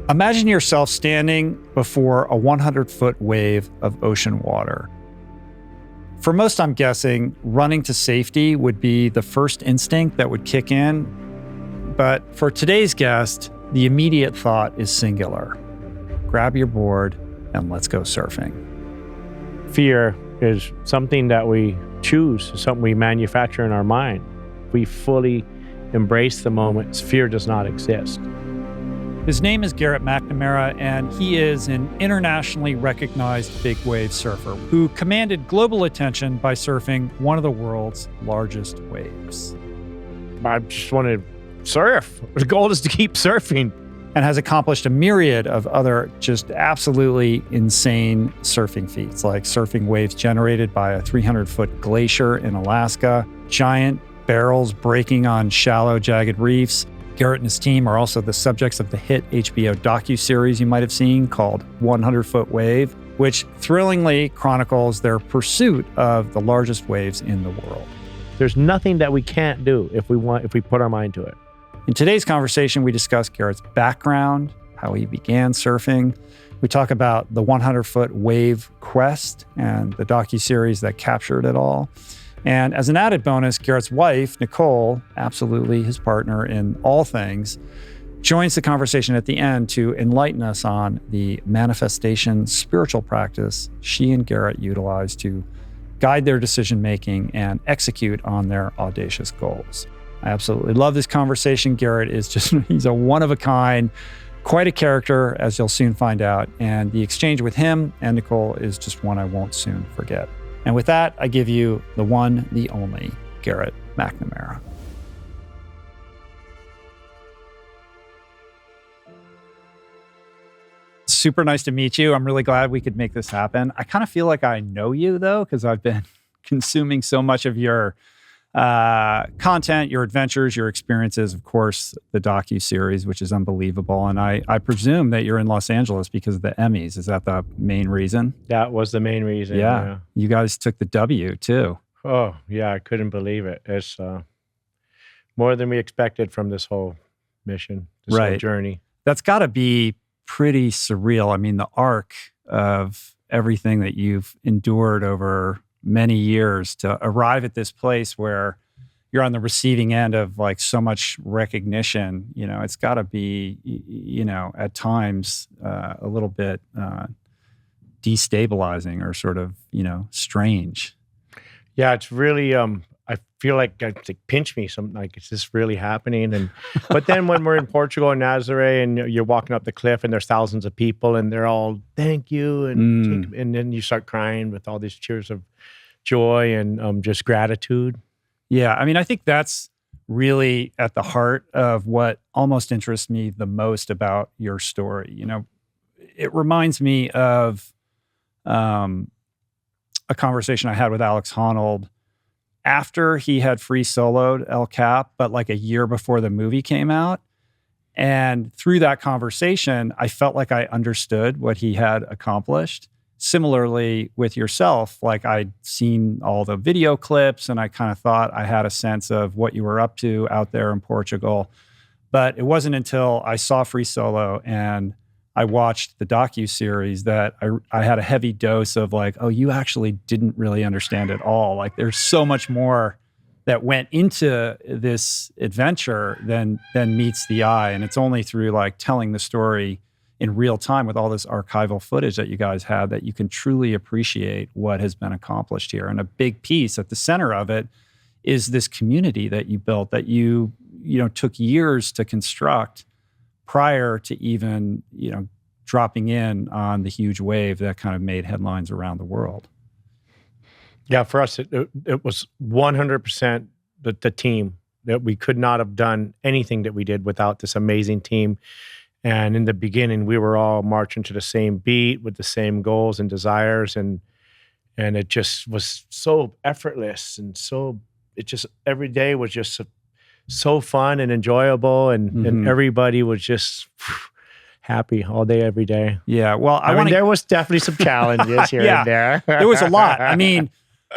Imagine yourself standing before a 100-foot wave of ocean water. For most, I'm guessing, running to safety would be the first instinct that would kick in. But for today's guest, the immediate thought is singular. Grab your board and let's go surfing. Fear is something that we choose, something we manufacture in our mind. We fully embrace the moment. Fear does not exist. His name is Garrett McNamara, and he is an internationally recognized big wave surfer who commanded global attention by surfing one of the world's largest waves. I just want to surf. The goal is to keep surfing. And has accomplished a myriad of other just absolutely insane surfing feats, like surfing waves generated by a 300-foot glacier in Alaska, giant barrels breaking on shallow, jagged reefs. Garrett and his team are also the subjects of the hit HBO docuseries you might have seen called 100-Foot Wave, which thrillingly chronicles their pursuit of the largest waves in the world. There's nothing that we can't do if we put our mind to it. In today's conversation, we discuss Garrett's background, how he began surfing. We talk about the 100-foot wave quest and the docuseries that captured it all. And as an added bonus, Garrett's wife, Nicole, absolutely his partner in all things, joins the conversation at the end to enlighten us on the manifestation spiritual practice she and Garrett utilize to guide their decision-making and execute on their audacious goals. I absolutely love this conversation. Garrett is he's a one-of-a-kind, quite a character, as you'll soon find out. And the exchange with him and Nicole is just one I won't soon forget. And with that, I give you the one, the only, Garrett McNamara. Super nice to meet you. I'm really glad we could make this happen. I kind of feel like I know you, though, because I've been consuming so much of your content, your adventures, your experiences, of course, the docuseries, which is unbelievable. And I presume that you're in Los Angeles because of the Emmys. Is that the main reason? That was the main reason. Yeah. You guys took the W too. Oh, yeah. I couldn't believe it. It's more than we expected from this whole mission, this whole journey. That's got to be pretty surreal. I mean, the arc of everything that you've endured over many years to arrive at this place where you're on the receiving end of like so much recognition, it's got to be, at times a little bit destabilizing or sort of, strange. Yeah, it's really, I feel like it's like pinch me, something like, is this really happening? But then when we're in Portugal and Nazaré and you're walking up the cliff and there's thousands of people and they're all, thank you. And then you start crying with all these cheers of joy and just gratitude. Yeah. I mean, I think that's really at the heart of what almost interests me the most about your story. It reminds me of a conversation I had with Alex Honnold after he had free soloed El Cap, but like a year before the movie came out. And through that conversation, I felt like I understood what he had accomplished. Similarly with yourself, like I'd seen all the video clips and I kind of thought I had a sense of what you were up to out there in Portugal. But it wasn't until I saw Free Solo and I watched the docuseries that I had a heavy dose of like, oh, you actually didn't really understand it all. Like there's so much more that went into this adventure than meets the eye. And it's only through like telling the story in real time with all this archival footage that you guys had that you can truly appreciate what has been accomplished here. And a big piece at the center of it is this community that you built, that you took years to construct prior to even, dropping in on the huge wave that kind of made headlines around the world. Yeah, for us, it was 100% the team, that we could not have done anything that we did without this amazing team. And in the beginning, we were all marching to the same beat with the same goals and desires. And it just was so effortless. And every day was just so fun and enjoyable. And everybody was just happy all day, every day. Yeah. Well, I mean, there was definitely some challenges here and there. There was a lot. I mean,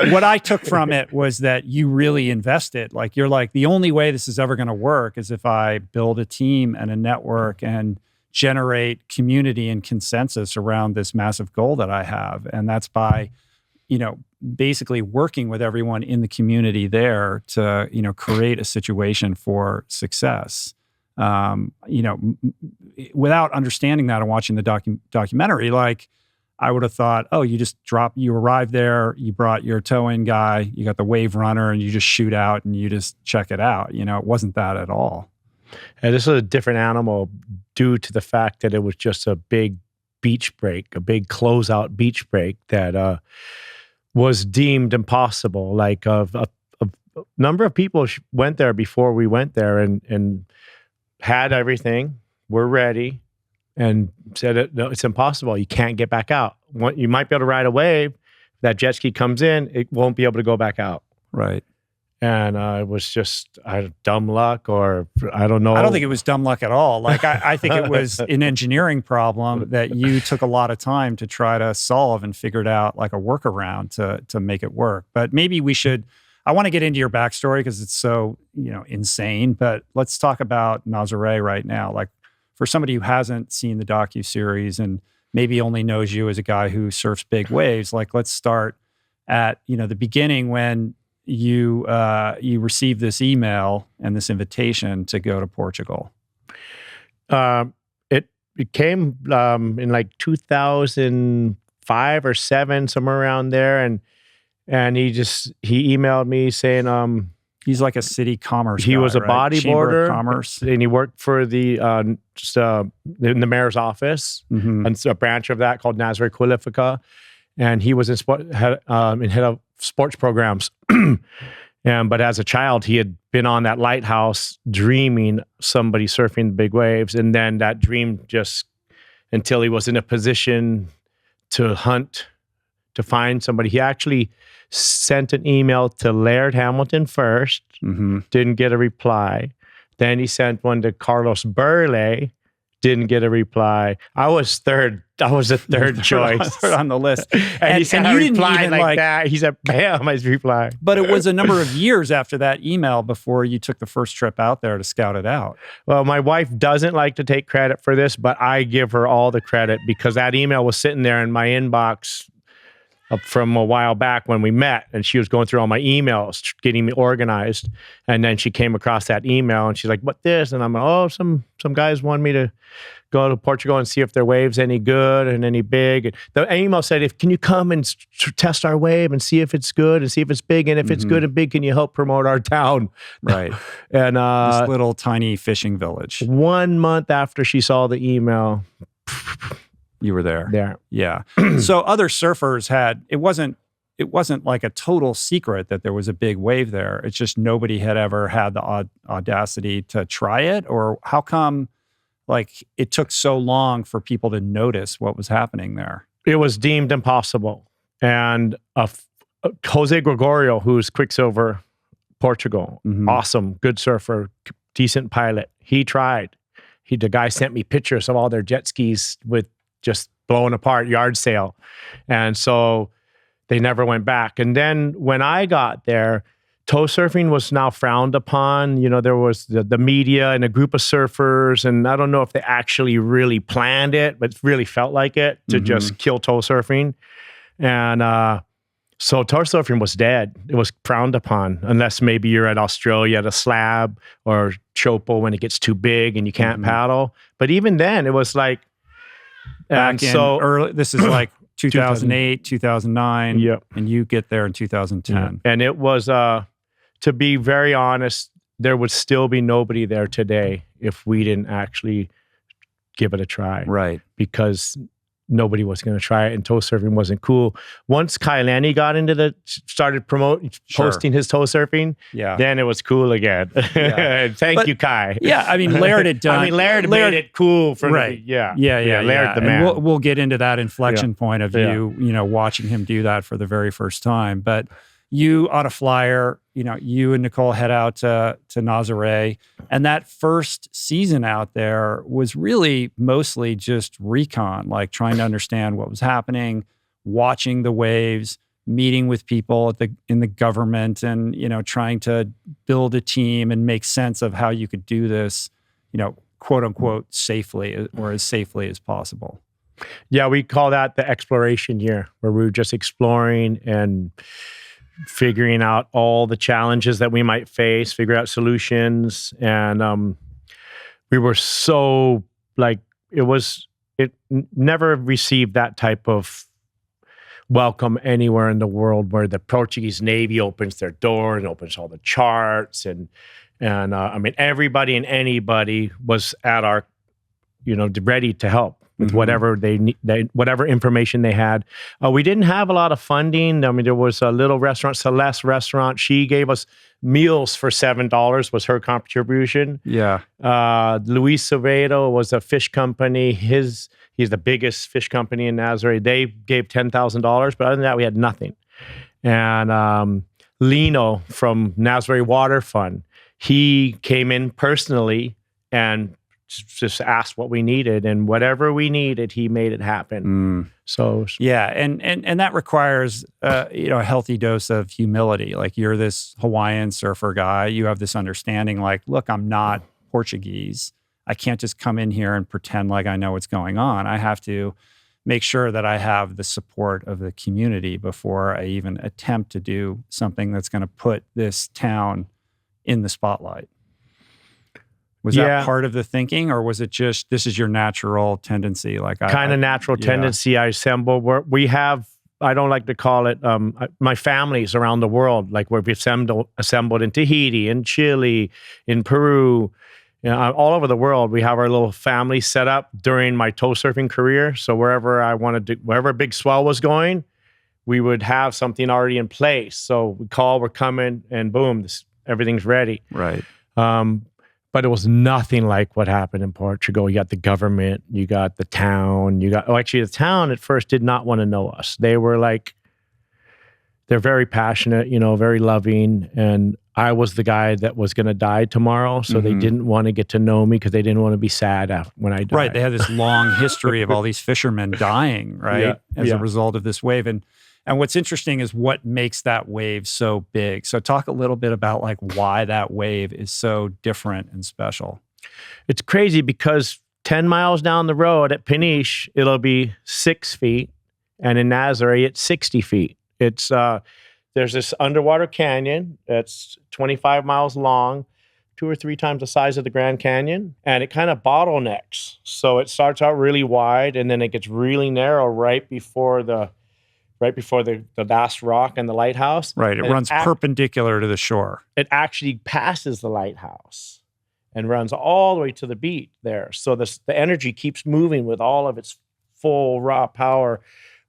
what I took from it was that you really invested. Like, you're like, the only way this is ever going to work is if I build a team and a network and generate community and consensus around this massive goal that I have. And that's by, basically working with everyone in the community there to, create a situation for success. Without understanding that and watching the documentary, like I would have thought, oh, you arrive there, you brought your tow-in guy, you got the wave runner, and you just shoot out and you just check it out. It wasn't that at all. And this is a different animal due to the fact that it was just a big beach break, a big closeout beach break that was deemed impossible. Like a number of people went there before we went there and had everything, were ready, and said, no, it's impossible. You can't get back out. You might be able to ride a wave. That jet ski comes in, it won't be able to go back out. Right. And it was just dumb luck, or I don't know. I don't think it was dumb luck at all. Like I think it was an engineering problem that you took a lot of time to try to solve and figured out like a workaround to make it work. But maybe I want to get into your backstory because it's so, insane. But let's talk about Nazaré right now. Like for somebody who hasn't seen the docuseries and maybe only knows you as a guy who surfs big waves, like let's start at, the beginning when you received this email and this invitation to go to Portugal. It came in like 2005 or 7, somewhere around there, and he emailed me saying he's like a city commerce. He was a right? bodyboarder, Chamber of Commerce, and he worked for the in the mayor's office, and a branch of that called Nazere Canyon, and he was head of sports programs. But as a child, he had been on that lighthouse dreaming somebody surfing the big waves. And then that dream just, until he was in a position to hunt, to find somebody. He actually sent an email to Laird Hamilton first, didn't get a reply. Then he sent one to Carlos Berkeley, didn't get a reply. I was third. I was the third choice on the list. And he sent a reply like that. He said, bam, I reply. But it was a number of years after that email before you took the first trip out there to scout it out. Well, my wife doesn't like to take credit for this, but I give her all the credit because that email was sitting there in my inbox from a while back when we met, and she was going through all my emails, getting me organized. And then she came across that email and she's like, what this? And I'm like, oh, some guys want me to go to Portugal and see if their wave's any good and any big. And the email said, can you come and test our wave and see if it's good and see if it's big? And if it's good and big, can you help promote our town? Right. And this little tiny fishing village. 1 month after she saw the email, you were there. There. Yeah. So other surfers it wasn't like a total secret that there was a big wave there. It's just nobody had ever had the audacity to try it. Or how come like it took so long for people to notice what was happening there? It was deemed impossible. And Jose Gregorio, who's Quicksilver, Portugal, awesome, good surfer, decent pilot. He tried. The guy sent me pictures of all their jet skis with just blowing apart, yard sale. And so they never went back. And then when I got there, tow surfing was now frowned upon. There was the media and a group of surfers, and I don't know if they actually really planned it, but it really felt like it to just kill tow surfing. And so tow surfing was dead. It was frowned upon, unless maybe you're at Australia at a slab, or Chopo when it gets too big and you can't paddle. But even then, it was like, back in early, this is like 2008, 2009, and you get there in 2010. Yeah. And it was, to be very honest, there would still be nobody there today if we didn't actually give it a try. Right. Because nobody was going to try it, and tow surfing wasn't cool. Once Kailani got started posting his tow surfing, then it was cool again. Yeah. Thank you, Kai. Yeah, I mean, Laird had done. Laird made it cool for right. Yeah, Laird the man. And we'll get into that inflection point of you watching him do that for the very first time. But you on a flyer, you and Nicole head out to Nazaré, and that first season out there was really mostly just recon, like trying to understand what was happening, watching the waves, meeting with people in the government, and trying to build a team and make sense of how you could do this, quote unquote safely, or as safely as possible. Yeah, we call that the exploration year, where we were just exploring and figuring out all the challenges that we might face, figure out solutions. And we were so like, it never received that type of welcome anywhere in the world, where the Portuguese Navy opens their door and opens all the charts. And I mean, everybody and anybody was at our, ready to help with whatever they need, whatever information they had. We didn't have a lot of funding. I mean, there was a little restaurant, Celeste Restaurant. She gave us meals for $7 was her contribution. Yeah. Luis Silvedo was a fish company. He's the biggest fish company in Nazaré. They gave $10,000, but other than that, we had nothing. And Lino from Nazaré Water Fund, he came in personally and just asked what we needed, and whatever we needed, he made it happen. So yeah, and that requires a healthy dose of humility. Like, you're this Hawaiian surfer guy, you have this understanding, like, look, I'm not Portuguese. I can't just come in here and pretend like I know what's going on. I have to make sure that I have the support of the community before I even attempt to do something that's going to put this town in the spotlight. Was that part of the thinking, or was it just, this is your natural tendency? Like, natural tendency. I assemble. We have, I don't like to call it, my families around the world, like where we've assembled in Tahiti, in Chile, in Peru, all over the world. We have our little family set up during my toe surfing career. So wherever I wanted to, wherever a big swell was going, we would have something already in place. So we call, we're coming, and boom, everything's ready. Right. But it was nothing like what happened in Portugal. You got the government, you got the town, actually the town at first did not want to know us. They were like, they're very passionate, very loving. And I was the guy that was going to die tomorrow. So they didn't want to get to know me because they didn't want to be sad when I died. Right. They had this long history of all these fishermen dying, right? As a result of this wave. And what's interesting is what makes that wave so big. So talk a little bit about like why that wave is so different and special. It's crazy because 10 miles down the road at Peniche, it'll be 6 feet. And in Nazaré, it's 60 feet. It's there's this underwater canyon that's 25 miles long, 2 or 3 times the size of the Grand Canyon. And it kind of bottlenecks. So it starts out really wide and then it gets really narrow right before the last rock and the lighthouse. Right. It runs perpendicular to the shore. It actually passes the lighthouse and runs all the way to the beach there. So the energy keeps moving with all of its full raw power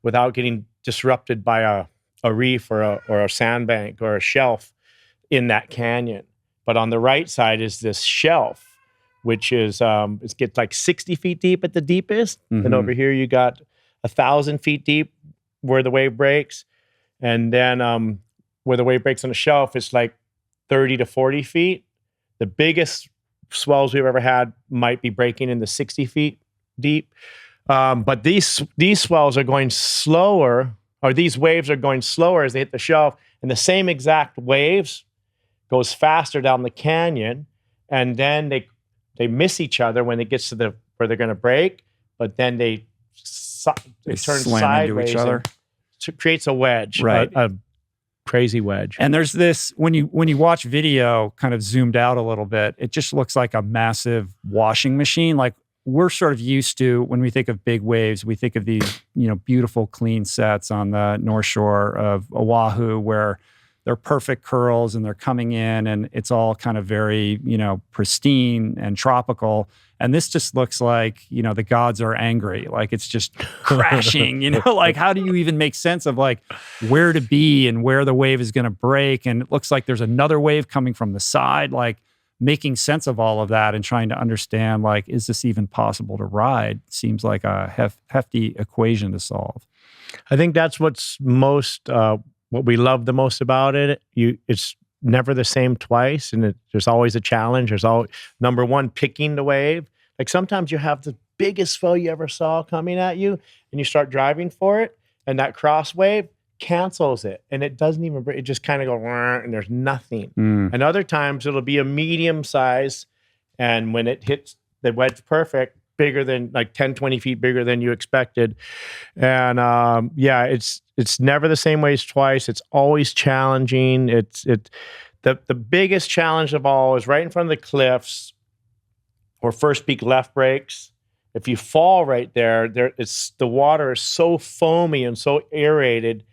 without getting disrupted by a reef or a sandbank or a shelf in that canyon. But on the right side is this shelf, which is it gets like 60 feet deep at the deepest. And over here you got 1,000 feet deep where the wave breaks. And then where the wave breaks on the shelf, it's like 30 to 40 feet. The biggest swells we've ever had might be breaking in the 60 feet deep. But these swells are going slower, or these waves are going slower as they hit the shelf. And the same exact waves goes faster down the canyon. And then they miss each other when it gets to where they're going to break. But then they turn sideways into each other. It creates a wedge, right? A crazy wedge. And there's this, when you watch video kind of zoomed out a little bit, it just looks like a massive washing machine. Like, we're sort of used to, when we think of big waves, we think of these, beautiful clean sets on the North Shore of Oahu where they're perfect curls and they're coming in and it's all kind of very, pristine and tropical. And this just looks like, the gods are angry. Like, it's just crashing, like, how do you even make sense of like where to be and where the wave is going to break? And it looks like there's another wave coming from the side, like making sense of all of that and trying to understand, like, is this even possible to ride? Seems like a hefty equation to solve. I think that's what's most, what we love the most about it. It's never the same twice, and there's always a challenge. There's always, number one, picking the wave. Like, sometimes you have the biggest swell you ever saw coming at you, and you start driving for it, and that cross wave cancels it, and it doesn't even break. It just kind of goes, and there's nothing. And other times it'll be a medium size, and when it hits they wedged perfect, bigger than like 10, 20 feet bigger than you expected. And it's never the same waves twice. It's always challenging. The biggest challenge of all is right in front of the cliffs or first peak left breaks. If you fall right there, the water is so foamy and so aerated,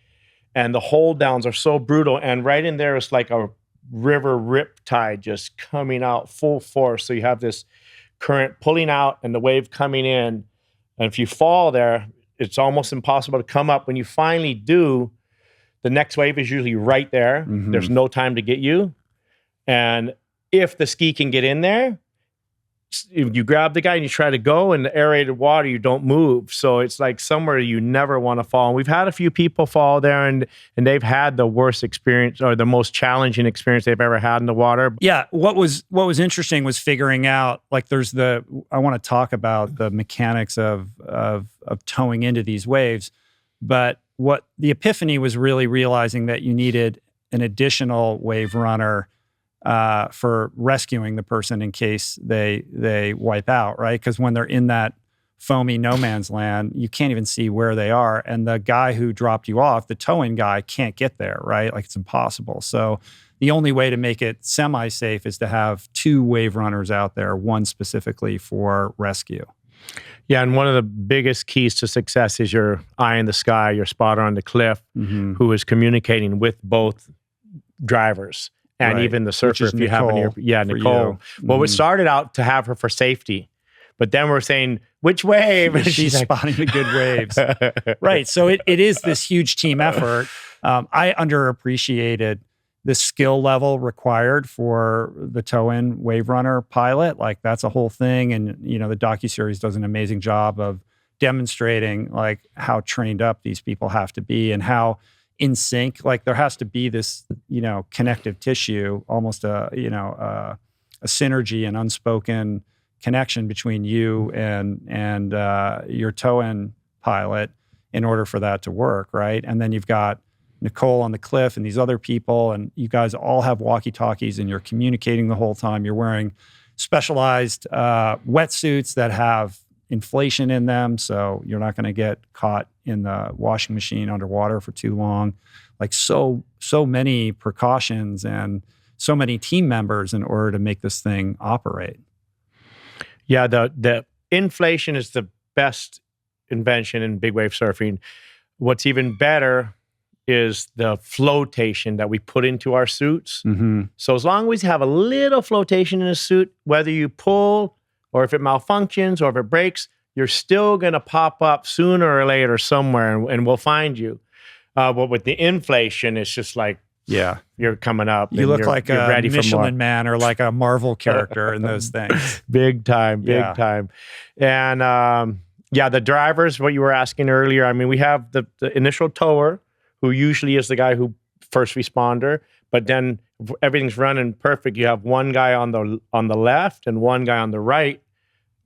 and the hold downs are so brutal. And right in there is like a river rip tide just coming out full force. So you have this current pulling out and the wave coming in. And if you fall there, it's almost impossible to come up. When you finally do, the next wave is usually right there. Mm-hmm. There's no time to get you. And if the ski can get in there, you grab the guy and you try to go, in the aerated water, you don't move. So it's like somewhere you never want to fall. And we've had a few people fall there, and they've had the worst experience or the most challenging experience they've ever had in the water. Yeah. What was interesting was figuring out, like, I want to talk about the mechanics of towing into these waves, but what the epiphany was really realizing that you needed an additional wave runner for rescuing the person in case they wipe out, right? Because when they're in that foamy no man's land, you can't even see where they are. And the guy who dropped you off, the towing guy, can't get there, right? Like, it's impossible. So the only way to make it semi-safe is to have two wave runners out there, one specifically for rescue. Yeah, and one of the biggest keys to success is your eye in the sky, your spotter on the cliff, mm-hmm. who is communicating with both drivers. And right. even the surfer, if you have an ear. Yeah, Nicole. Mm-hmm. Well, we started out to have her for safety, but then we're saying, which wave? And she's spotting the good waves. Right. So it is this huge team effort. I underappreciated the skill level required for the tow-in wave runner pilot. Like, that's a whole thing. And, the docuseries does an amazing job of demonstrating, like, how trained up these people have to be and how in sync, like, there has to be this, connective tissue, almost a synergy and unspoken connection between you and your tow-in pilot in order for that to work, right? And then you've got Nicole on the cliff and these other people, and you guys all have walkie-talkies and you're communicating the whole time. You're wearing specialized wetsuits that have inflation in them, so you're not going to get caught in the washing machine underwater for too long. Like, so many precautions and so many team members in order to make this thing operate. Yeah, the inflation is the best invention in big wave surfing. What's even better is the flotation that we put into our suits. Mm-hmm. So as long as you have a little flotation in a suit, whether you pull or if it malfunctions or if it breaks, you're still going to pop up sooner or later somewhere, and we'll find you. But with the inflation, it's just like, yeah, you're coming up. You look like a Michelin Man or like a Marvel character in those things. Big time. And the drivers, what you were asking earlier, I mean, we have the initial tower, who usually is the guy who first responder, but then if everything's running perfect, you have one guy on the left and one guy on the right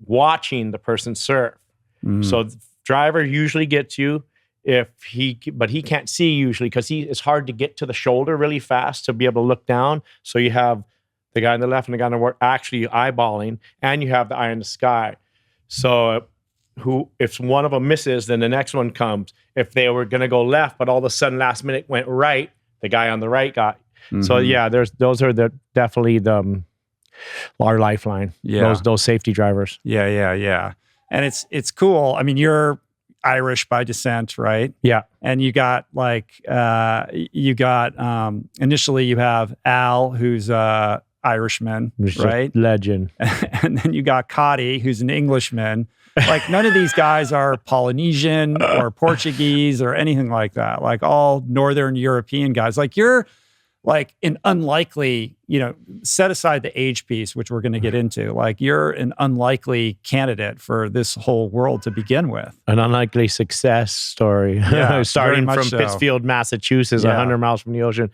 watching the person surf. Mm. So the driver usually gets you but he can't see usually because it's hard to get to the shoulder really fast to be able to look down. So you have the guy on the left and the guy on the right actually eyeballing, and you have the eye in the sky. So if one of them misses, then the next one comes. If they were going to go left, but all of a sudden last minute went right, the guy on the right got. Mm-hmm. So yeah, those are definitely our lifeline. Yeah, those safety drivers. Yeah. And it's cool. I mean, you're Irish by descent, right? Yeah. And you got initially you have Al, who's Irishman, right? Legend. And then you got Cotty, who's an Englishman. Like, none of these guys are Polynesian or Portuguese or anything like that. Like, all Northern European guys. Like, you're like an unlikely, set aside the age piece, which we're going to get into. Like, you're an unlikely candidate for this whole world to begin with. An unlikely success story. Yeah, starting from Pittsfield, Massachusetts, 100 miles from the ocean.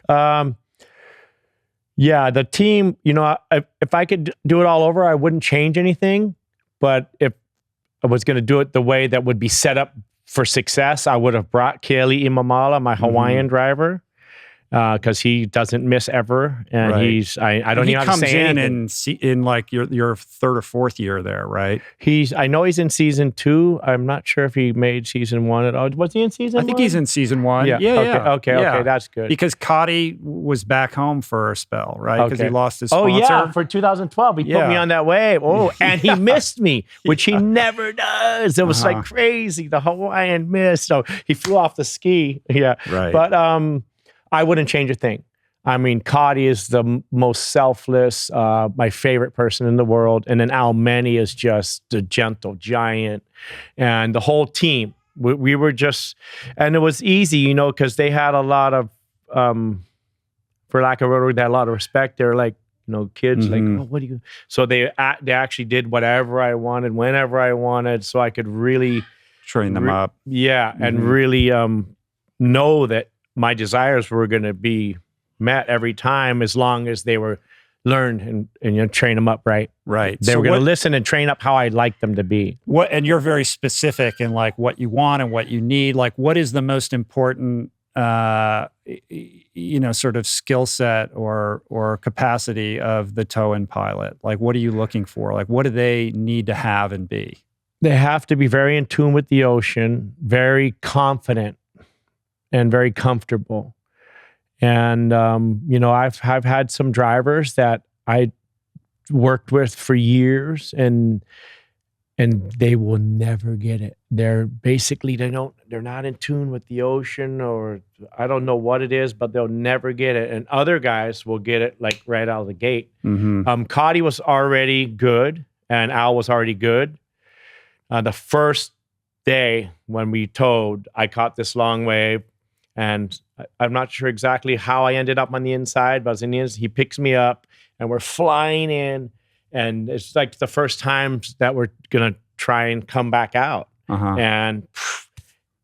The team, if I could do it all over, I wouldn't change anything. But if I was going to do it the way that would be set up for success, I would have brought Kelly Imamala, my Hawaiian driver. because he doesn't miss ever, and Right. I don't And he even have to comes say in anything. in like your third or fourth year there, right? I know he's in season 2. I'm not sure if he made season 1 at all. Was he in season 1? I think he's in season 1. Yeah. Okay. That's good. Because Cotty was back home for a spell, right? Because he lost his sponsor. Oh yeah, for 2012, he put me on that wave. Oh, and he missed me, which he never does. It was like crazy, the Hawaiian mist. So he flew off the ski. Yeah, right. But I wouldn't change a thing. I mean, Cotty is the most selfless, my favorite person in the world. And then Al Many is just the gentle giant. And the whole team, we were just, and it was easy, you know, because they had a lot of, for lack of a word, they had a lot of respect. They're like, you know, kids, like, oh, what do you, so they actually did whatever I wanted, whenever I wanted, so I could really train them up. Yeah. And really know that my desires were going to be met every time, as long as they were learned and you know, train them up right. They were going to listen and train up how I'd like them to be. And you're very specific in like what you want and what you need. Like, what is the most important, you know, sort of skill set or capacity of the tow-in pilot? Like, what are you looking for? Like, what do they need to have and be? They have to be very in tune with the ocean, very confident, and very comfortable. And, you know, I've had some drivers that I worked with for years, and they will never get it. They're basically, they're not in tune with the ocean, or I don't know what it is, but they'll never get it. And other guys will get it like right out of the gate. Cotty was already good, and Al was already good. The first day when we towed, I caught this long wave. And I'm not sure exactly how I ended up on the inside, but I was in the inside. He picks me up, and we're flying in. And it's like the first times that we're going to try and come back out. And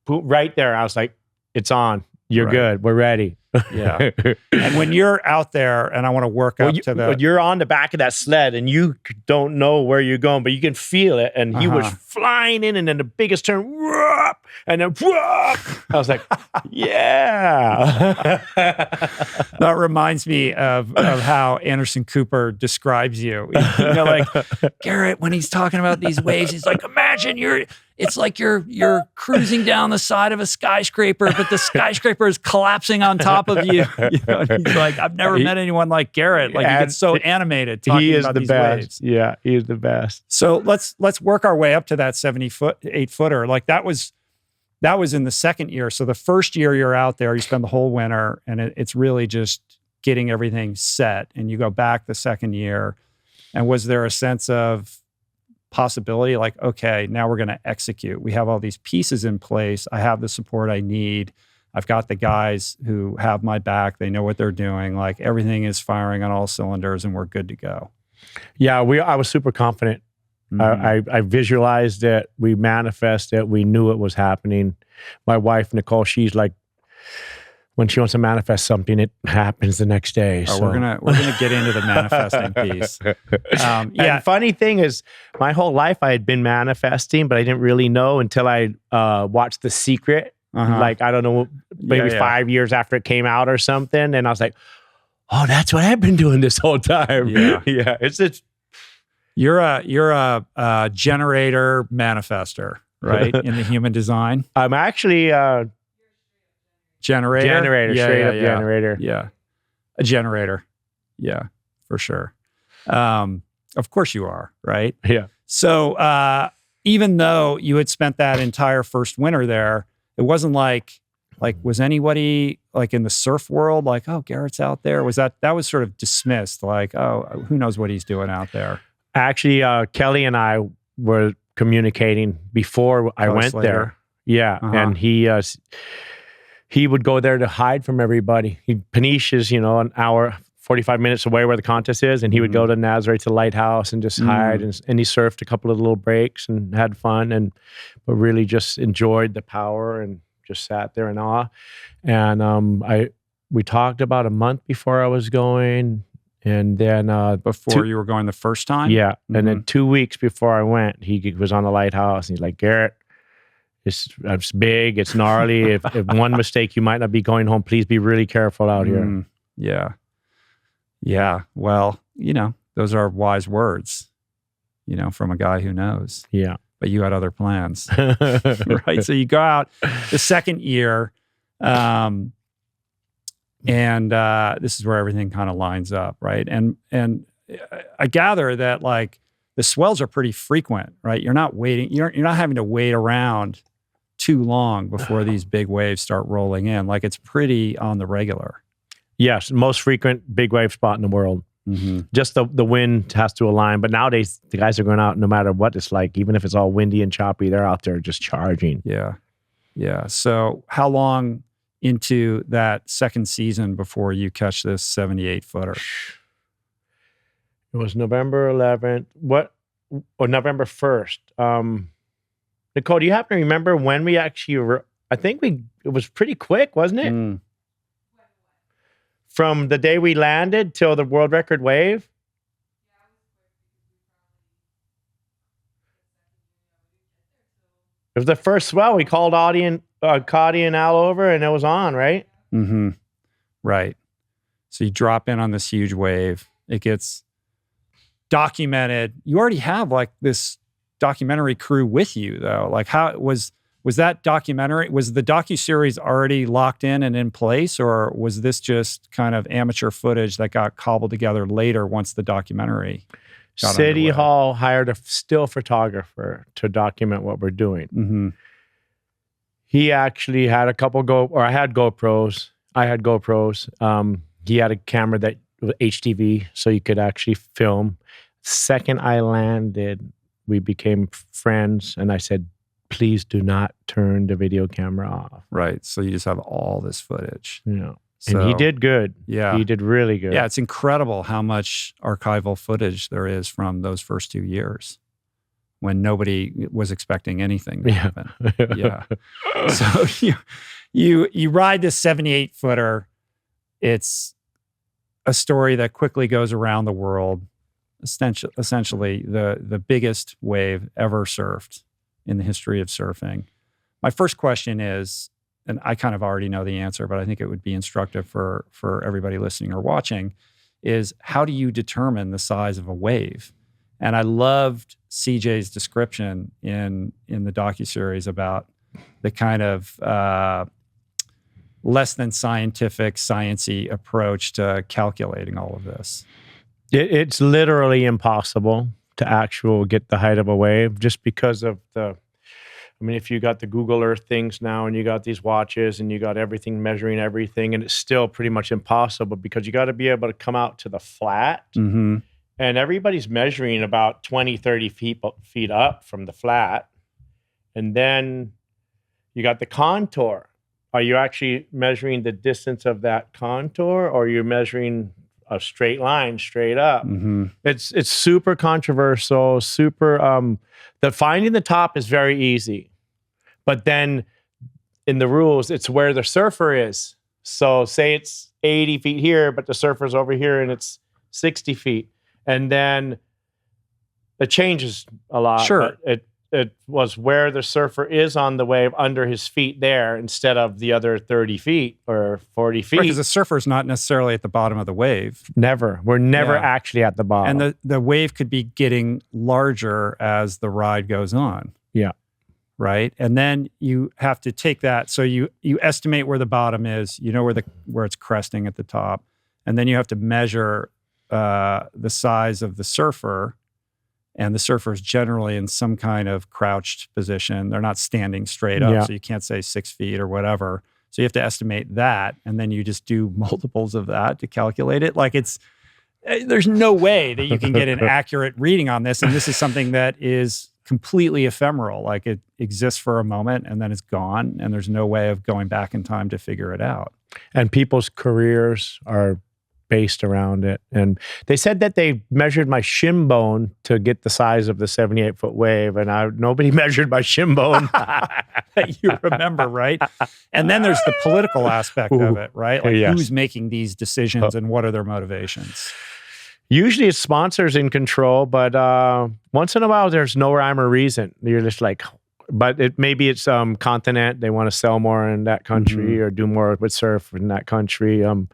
right there, I was like, it's on. You're good. We're ready. Yeah. And when you're out there, and I want to work up to the... You're on the back of that sled, and you don't know where you're going, but you can feel it. And he was flying in, and then the biggest turn, whoop, and then whoop. I was like, yeah. That reminds me of how Anderson Cooper describes you. You know, like, Garrett, when he's talking about these waves, he's like, imagine it's like you're cruising down the side of a skyscraper, but the skyscraper is collapsing on top of you. You know, he's like, I've never met anyone like Garrett. Like, he gets so animated talking about these waves. Yeah, he is the best. So let's work our way up to that 78-footer. Like, that was in the second year. So the first year you're out there, you spend the whole winter, and it's really just getting everything set. And you go back the second year. And was there a sense of possibility, like, okay, now we're going to execute. We have all these pieces in place. I have the support I need. I've got the guys who have my back. They know what they're doing. Like, everything is firing on all cylinders, and we're good to go. Yeah, I was super confident. I visualized it. We manifested it. We knew it was happening. My wife, Nicole, she's like, when she wants to manifest something, it happens the next day. Oh, so. we're gonna get into the manifesting piece. Yeah. And funny thing is, my whole life I had been manifesting, but I didn't really know until I watched The Secret. Like, I don't know, maybe 5 years after it came out or something, and I was like, oh, that's what I've been doing this whole time. Yeah, yeah. It's you're a generator manifester, right? In the human design, I'm actually. Generator, straight up generator. Yeah, a generator. Yeah, for sure. Of course you are, right? Yeah. So even though you had spent that entire first winter there, it wasn't like was anybody like in the surf world like, oh, Garrett's out there? Was that was sort of dismissed? Like, oh, who knows what he's doing out there? Actually, Kelly and I were communicating before I went there. Yeah, and he would go there to hide from everybody. Paniche is, an hour, 45 minutes away where the contest is, and he would go to Nazaré to the lighthouse and just hide. And he surfed a couple of little breaks and had fun, but really just enjoyed the power and just sat there in awe. And we talked about a month before I was going, and then before you were going the first time. Yeah, and then 2 weeks before I went, he was on the lighthouse, and he's like, Garrett, It's big, it's gnarly. If one mistake, you might not be going home. Please be really careful out here. Yeah. Yeah. Well, those are wise words, from a guy who knows. Yeah. But you had other plans, right? So you go out the second year, and this is where everything kind of lines up, right? And I gather that like the swells are pretty frequent, right? You're not waiting. You're not having to wait around too long before these big waves start rolling in. Like it's pretty on the regular. Yes, most frequent big wave spot in the world. Mm-hmm. Just the wind has to align. But nowadays, the guys are going out no matter what it's like, even if it's all windy and choppy, they're out there just charging. Yeah. Yeah. So how long into that second season before you catch this 78-footer? It was November 11th. Or November 1st. Nicole, do you happen to remember when we actually I think it was pretty quick, wasn't it? From the day we landed till the world record wave? It was the first swell. We called Cody and Al over and it was on, right? Mm-hmm. Right. So you drop in on this huge wave. It gets documented. You already have like this documentary crew with you though. Like how was that documentary, was the docuseries already locked in and in place, or was this just kind of amateur footage that got cobbled together later once the documentary got City underway? Hall hired a still photographer to document what we're doing. Mm-hmm. He actually had a couple I had GoPros. I had GoPros. He had a camera that was HDV, so you could actually film. Second I landed, we became friends, and I said, please do not turn the video camera off. Right. So you just have all this footage. Yeah. And he did good. Yeah. He did really good. Yeah. It's incredible how much archival footage there is from those first 2 years when nobody was expecting anything to happen. Yeah. So you ride this 78-footer. It's a story that quickly goes around the world. Essentially the biggest wave ever surfed in the history of surfing. My first question is, and I kind of already know the answer, but I think it would be instructive for everybody listening or watching, is how do you determine the size of a wave? And I loved CJ's description in the docuseries about the kind of less than scientific, sciencey approach to calculating all of this. It's literally impossible to get the height of a wave just because of if you got the Google Earth things now and you got these watches and you got everything measuring everything, and it's still pretty much impossible because you got to be able to come out to the flat. Mm-hmm. And everybody's measuring about 20, 30 feet up from the flat. And then you got the contour. Are you actually measuring the distance of that contour, or you're measuring a straight line straight up? Mm-hmm. It's super controversial, super the finding the top is very easy. But then in the rules, it's where the surfer is. So say it's 80 feet here, but the surfer's over here and it's 60 feet. And then it changes a lot. Sure. But it was where the surfer is on the wave under his feet there instead of the other 30 feet or 40 feet. Because the surfer's not necessarily at the bottom of the wave. Never. We're never actually at the bottom. And the wave could be getting larger as the ride goes on. Yeah. Right? And then you have to take that. So you estimate where the bottom is, where it's cresting at the top. And then you have to measure the size of the surfer. And the surfer is generally in some kind of crouched position. They're not standing straight up, so you can't say 6 feet or whatever. So you have to estimate that, and then you just do multiples of that to calculate it. Like there's no way that you can get an accurate reading on this. And this is something that is completely ephemeral. Like it exists for a moment and then it's gone, and there's no way of going back in time to figure it out. And people's careers are based around it. And they said that they measured my shin bone to get the size of the 78-foot wave, and nobody measured my shin bone. That you remember, right? And then there's the political aspect of it, right? Like who's making these decisions and what are their motivations? Usually it's sponsors in control, but once in a while there's no rhyme or reason. You're just like, but maybe it's continent. They want to sell more in that country or do more with surf in that country. And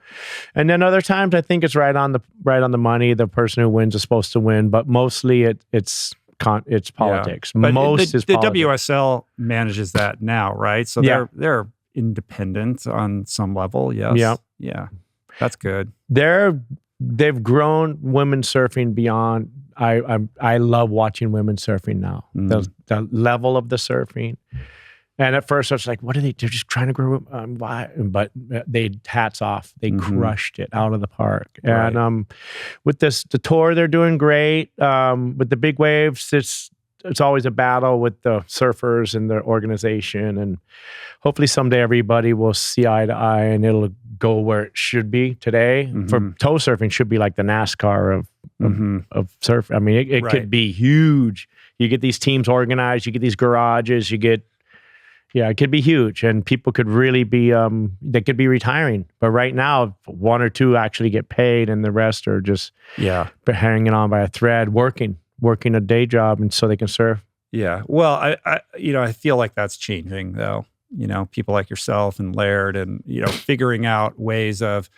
then other times, I think it's right on the money. The person who wins is supposed to win, but mostly it's politics. But Most is the politics. WSL manages that now, right? So they're independent on some level. Yes. Yeah. That's good. They've grown women surfing beyond. I love watching women surfing now. The level of the surfing. And at first I was like, what are they? They're just trying to grow. Why? But hats off. They crushed it out of the park. Right. And with the tour, they're doing great. With the big waves, it's always a battle with the surfers and their organization. And hopefully someday everybody will see eye to eye and it'll go where it should be today. For toe surfing, should be like the NASCAR of surf. I mean, it could be huge. You get these teams organized, you get these garages, it could be huge, and people could really be, they could be retiring. But right now, one or two actually get paid, and the rest are just hanging on by a thread, working a day job, and so they can surf. Yeah. Well, I feel like that's changing, though. People like yourself and Laird, and figuring out ways of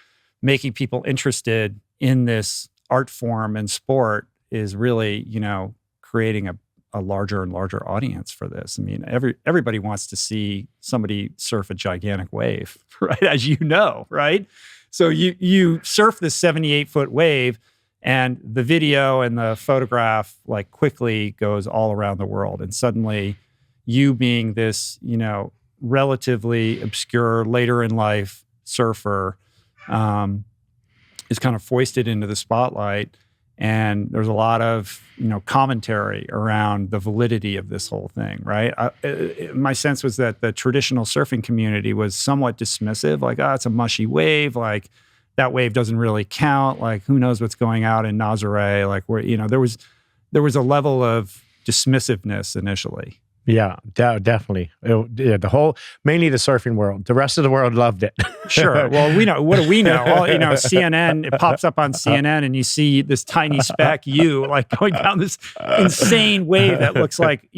making people interested in this art form and sport is really, creating a larger and larger audience for this. I mean, everybody wants to see somebody surf a gigantic wave, right? As you know, right? So you surf this 78-foot wave, and the video and the photograph like quickly goes all around the world. And suddenly you being this, relatively obscure later in life surfer is kind of foisted into the spotlight. And there's a lot of, commentary around the validity of this whole thing, right? My sense was that the traditional surfing community was somewhat dismissive, like, it's a mushy wave, like that wave doesn't really count, like who knows what's going out in Nazaré, like where, there was a level of dismissiveness initially. Yeah, definitely. Mainly the surfing world. The rest of the world loved it. Sure. Well, we know. What do we know? CNN, it pops up on CNN and you see this tiny speck, like going down this insane wave that looks like,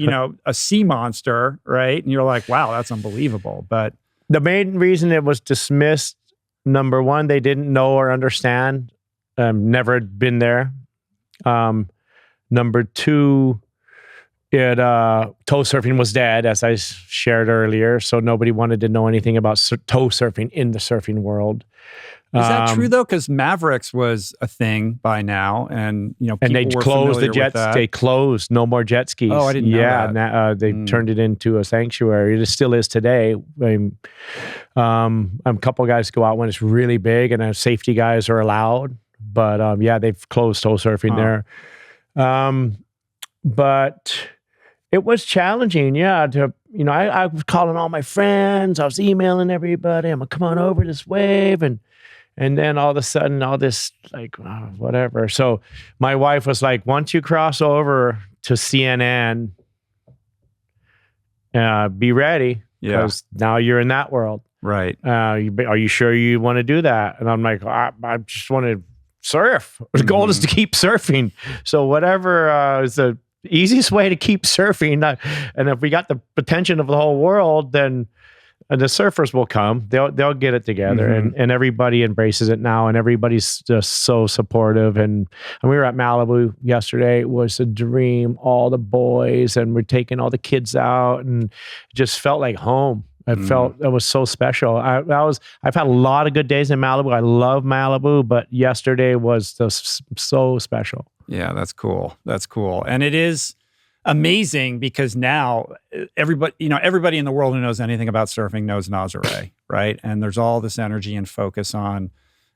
a sea monster, right? And you're like, wow, that's unbelievable. But the main reason it was dismissed, number one, they didn't know or understand, never had been there. Number two, toe surfing was dead, as I shared earlier, so nobody wanted to know anything about toe surfing in the surfing world. Is that true though? Because Mavericks was a thing by now, and people and they were closed the familiar jets. with that. They closed. No more jet skis. Oh, I didn't know that. They turned it into a sanctuary. It still is today. A couple guys go out when it's really big, and safety guys are allowed. But they've closed toe surfing there. But it was challenging, I was calling all my friends, I was emailing everybody, I'm gonna come on over this wave, and then all of a sudden, all this, like, whatever. So my wife was like, once you cross over to CNN, be ready, because now you're in that world. Right. Are you sure you want to do that? And I'm like, I just want to surf. The goal is to keep surfing. So whatever is the easiest way to keep surfing, and if we got the attention of the whole world, then the surfers will come. They'll get it together, and everybody embraces it now, and everybody's just so supportive. And we were at Malibu yesterday. It was a dream. All the boys, and we're taking all the kids out, and it just felt like home. It was so special. I've had a lot of good days in Malibu. I love Malibu, but yesterday was just so special. Yeah, that's cool. That's cool. And it is amazing because now everybody in the world who knows anything about surfing knows Nazaré, right? And there's all this energy and focus on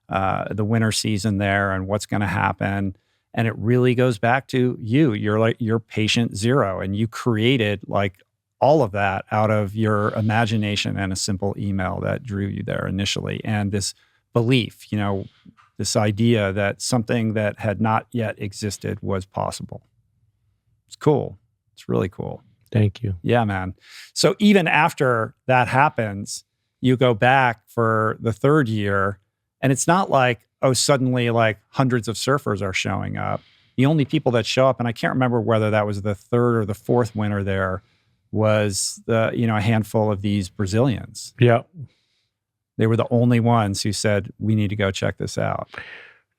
the winter season there and what's going to happen. And it really goes back to you. You're patient zero, and you created like all of that out of your imagination and a simple email that drew you there initially. And this belief, this idea that something that had not yet existed was possible. It's cool. It's really cool. Thank you. Yeah, man. So even after that happens, you go back for the third year, and it's not like, suddenly like hundreds of surfers are showing up. The only people that show up, and I can't remember whether that was the third or the fourth winter there, was a handful of these Brazilians. Yeah. They were the only ones who said, we need to go check this out.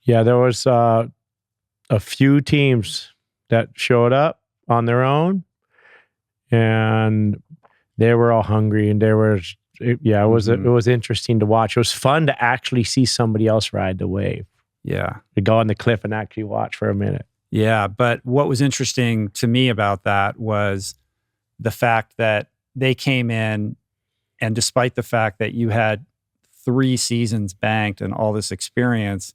Yeah, there was a few teams that showed up on their own, and they were all hungry, and it was interesting to watch. It was fun to actually see somebody else ride the wave. Yeah. To go on the cliff and actually watch for a minute. Yeah, but what was interesting to me about that was the fact that they came in, and despite the fact that you had 3 seasons banked and all this experience,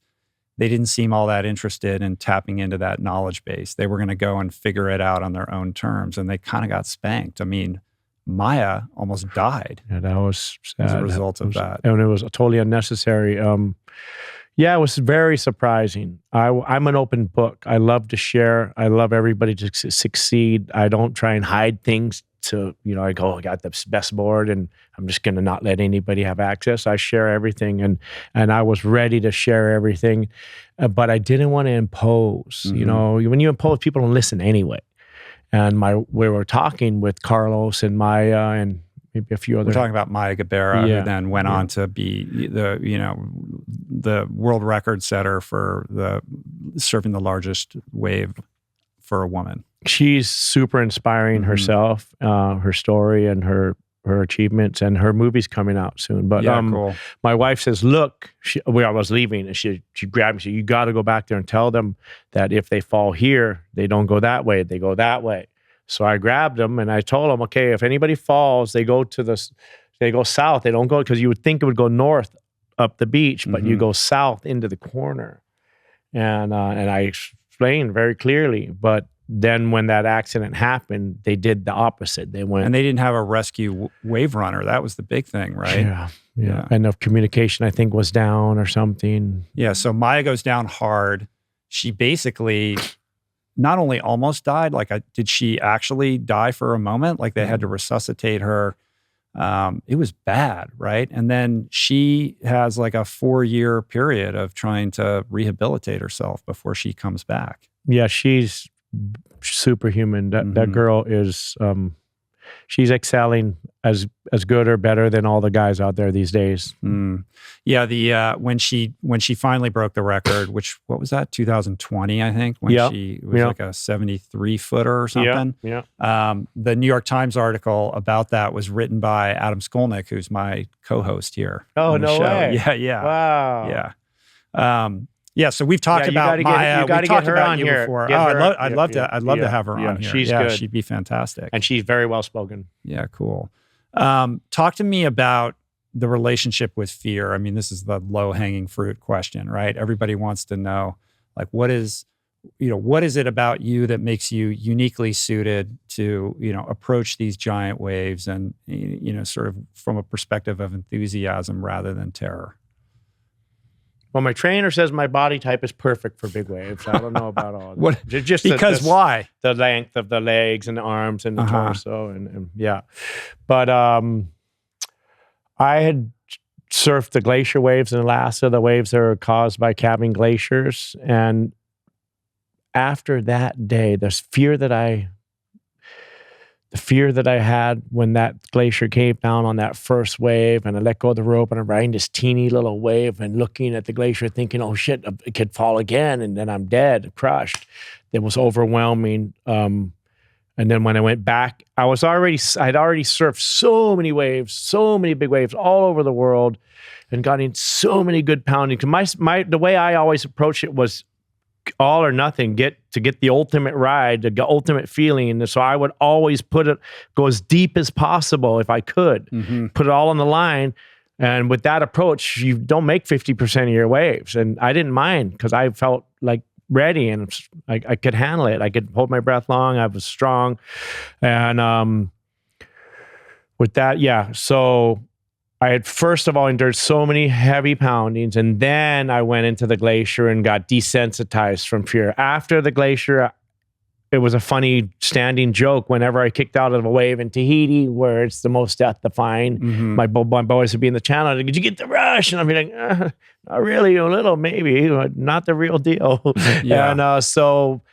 they didn't seem all that interested in tapping into that knowledge base. They were going to go and figure it out on their own terms, and they kind of got spanked. I mean, Maya almost died. Yeah, that was sad. As a result of that. And it was totally unnecessary. Yeah, it was very surprising. I'm an open book. I love to share. I love everybody to succeed. I don't try and hide things I go, I got the best board and I'm just going to not let anybody have access. I share everything, and I was ready to share everything, but I didn't want to impose. Mm-hmm. When you impose, people don't listen anyway. And we were talking with Carlos and Maya and maybe a few other. We're talking about Maya Gabeira, who then went on to be the world record setter for surfing the largest wave for a woman. She's super inspiring herself, her story and her achievements, and her movie's coming out soon. But cool. My wife says, look, I was leaving, and she grabbed me and said, you got to go back there and tell them that if they fall here, they don't go that way, they go that way. So I grabbed them and I told them, okay, if anybody falls, they go south. They don't go, because you would think it would go north up the beach, but you go south into the corner. And I explained very clearly, but then when that accident happened, they did the opposite. They went, and they didn't have a rescue wave runner. That was the big thing, right? Yeah. And the communication, I think, was down or something. Yeah. So Maya goes down hard. She basically not only almost died, did she actually die for a moment? Like they had to resuscitate her. It was bad, right? And then she has like a 4-year period of trying to rehabilitate herself before she comes back. Yeah, she's superhuman. That girl is, she's excelling as good or better than all the guys out there these days. Yeah, when she finally broke the record, what was that? 2020, I think, when she was like a 73-footer or something. The New York Times article about that was written by Adam Skolnick, who's my co-host here. Oh, on the no show. way. Yeah. Wow. Yeah. So we've talked about Maya. You got to get her on here before. I'd love to have her on here. She's good. She'd be fantastic. And she's very well spoken. Yeah, cool. Talk to me about the relationship with fear. I mean, this is the low-hanging fruit question, right? Everybody wants to know, like, what is it about you that makes you uniquely suited to, approach these giant waves and, sort of from a perspective of enthusiasm rather than terror? Well, my trainer says my body type is perfect for big waves. I don't know about all that. What? Just why? The length of the legs and the arms and the torso and yeah. But I had surfed the glacier waves in Alaska, the waves that are caused by calving glaciers. And after that day, the fear that I had when that glacier came down on that first wave, and I let go of the rope and I'm riding this teeny little wave and looking at the glacier thinking, oh shit, it could fall again and then I'm dead, crushed. It was overwhelming. And then when I went back, I'd already surfed so many waves, so many big waves all over the world and got in so many good pounding. The way I always approached it was all or nothing, get the ultimate ride, the ultimate feeling. And so I would always go as deep as possible if I could, put it all on the line. And with that approach, you don't make 50% of your waves. And I didn't mind because I felt like ready and I could handle it. I could hold my breath long. I was strong. And with that, so I had first of all endured so many heavy poundings, and then I went into the glacier and got desensitized from fear. After the glacier, it was a funny standing joke whenever I kicked out of a wave in Tahiti, where it's the most death-defying. My boys would be in the channel, like, did you get the rush? And I'd be like, not really, a little, maybe, but not the real deal. And so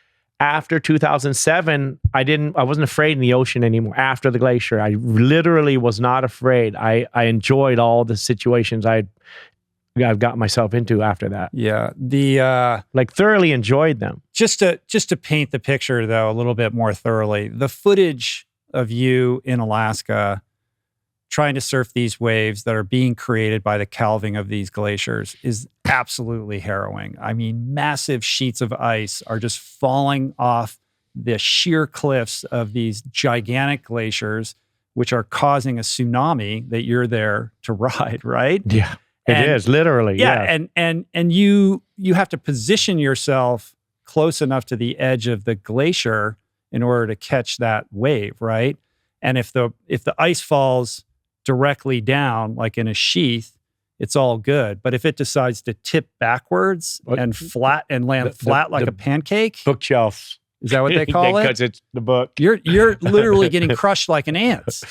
after 2007, I wasn't afraid in the ocean anymore. After the glacier, I literally was not afraid. I enjoyed all the situations I've got myself into after that. Yeah. The like thoroughly enjoyed them. Just to paint the picture though a little bit more thoroughly, the footage of you in Alaska trying to surf these waves that are being created by the calving of these glaciers is absolutely harrowing. I mean, massive sheets of ice are just falling off the sheer cliffs of these gigantic glaciers, which are causing a tsunami that you're there to ride, right? Yeah, it is literally. Yeah, and you have to position yourself close enough to the edge of the glacier in order to catch that wave, right? And if the ice falls directly down, like in a sheath, it's all good. But if it decides to tip backwards and land flat like a pancake, bookshelf, is that what they call it? Because it's the book. You're literally getting crushed like an ant.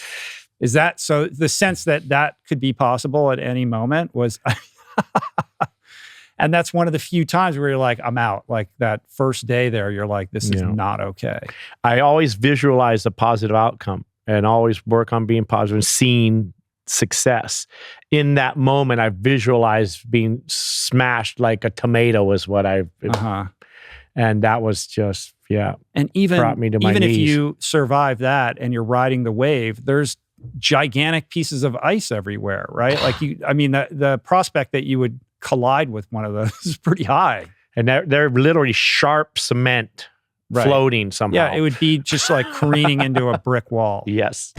Is that so? The sense that could be possible at any moment was, and that's one of the few times where you're like, I'm out. Like that first day there, you're like, this is not okay. I always visualize a positive outcome. And always work on being positive and seeing success. In that moment, I visualized being smashed like a tomato is what and that was just, and even, brought me to my even knees. If you survive that and you're riding the wave, there's gigantic pieces of ice everywhere, right? Like the prospect that you would collide with one of those is pretty high. And they're literally sharp cement. Right. Floating somehow. Yeah, it would be just like careening into a brick wall. Yes.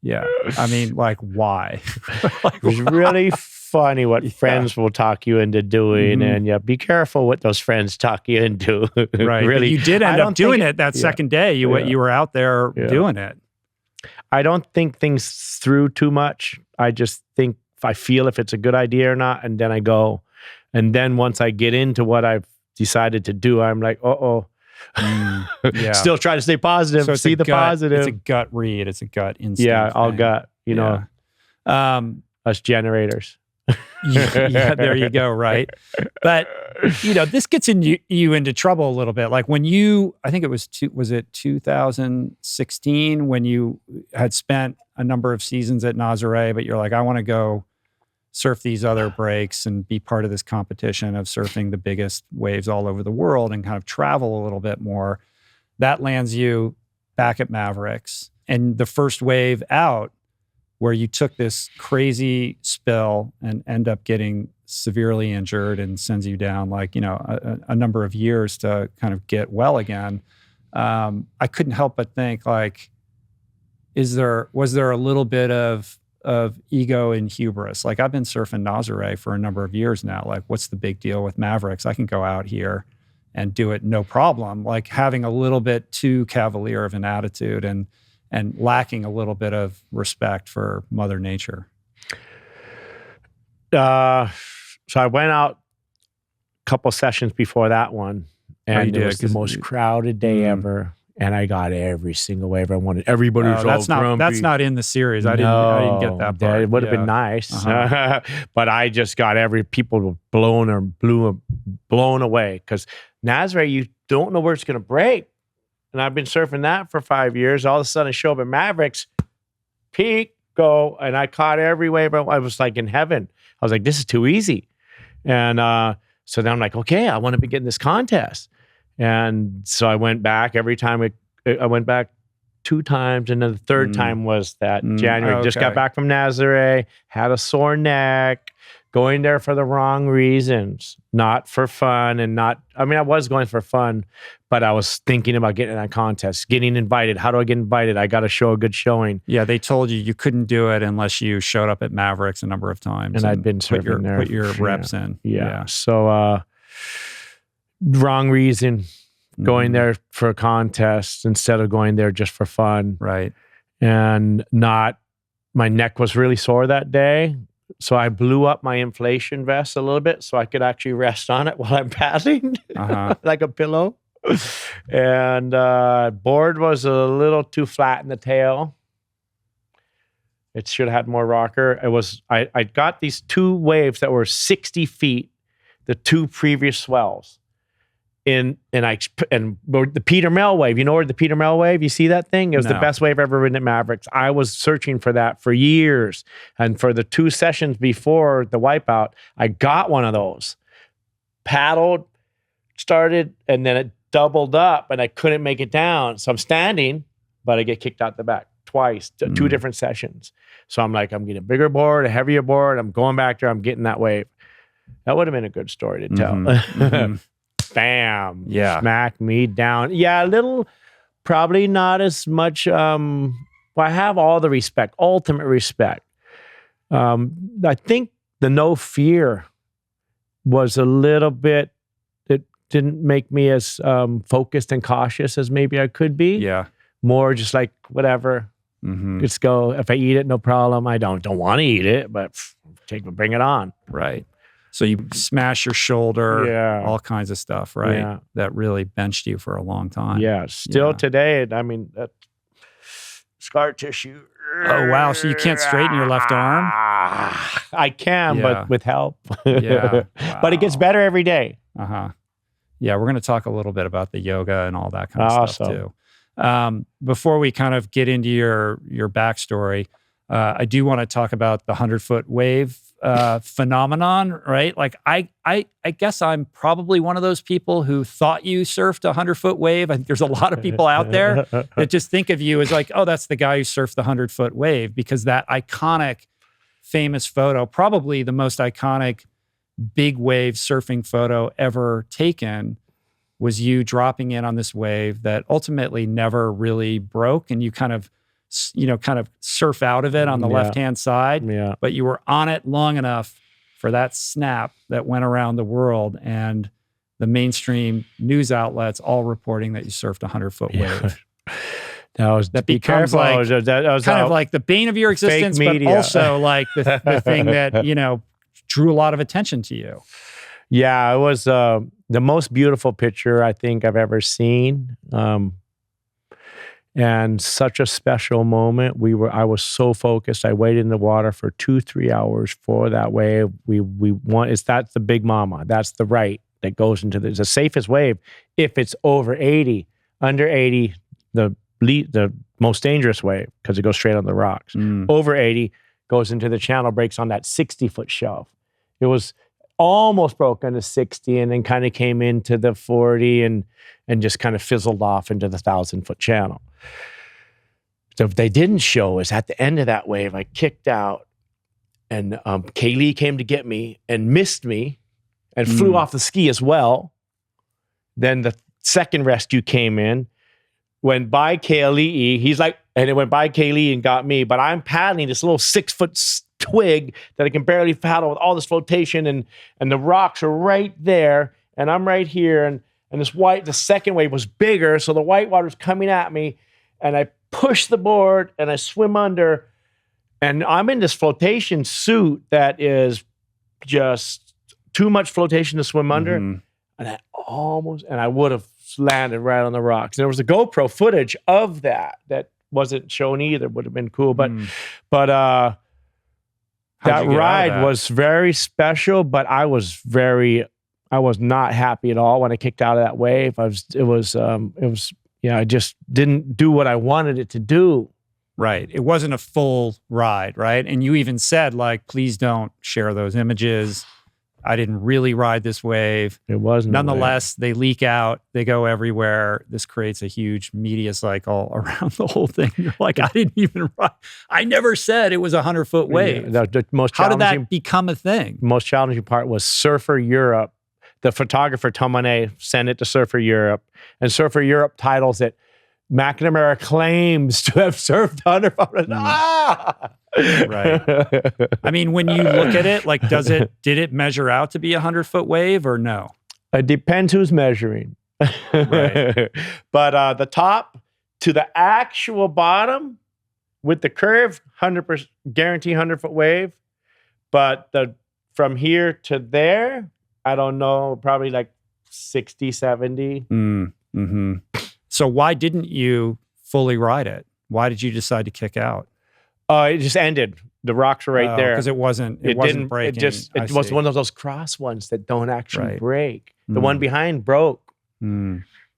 Yeah. I mean, like, why? It was really funny what friends will talk you into doing, and be careful what those friends talk you into. Right. Really, you did end up doing it that second day. You were out there doing it. I don't think things through too much. I just think I feel if it's a good idea or not, and then I go. And then once I get into what I've decided to do, I'm like, still try to stay positive. So see the positive. It's a gut read. It's a gut instinct. Yeah, all gut. You know, us generators. Yeah, there you go. Right, but this gets you into trouble a little bit. Like when I think it was 2016 when you had spent a number of seasons at Nazaré, but you're like, I want to go surf these other breaks and be part of this competition of surfing the biggest waves all over the world and kind of travel a little bit more. That lands you back at Mavericks. And the first wave out where you took this crazy spill and end up getting severely injured and sends you down like, a number of years to kind of get well again. I couldn't help but think like, was there a little bit of ego and hubris? Like I've been surfing Nazaré for a number of years now. Like what's the big deal with Mavericks? I can go out here and do it no problem. Like having a little bit too cavalier of an attitude and lacking a little bit of respect for Mother Nature. So I went out a couple sessions before that one, and it was the most crowded day ever. And I got every single wave I wanted. Everybody was all grumpy. That's not in the series. I didn't get that part. It would have been nice. But I just got people were blown away. Because Nazaré, you don't know where it's going to break. And I've been surfing that for 5 years. All of a sudden, I show up at Mavericks, peak, go. And I caught every wave. I was like in heaven. I was like, this is too easy. And so then I'm like, okay, I want to be getting this contest. And so I went back every time. I went back 2 times, and then the third time was that January. Okay. Just got back from Nazaré, had a sore neck, going there for the wrong reasons, not for fun, I was going for fun, but I was thinking about getting in that contest, getting invited. How do I get invited? I got to show a good showing. Yeah, they told you couldn't do it unless you showed up at Mavericks a number of times. And I'd been surfing there. Put your reps in. Yeah. So, wrong reason, going there for a contest instead of going there just for fun. Right. And my neck was really sore that day. So I blew up my inflation vest a little bit so I could actually rest on it while I'm paddling, like a pillow. And board was a little too flat in the tail. It should have had more rocker. I got these 2 waves that were 60 feet, the 2 previous swells. and the Peter Mel wave. You know where the Peter Mel wave? You see that thing? It was the best wave ever ridden at Mavericks. I was searching for that for years, and for the 2 sessions before the wipeout, I got one of those. Paddled, started, and then it doubled up, and I couldn't make it down. So I'm standing, but I get kicked out the back twice, 2 different sessions. So I'm like, I'm getting a bigger board, a heavier board. I'm going back there. I'm getting that wave. That would have been a good story to tell. Bam. Yeah. Smack me down. Yeah, a little, probably not as much. Well, I have all the respect, ultimate respect. I think the no fear was a little bit, it didn't make me as focused and cautious as maybe I could be. Yeah. More just like, whatever. Let's go. If I eat it, no problem. I don't want to eat it, but bring it on. Right. So you smash your shoulder, all kinds of stuff, right? Yeah. That really benched you for a long time. Yeah. Still today, I mean, that scar tissue. Oh, wow. So you can't straighten your left arm? I can, but with help. Yeah. Wow. But it gets better every day. Yeah, we're going to talk a little bit about the yoga and all that kind of stuff too. Before we kind of get into your backstory, I do want to talk about the 100-foot wave phenomenon, right? Like I guess I'm probably one of those people who thought you surfed a 100-foot wave. I think there's a lot of people out there that just think of you as like, oh, that's the guy who surfed the 100-foot wave, because that iconic, famous photo, probably the most iconic big wave surfing photo ever taken, was you dropping in on this wave that ultimately never really broke, and you kind of surf out of it on the left-hand side, but you were on it long enough for that snap that went around the world, and the mainstream news outlets all reporting that you surfed a 100-foot wave. That becomes like, that was kind of like the bane of your existence, but also like the thing that, drew a lot of attention to you. Yeah, it was the most beautiful picture I think I've ever seen. And such a special moment. I was so focused. I waited in the water for 2-3 hours for that wave. That's the big mama. That's the right that goes into the safest wave. If it's over 80, under 80, the most dangerous wave, because it goes straight on the rocks. Over 80 goes into the channel, breaks on that 60-foot shelf. It was almost broke into 60, and then kind of came into the 40 and just kind of fizzled off into the 1,000-foot channel. So what they didn't show is at the end of that wave, I kicked out, and Kaylee came to get me and missed me and flew off the ski as well. Then the second rescue came in, went by Kaylee, and it went by Kaylee and got me, but I'm paddling this little 6-foot twig that I can barely paddle with all this flotation, and the rocks are right there, and I'm right here, and the second wave was bigger, so the white water's coming at me, and I push the board and I swim under, and I'm in this flotation suit that is just too much flotation to swim under, and I would have landed right on the rocks. And there was a GoPro footage of that wasn't shown either. Would have been cool, but that ride was very special. But I was not happy at all when I kicked out of that wave. I just didn't do what I wanted it to do. Right. It wasn't a full ride, right? And you even said, like, please don't share those images. I didn't really ride this wave. It wasn't. Nonetheless, they leak out. They go everywhere. This creates a huge media cycle around the whole thing. You're like, I didn't even ride. I never said it was a 100-foot wave. Yeah, how did that become a thing? The most challenging part was Surfer Europe. The photographer, Tomane, sent it to Surfer Europe. And Surfer Europe titles it, McNamara claims to have surfed 100-foot. Right. I mean, when you look at it, like, did it measure out to be a 100-foot wave or no? It depends who's measuring. Right. But the top to the actual bottom with the curve, 100% guarantee 100-foot wave. But from here to there, I don't know, probably like 60, 70. So why didn't you fully ride it? Why did you decide to kick out? It just ended. The rocks were right there. Because it wasn't breaking. It was one of those cross ones that don't actually break. The one behind broke.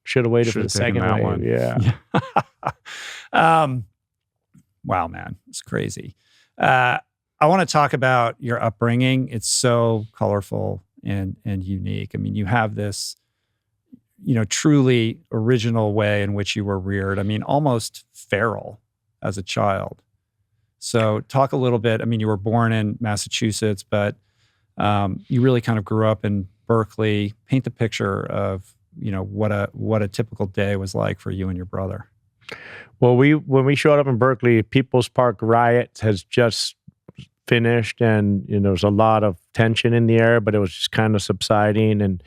Should have waited for the second wave. One. Yeah. Wow, man, it's crazy. I want to talk about your upbringing. It's so colorful and unique. I mean, you have this, truly original way in which you were reared. I mean, almost feral as a child. So talk a little bit. I mean, you were born in Massachusetts, but you really kind of grew up in Berkeley. Paint the picture of, what a typical day was like for you and your brother. Well, when we showed up in Berkeley, People's Park riot has just finished, and there was a lot of tension in the air, but it was just kind of subsiding. And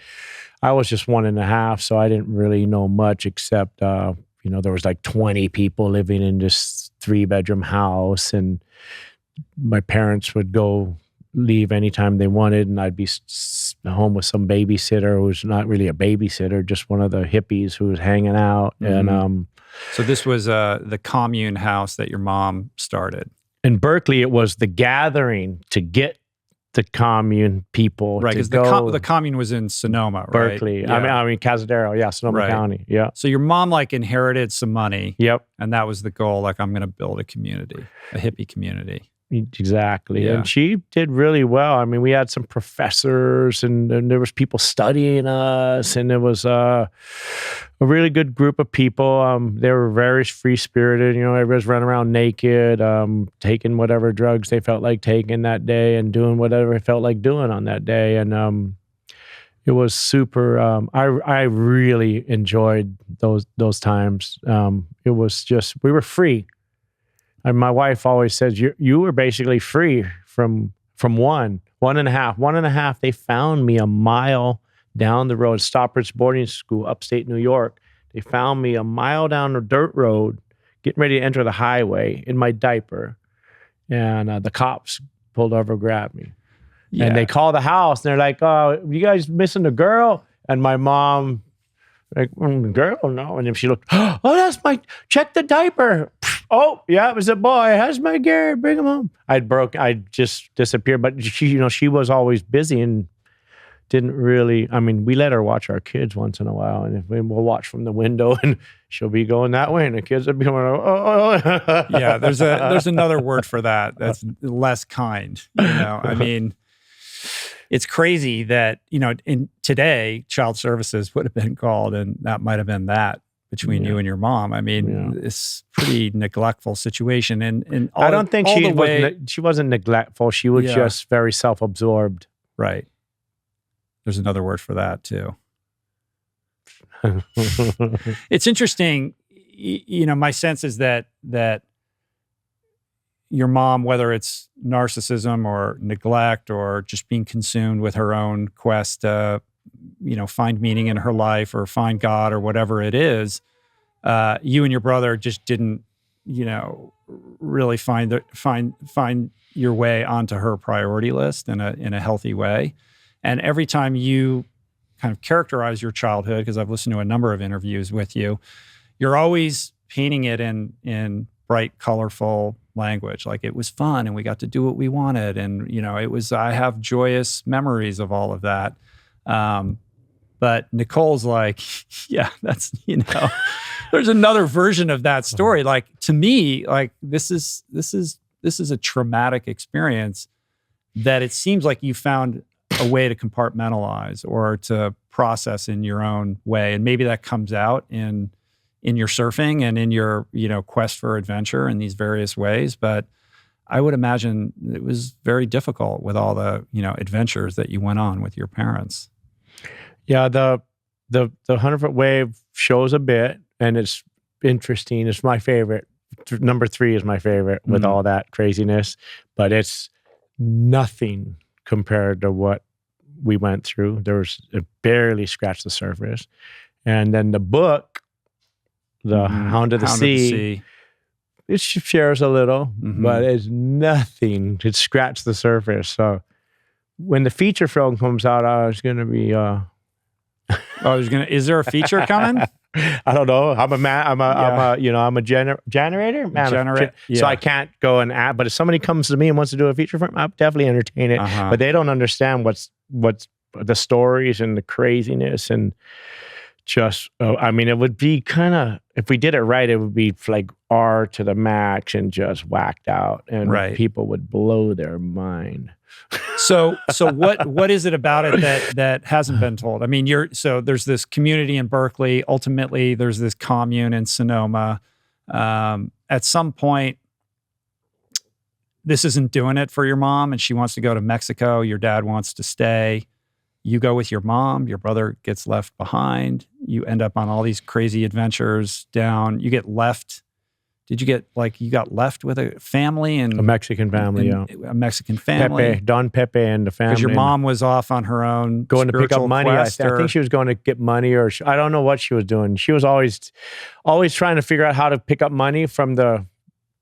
I was just 1.5, so I didn't really know much except there was like 20 people living in this 3-bedroom house, and my parents would leave anytime they wanted, and I'd be home with some babysitter who's not really a babysitter, just one of the hippies who was hanging out. And so this was the commune house that your mom started. In Berkeley, it was the gathering to get the commune people right, because the commune was in Sonoma, right? Berkeley. Yeah. I mean Cazadero, yeah, Sonoma County, yeah. So your mom inherited some money. Yep. And that was the goal, I'm going to build a community, a hippie community. Exactly. Yeah. And she did really well. I mean, we had some professors and there was people studying us, and it was a really good group of people. They were very free-spirited. Everybody was running around naked, taking whatever drugs they felt like taking that day and doing whatever they felt like doing on that day. And it was super. I really enjoyed those times. It was just, we were free. And my wife always says, you were basically free from 1.5. They found me a mile down the road, Stoppard's boarding school, upstate New York. They found me a mile down the dirt road, getting ready to enter the highway in my diaper. And the cops pulled over, grabbed me. Yeah. And they called the house, and they're like, "Oh, you guys missing a girl?" And my mom, girl, no. And then she looked, "Oh, that's check the diaper. Oh, yeah, it was a boy. How's my Garrett? Bring him home." I just disappeared. But she was always busy and didn't really, we let her watch our kids once in a while. And we'll watch from the window, and she'll be going that way, and the kids will be going, oh. Yeah, there's another word for that. That's less kind. It's crazy that, in today, child services would have been called, and that might have been that between you and your mom. It's pretty neglectful situation. And I don't think she wasn't neglectful. She was just very self-absorbed. Right. There's another word for that too. It's interesting. My sense is that your mom, whether it's narcissism or neglect or just being consumed with her own quest to, find meaning in her life or find God or whatever it is, you and your brother just didn't, really find your way onto her priority list in a healthy way. And every time you kind of characterize your childhood, because I've listened to a number of interviews with you, you're always painting it in bright, colorful language. Like it was fun and we got to do what we wanted. And, I have joyous memories of all of that. But Nicole's like, yeah, that's, there's another version of that story. Like to me, like this is a traumatic experience that it seems like you found a way to compartmentalize or to process in your own way. And maybe that comes out in your surfing and in your, quest for adventure in these various ways. But I would imagine it was very difficult with all the, adventures that you went on with your parents. Yeah, the 100-foot wave shows a bit, and it's interesting. It's my favorite. Number 3 is my favorite with all that craziness, but it's nothing compared to what we went through. It barely scratched the surface. And then the book, the Hound of the Sea, it shares a little, but it's nothing. It scratched the surface. So when the feature film comes out, I was going to be... is there a feature coming? I don't know. I'm a generator. So I can't go and add. But if somebody comes to me and wants to do a feature film, I'll definitely entertain it. But they don't understand what's the stories and the craziness. And just, I mean, it would be kind of, if we did it right, it would be like R to the max and just whacked out, and people would blow their mind. So what is it about it that hasn't been told? I mean, there's this community in Berkeley. Ultimately, there's this commune in Sonoma. At some point, this isn't doing it for your mom, and she wants to go to Mexico. Your dad wants to stay. You go with your mom. Your brother gets left behind. You end up on all these crazy adventures down. You get left. Did you get you got left with a family and a Mexican family? Yeah, a Mexican family. Don Pepe and the family. Because your mom was off on her own, going to pick up money. I think she was going to get money, or I don't know what she was doing. She was always trying to figure out how to pick up money from the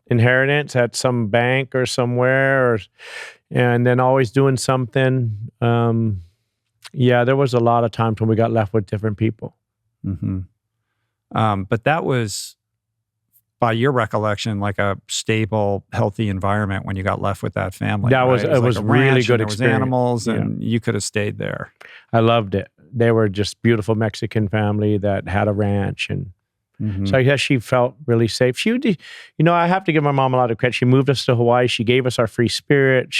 inheritance at some bank or somewhere, and then always doing something. Yeah, there was a lot of times when we got left with different people. Mm-hmm. But that was, by your recollection, like a stable, healthy environment when you got left with that family. That was, it was really good experience. There was animals, and you could have stayed there. I loved it. They were just beautiful Mexican family that had a ranch, and so I guess she felt really safe. She would, I have to give my mom a lot of credit. She moved us to Hawaii. She gave us our free spirit.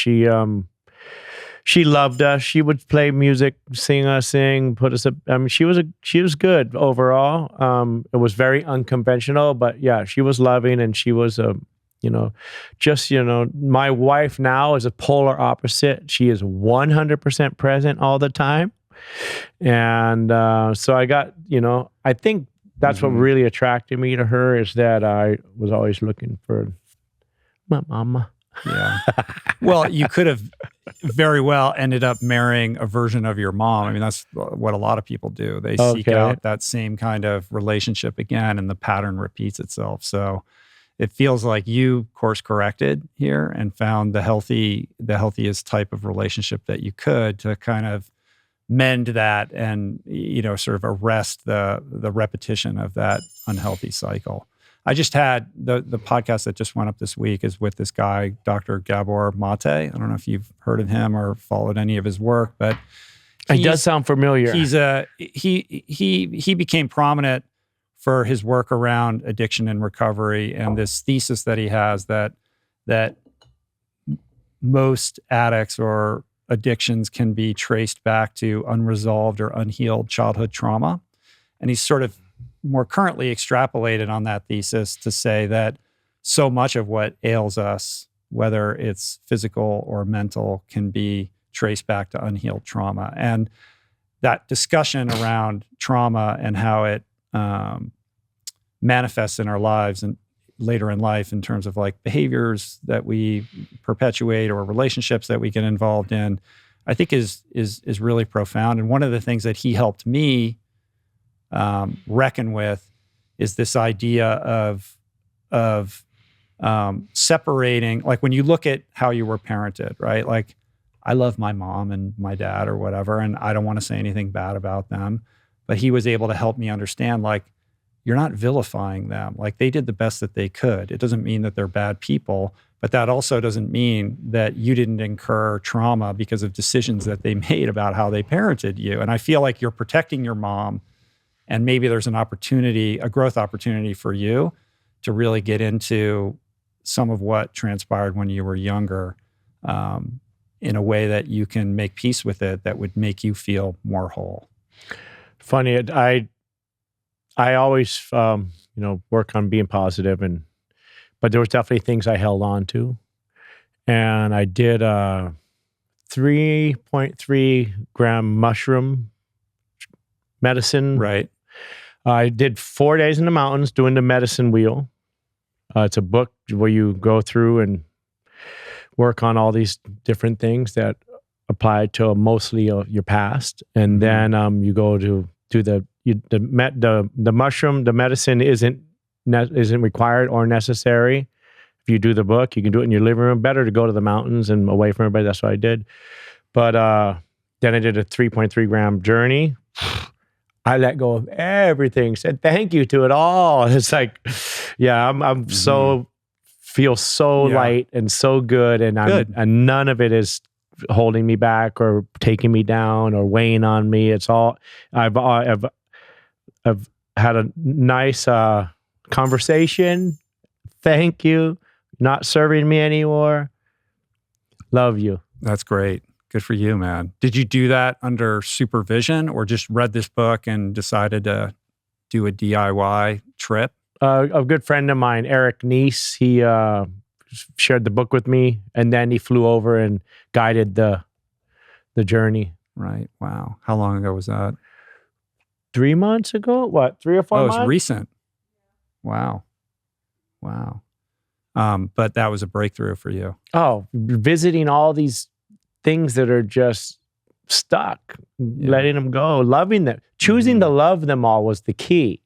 She loved us. She would play music, sing, put us up. I mean, she was good overall. It was very unconventional, but yeah, she was loving, and she was my wife now is a polar opposite. She is 100% present all the time. And so I got, I think that's what really attracted me to her, is that I was always looking for my mama. Yeah. Well, you could have very well ended up marrying a version of your mom. I mean, that's what a lot of people do. They seek out that same kind of relationship again, and the pattern repeats itself. So it feels like you course corrected here and found the healthiest type of relationship that you could to kind of mend that and, sort of arrest the repetition of that unhealthy cycle. I just had the podcast that just went up this week is with this guy, Dr. Gabor Mate. I don't know if you've heard of him or followed any of his work, but it does sound familiar. He became prominent for his work around addiction and recovery, and this thesis that he has that most addicts or addictions can be traced back to unresolved or unhealed childhood trauma. And he's sort of more currently extrapolated on that thesis to say that so much of what ails us, whether it's physical or mental, can be traced back to unhealed trauma. And that discussion around trauma and how it manifests in our lives and later in life in terms of like behaviors that we perpetuate or relationships that we get involved in, I think is really profound. And one of the things that he helped me reckon with is this idea of separating, like when you look at how you were parented, right? Like, I love my mom and my dad or whatever, and I don't want to say anything bad about them, but he was able to help me understand, like, you're not vilifying them. Like, they did the best that they could. It doesn't mean that they're bad people, but that also doesn't mean that you didn't incur trauma because of decisions that they made about how they parented you. And I feel like you're protecting your mom, and maybe there's an opportunity, a growth opportunity for you to really get into some of what transpired when you were younger in a way that you can make peace with it, that would make you feel more whole. Funny, I always, work on being positive, but there was definitely things I held on to. And I did a 3.3 gram mushroom medicine. Right. I did 4 days in the mountains doing the medicine wheel. It's a book where you go through and work on all these different things that apply to mostly your past. And then you go to do the mushroom. The medicine isn't required or necessary. If you do the book, you can do it in your living room. Better to go to the mountains and away from everybody. That's what I did. But then I did a 3.3 gram journey. I let go of everything, said thank you to it all. It's like, yeah, I'm so, feel so light and so good. And and none of it is holding me back or taking me down or weighing on me. It's all, I've had a nice conversation. Thank you. Not serving me anymore. Love you. That's great. Good for you, man. Did you do that under supervision or just read this book and decided to do a DIY trip? A good friend of mine, Eric Nice, he shared the book with me, and then he flew over and guided the journey. Right. Wow. How long ago was that? 3 months ago? What, 3 or 4 months? Oh, it's recent. Wow. Wow. But that was a breakthrough for you. Oh, visiting all these things that are just stuck, letting them go, loving them. Choosing to love them all was the key.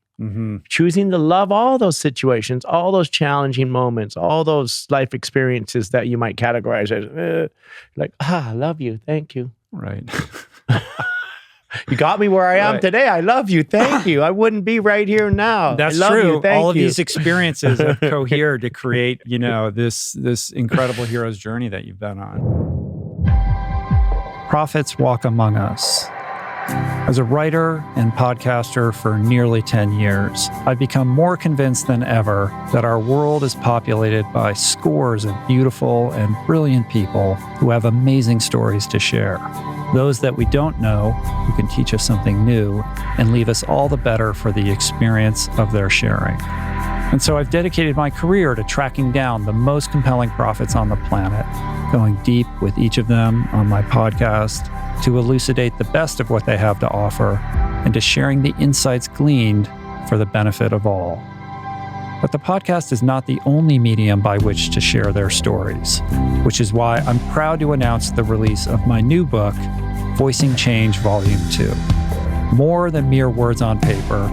Choosing to love all those situations, all those challenging moments, all those life experiences that you might categorize as like, I love you. Thank you. Right. You got me where I am today. I love you. Thank you. I wouldn't be right here now. That's true. All of these experiences have cohered to create, this incredible hero's journey that you've been on. Prophets walk among us. As a writer and podcaster for nearly 10 years, I've become more convinced than ever that our world is populated by scores of beautiful and brilliant people who have amazing stories to share. Those that we don't know, who can teach us something new and leave us all the better for the experience of their sharing. And so I've dedicated my career to tracking down the most compelling prophets on the planet, going deep with each of them on my podcast to elucidate the best of what they have to offer and to sharing the insights gleaned for the benefit of all. But the podcast is not the only medium by which to share their stories, which is why I'm proud to announce the release of my new book, Voicing Change Volume 2. More than mere words on paper,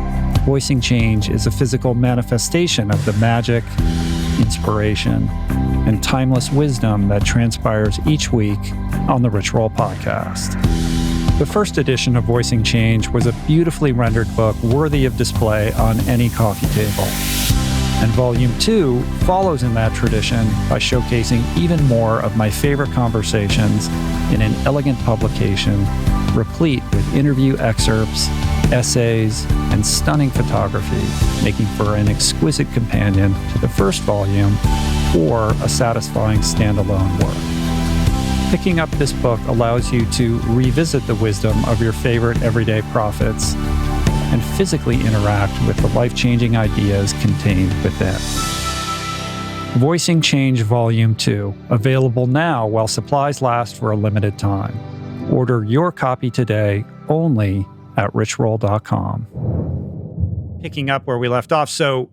Voicing Change is a physical manifestation of the magic, inspiration, and timeless wisdom that transpires each week on the Rich Roll podcast. The first edition of Voicing Change was a beautifully rendered book worthy of display on any coffee table. And Volume 2 follows in that tradition by showcasing even more of my favorite conversations in an elegant publication replete with interview excerpts, essays, and stunning photography, making for an exquisite companion to the first volume or a satisfying standalone work. Picking up this book allows you to revisit the wisdom of your favorite everyday prophets and physically interact with the life-changing ideas contained within. Voicing Change Volume 2, available now while supplies last for a limited time. Order your copy today only at richroll.com. Picking up where we left off, so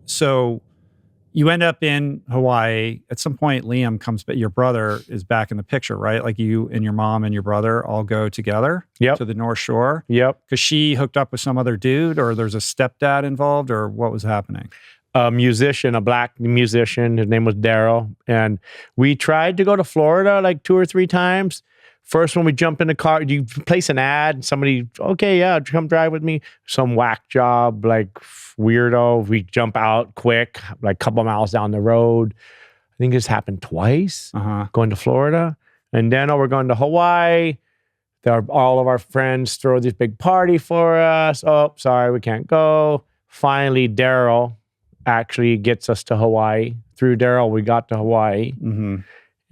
you end up in Hawaii. At some point, Liam comes, but your brother is back in the picture, right? Like you and your mom and your brother all go together to the North Shore. Yep. Because she hooked up with some other dude, or there's a stepdad involved, or what was happening? A musician, a black musician. His name was Daryl. And we tried to go to Florida like 2 or 3 times. First, when we jump in the car, you place an ad, somebody, okay, yeah, come drive with me. Some whack job, like weirdo. We jump out quick, like a couple miles down the road. I think this happened twice, going to Florida. And then, we're going to Hawaii. All of our friends throw this big party for us. Oh, sorry, we can't go. Finally, Daryl actually gets us to Hawaii. Through Daryl, we got to Hawaii.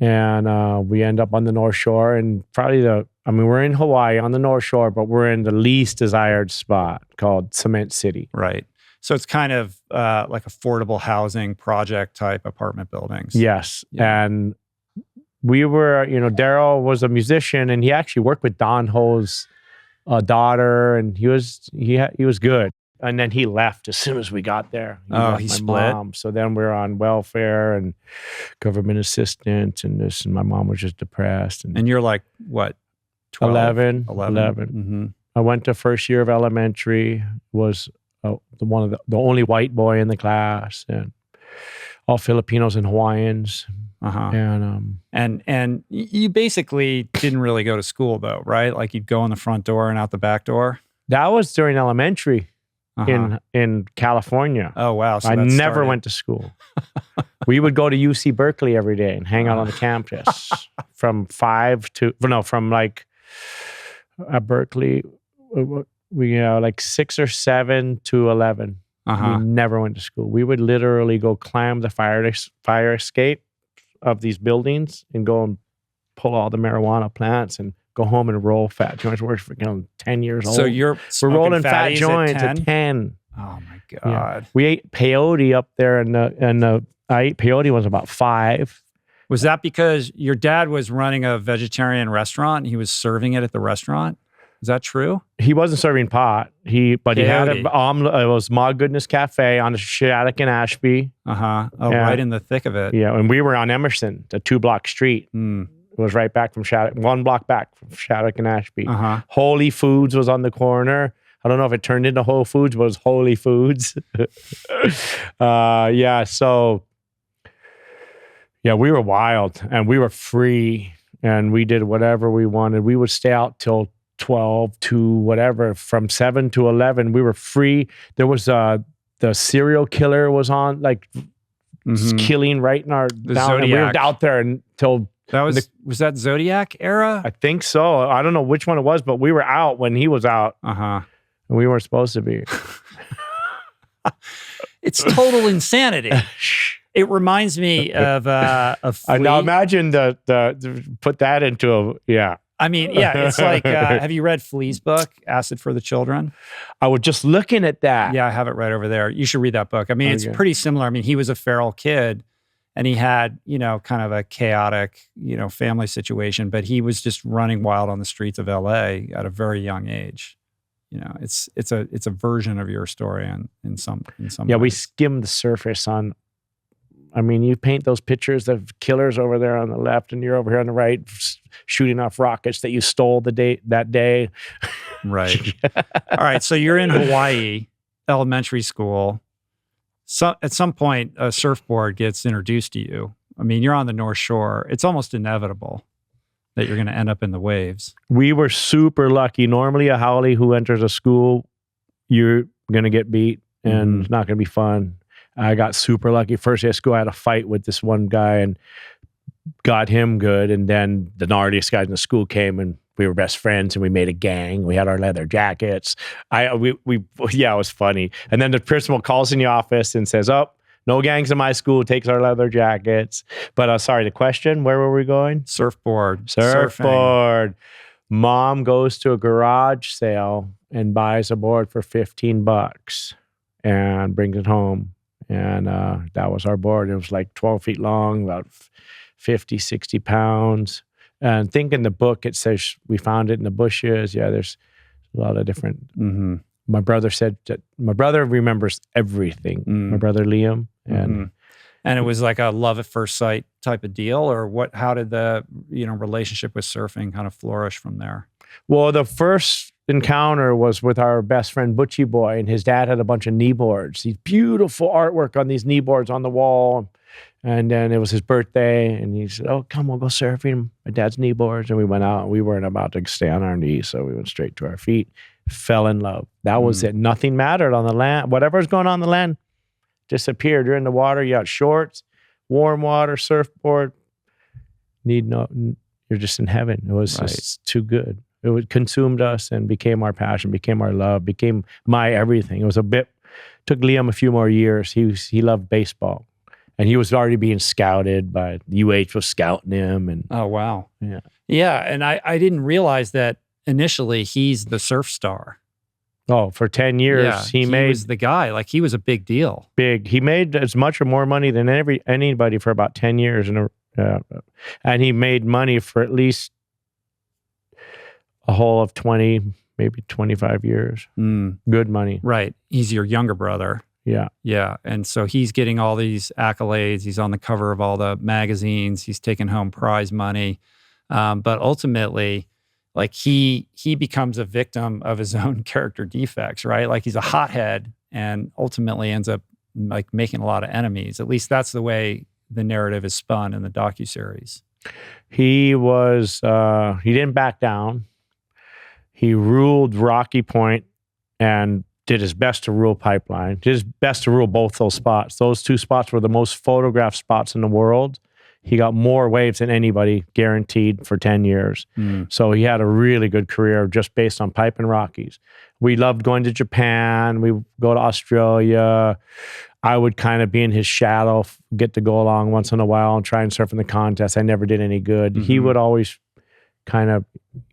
And we end up on the North Shore, and probably we're in Hawaii on the North Shore, but we're in the least desired spot called Cement City. Right. So it's kind of like affordable housing project type apartment buildings. Yes. Yeah. And we were, Daryl was a musician, and he actually worked with Don Ho's daughter, and he was good. And then he left as soon as we got there. He split. Mom. So then we're on welfare and government assistance and this. And my mom was just depressed. And you're like, what, 12? 11. 11. I went to first year of elementary, was the only white boy in the class, and all Filipinos and Hawaiians. And you basically didn't really go to school though, right? Like you'd go in the front door and out the back door? That was during elementary. In California. Oh, wow. So I never went to school. We would go to UC Berkeley every day and hang out on the campus from Berkeley. like 6 or 7 to 11. We never went to school. We would literally go climb the fire escape of these buildings and go and pull all the marijuana plants and go home and roll fat joints. We're freaking 10 years old. So we're rolling fat joints at 10. Oh my God. Yeah. We ate peyote up there and I ate peyote when I was about 5. Was that because your dad was running a vegetarian restaurant and he was serving it at the restaurant? Is that true? He wasn't serving pot. But he had it was Ma Goodness Cafe on Shattuck and Ashby. Right in the thick of it. Yeah, and we were on Emerson, the 2-block street. It was right back from Shattuck, 1 block back from Shattuck and Ashby. Holy Foods was on the corner. I don't know if it turned into Whole Foods, but it was Holy Foods. We were wild and we were free and we did whatever we wanted. We would stay out till 12 to whatever, from 7 to 11. We were free. There was the serial killer was on, like killing right in our down. And we were out there until was that Zodiac era? I think so. I don't know which one it was, but we were out when he was out. And we weren't supposed to be. It's total insanity. It reminds me of I now imagine put that into I mean, yeah, it's like, have you read Flea's book, Acid for the Children? I was just looking at that. Yeah, I have it right over there. You should read that book. I mean, it's pretty similar. I mean, he was a feral kid and he had, kind of a chaotic, family situation, but he was just running wild on the streets of LA at a very young age. It's a version of your story in some ways. ways. We skimmed the surface on. I mean, you paint those pictures of killers over there on the left, and you're over here on the right, shooting off rockets that you stole that day. Right. All right. So you're in Hawaii, elementary school. So at some point, a surfboard gets introduced to you. I mean, you're on the North Shore. It's almost inevitable that you're going to end up in the waves. We were super lucky. Normally, a haole who enters a school, you're going to get beat, and it's not going to be fun. I got super lucky. First day of school, I had a fight with this one guy and got him good. And then the gnarliest guys in the school came and we were best friends and we made a gang. We had our leather jackets. It was funny. And then the principal calls in the office and says, "Oh, no gangs in my school," takes our leather jackets. But sorry, the question, where were we going? Surfboard. Surfboard. Mom goes to a garage sale and buys a board for $15 and brings it home. And that was our board. It was like 12 feet long, about 50, 60 pounds. And I think in the book, it says we found it in the bushes. Yeah, there's a lot of different. My brother said that my brother remembers everything. My brother Liam. And it was like a love at first sight type of deal, or what? How did the relationship with surfing kind of flourish from there? Well, the first encounter was with our best friend Butchie Boy, and his dad had a bunch of knee boards. These beautiful artwork on these knee boards on the wall. And then it was his birthday, and he said, "Oh, come, we'll go surfing. My dad's knee boards." And we went out, and we weren't about to stay on our knees, so we went straight to our feet. Fell in love. That was it. Nothing mattered on the land. Whatever was going on the land disappeared. You're in the water. You got shorts, warm water, surfboard. You're just in heaven. It was just too good. It consumed us and became our passion, became our love, became my everything. It was took Liam a few more years. He loved baseball. And he was already being scouted by UH was scouting him. And oh, wow. Yeah. Yeah. And I didn't realize that initially he's the surf star. Oh, for 10 years, he was the guy. Like, he was a big deal. Big. He made as much or more money than anybody for about 10 years. And he made money for at least a whole of 20, maybe 25 years. Good money. Right. He's your younger brother. Yeah. Yeah. And so he's getting all these accolades. He's on the cover of all the magazines. He's taking home prize money. But ultimately, like, he becomes a victim of his own character defects, right? Like, he's a hothead and ultimately ends up like making a lot of enemies. At least that's the way the narrative is spun in the docuseries. He didn't back down. He ruled Rocky Point and did his best to rule Pipeline. Did his best to rule both those spots. Those two spots were the most photographed spots in the world. he got more waves than anybody, guaranteed for 10 years. So he had a really good career just based on pipe and Rockies. We loved going to Japan. We go to Australia. I would kind of be in his shadow, get to go along once in a while and try and surf in the contest. I never did any good. He would always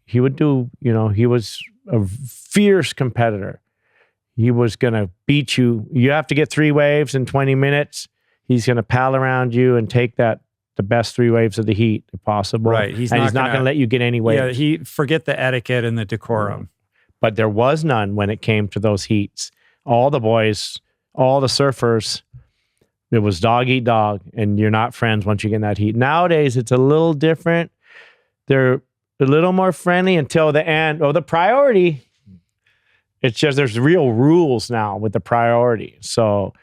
he would do, he was a fierce competitor. He was going to beat you. You have to get 3 waves in 20 minutes. He's going to pal around you and take the best 3 waves of the heat if possible. Right. He's not going to let you get any waves. Yeah, forget the etiquette and the decorum. But there was none when it came to those heats. All the boys, all the surfers, it was dog eat dog, and you're not friends once you get in that heat. Nowadays, it's a little different. They're a little more friendly until the end. Oh, the priority, it's just there's real rules now with the priority. So,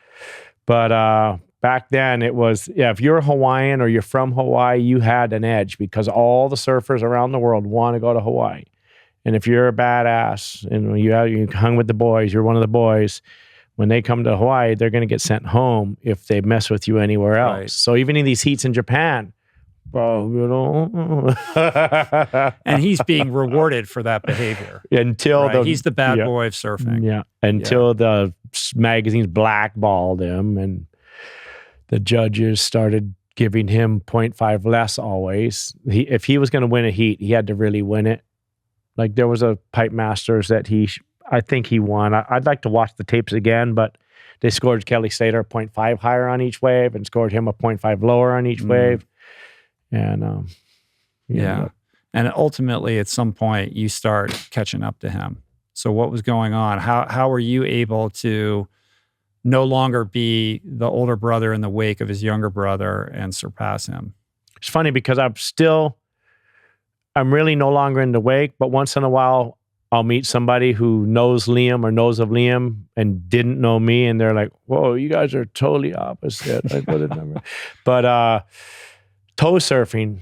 but back then it was, if you're Hawaiian or you're from Hawaii, you had an edge because all the surfers around the world want to go to Hawaii. And if you're a badass and you hung with the boys, you're one of the boys, when they come to Hawaii, they're going to get sent home if they mess with you anywhere else. Right. So even in these heats in Japan, bro, and he's being rewarded for that behavior. Until he's the bad boy of surfing. Yeah. Until the magazines blackballed him and the judges started giving him 0.5 less always. If he was going to win a heat, he had to really win it. Like there was a Pipe Masters that I think he won. I'd like to watch the tapes again, but they scored Kelly Slater 0.5 higher on each wave and scored him a 0.5 lower on each wave. And and ultimately at some point you start catching up to him. So what was going on? How were you able to no longer be the older brother in the wake of his younger brother and surpass him? It's funny because I'm really no longer in the wake, but once in a while I'll meet somebody who knows Liam or knows of Liam and didn't know me, and they're like, "Whoa, you guys are totally opposite." Like, what a number. But toe surfing,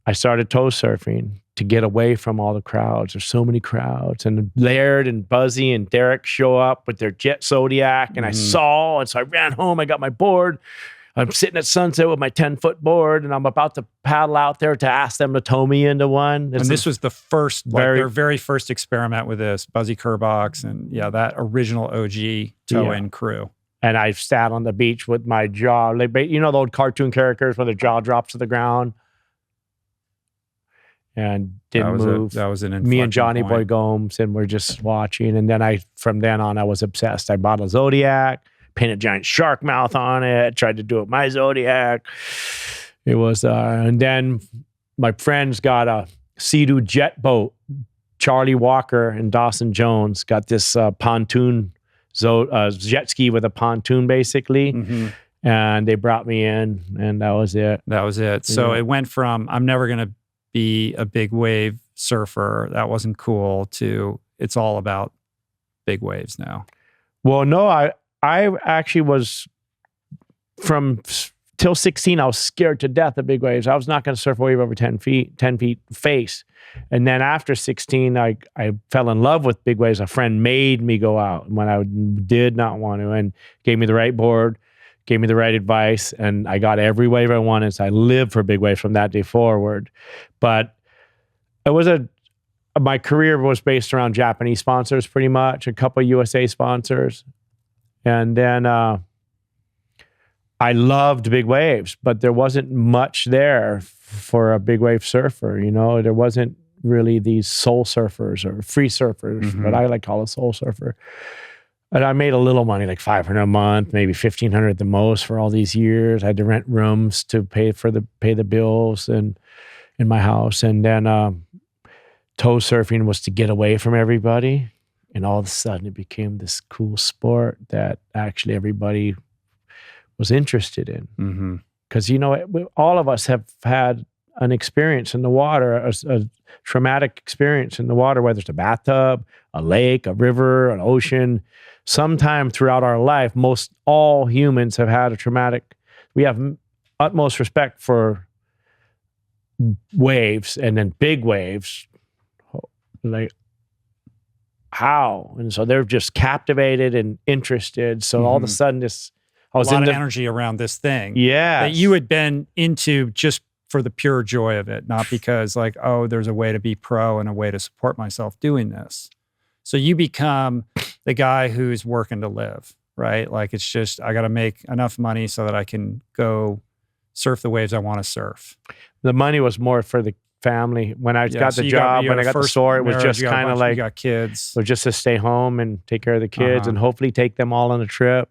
I started toe surfing to get away from all the crowds. There's so many crowds, and Laird and Buzzy and Derek show up with their Jet Zodiac, and I saw, and so I ran home. I got my board. I'm sitting at sunset with my 10-foot board, and I'm about to paddle out there to ask them to tow me into one. And this was the first, their very first experiment with this, Buzzy Kerbox, and that original OG tow-in crew. And I sat on the beach with my jaw, like, the old cartoon characters when their jaw drops to the ground, and didn't move. That was an inflection Me and Johnny point. Boy Gomes, and we're just watching. And then from then on, I was obsessed. I bought a Zodiac, painted a giant shark mouth on it, tried to do it with my Zodiac. It was, and then my friends got a Sea-Doo jet boat. Charlie Walker and Dawson Jones got this pontoon jet ski with a pontoon, basically. And they brought me in, and that was it. That was it. So it went from, I'm never going to be a big wave surfer, that wasn't cool, to it's all about big waves now. Well, no, I actually was till 16, I was scared to death of big waves. I was not going to surf a wave over 10 feet face. And then after 16, I fell in love with big waves. A friend made me go out when I did not want to, and gave me the right board, gave me the right advice, and I got every wave I wanted. So I lived for big waves from that day forward. But it was my career was based around Japanese sponsors pretty much, a couple of USA sponsors. And then I loved big waves, but there wasn't much there for a big wave surfer. There wasn't really these soul surfers or free surfers, but I like to call it soul surfer. And I made a little money, like $500 a month, maybe $1,500 at the most for all these years. I had to rent rooms to pay the bills and in my house. And then toe surfing was to get away from everybody. And all of a sudden it became this cool sport that actually everybody was interested in. Because, all of us have had an experience in the water, a traumatic experience in the water, whether it's a bathtub, a lake, a river, an ocean. Sometime throughout our life, all humans have had a traumatic. We have utmost respect for waves, and then big waves, like how? And so they're just captivated and interested. So all of a sudden, this I was a lot in of energy around this thing yes. that you had been into just for the pure joy of it, not because like, oh, there's a way to be pro and a way to support myself doing this. So you become the guy who's working to live, right? Like it's just, I got to make enough money so that I can go surf the waves I want to surf. The money was more for the family. When I got the job, when I got the store, it was just kind of like, you got kids. It was just to stay home and take care of the kids and hopefully take them all on a trip.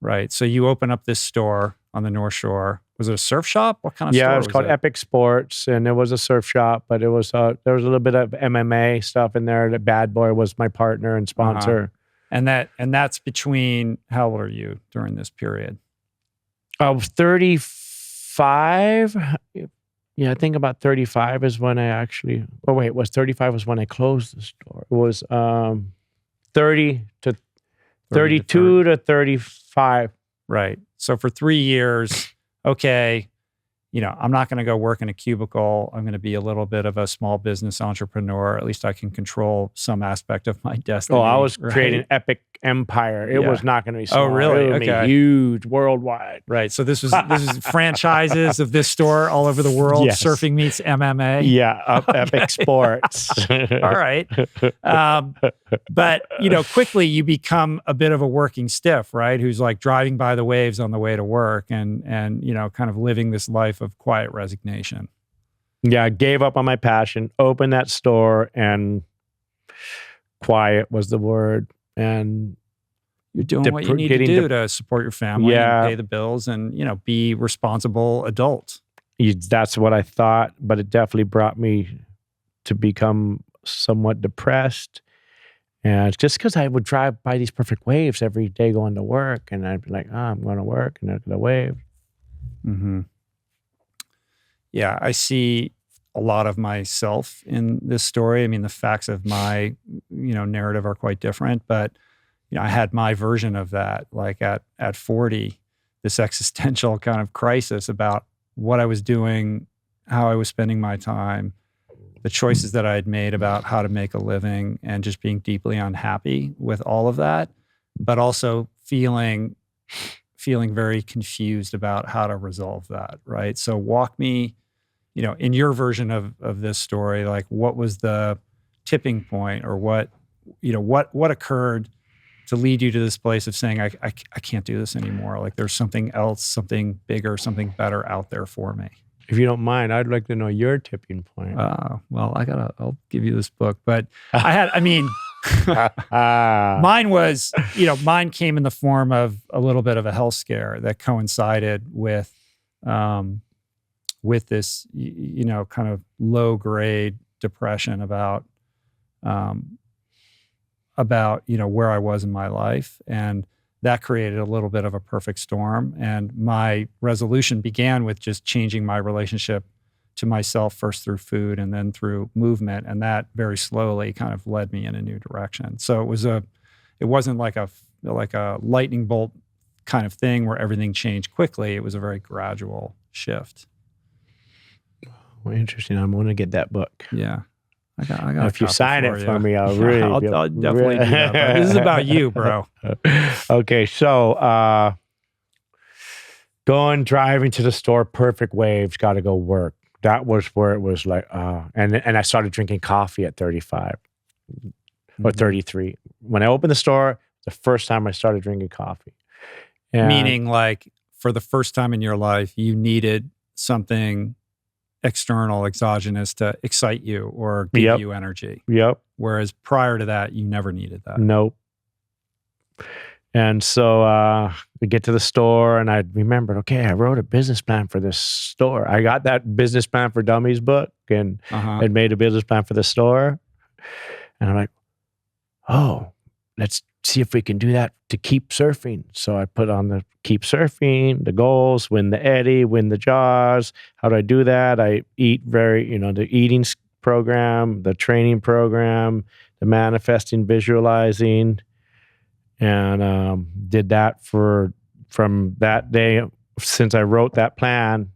Right. So you open up this store on the North Shore. Was it a surf shop? What kind of store? Yeah, it was called Epic Sports, and it was a surf shop, but it was there was a little bit of MMA stuff in there. The Bad Boy was my partner and sponsor. And that's between, how old are you during this period? I was 35. Yeah, I think about 35 is when I actually. Oh wait, was 35 was when I closed the store. It was 32 to 35. Right. So for 3 years, okay, I'm not going to go work in a cubicle. I'm going to be a little bit of a small business entrepreneur. At least I can control some aspect of my destiny. Oh, I was creating an epic empire. It was not going to be small. Oh, really? It would be huge, worldwide. Right. So this is franchises of this store all over the world. Yes. Surfing meets MMA. Yeah, Epic Sports. All right. But quickly you become a bit of a working stiff, right? Who's like driving by the waves on the way to work and kind of living this life of quiet resignation. Yeah, I gave up on my passion, opened that store, and quiet was the word. And you're doing what you need to do to support your family and pay the bills and, be responsible adult. That's what I thought, but it definitely brought me to become somewhat depressed. And just because I would drive by these perfect waves every day going to work, and I'd be like, I'm going to work, and I'm going to wave. Mm-hmm. Yeah, I see a lot of myself in this story. I mean, the facts of my, narrative are quite different, but, I had my version of that, like at 40, this existential kind of crisis about what I was doing, how I was spending my time, the choices that I had made about how to make a living, and just being deeply unhappy with all of that, but also feeling very confused about how to resolve that, right? So walk me, in your version of this story, like what was the tipping point, or what occurred to lead you to this place of saying, I can't do this anymore. Like there's something else, something bigger, something better out there for me. If you don't mind, I'd like to know your tipping point. Well, I'll give you this book, but mine was, mine came in the form of a little bit of a health scare that coincided with this, kind of low grade depression about where I was in my life. And that created a little bit of a perfect storm. And my resolution began with just changing my relationship to myself, first through food and then through movement. And that very slowly kind of led me in a new direction. So it wasn't like a lightning bolt kind of thing where everything changed quickly. It was a very gradual shift. Well, interesting. I'm going to get that book. Yeah. I got if you sign it for me, I'll really. I'll definitely do that. This is about you, bro. Okay, so driving to the store, perfect waves, got to go work. That was where it was like, and I started drinking coffee at 35 or 33. When I opened the store, the first time I started drinking coffee. And meaning, like, for the first time in your life, you needed something external, exogenous to excite you or give you energy. Yep. Whereas prior to that, you never needed that. Nope. And so we get to the store, and I remembered, okay, I wrote a business plan for this store. I got that business plan for dummies book and had made a business plan for the store. And I'm like, oh, let's see if we can do that to keep surfing. So I put on the keep surfing, the goals, win the Eddie, win the Jaws. How do I do that? I eat the eating program, the training program, the manifesting, visualizing, and did that from that day since I wrote that plan,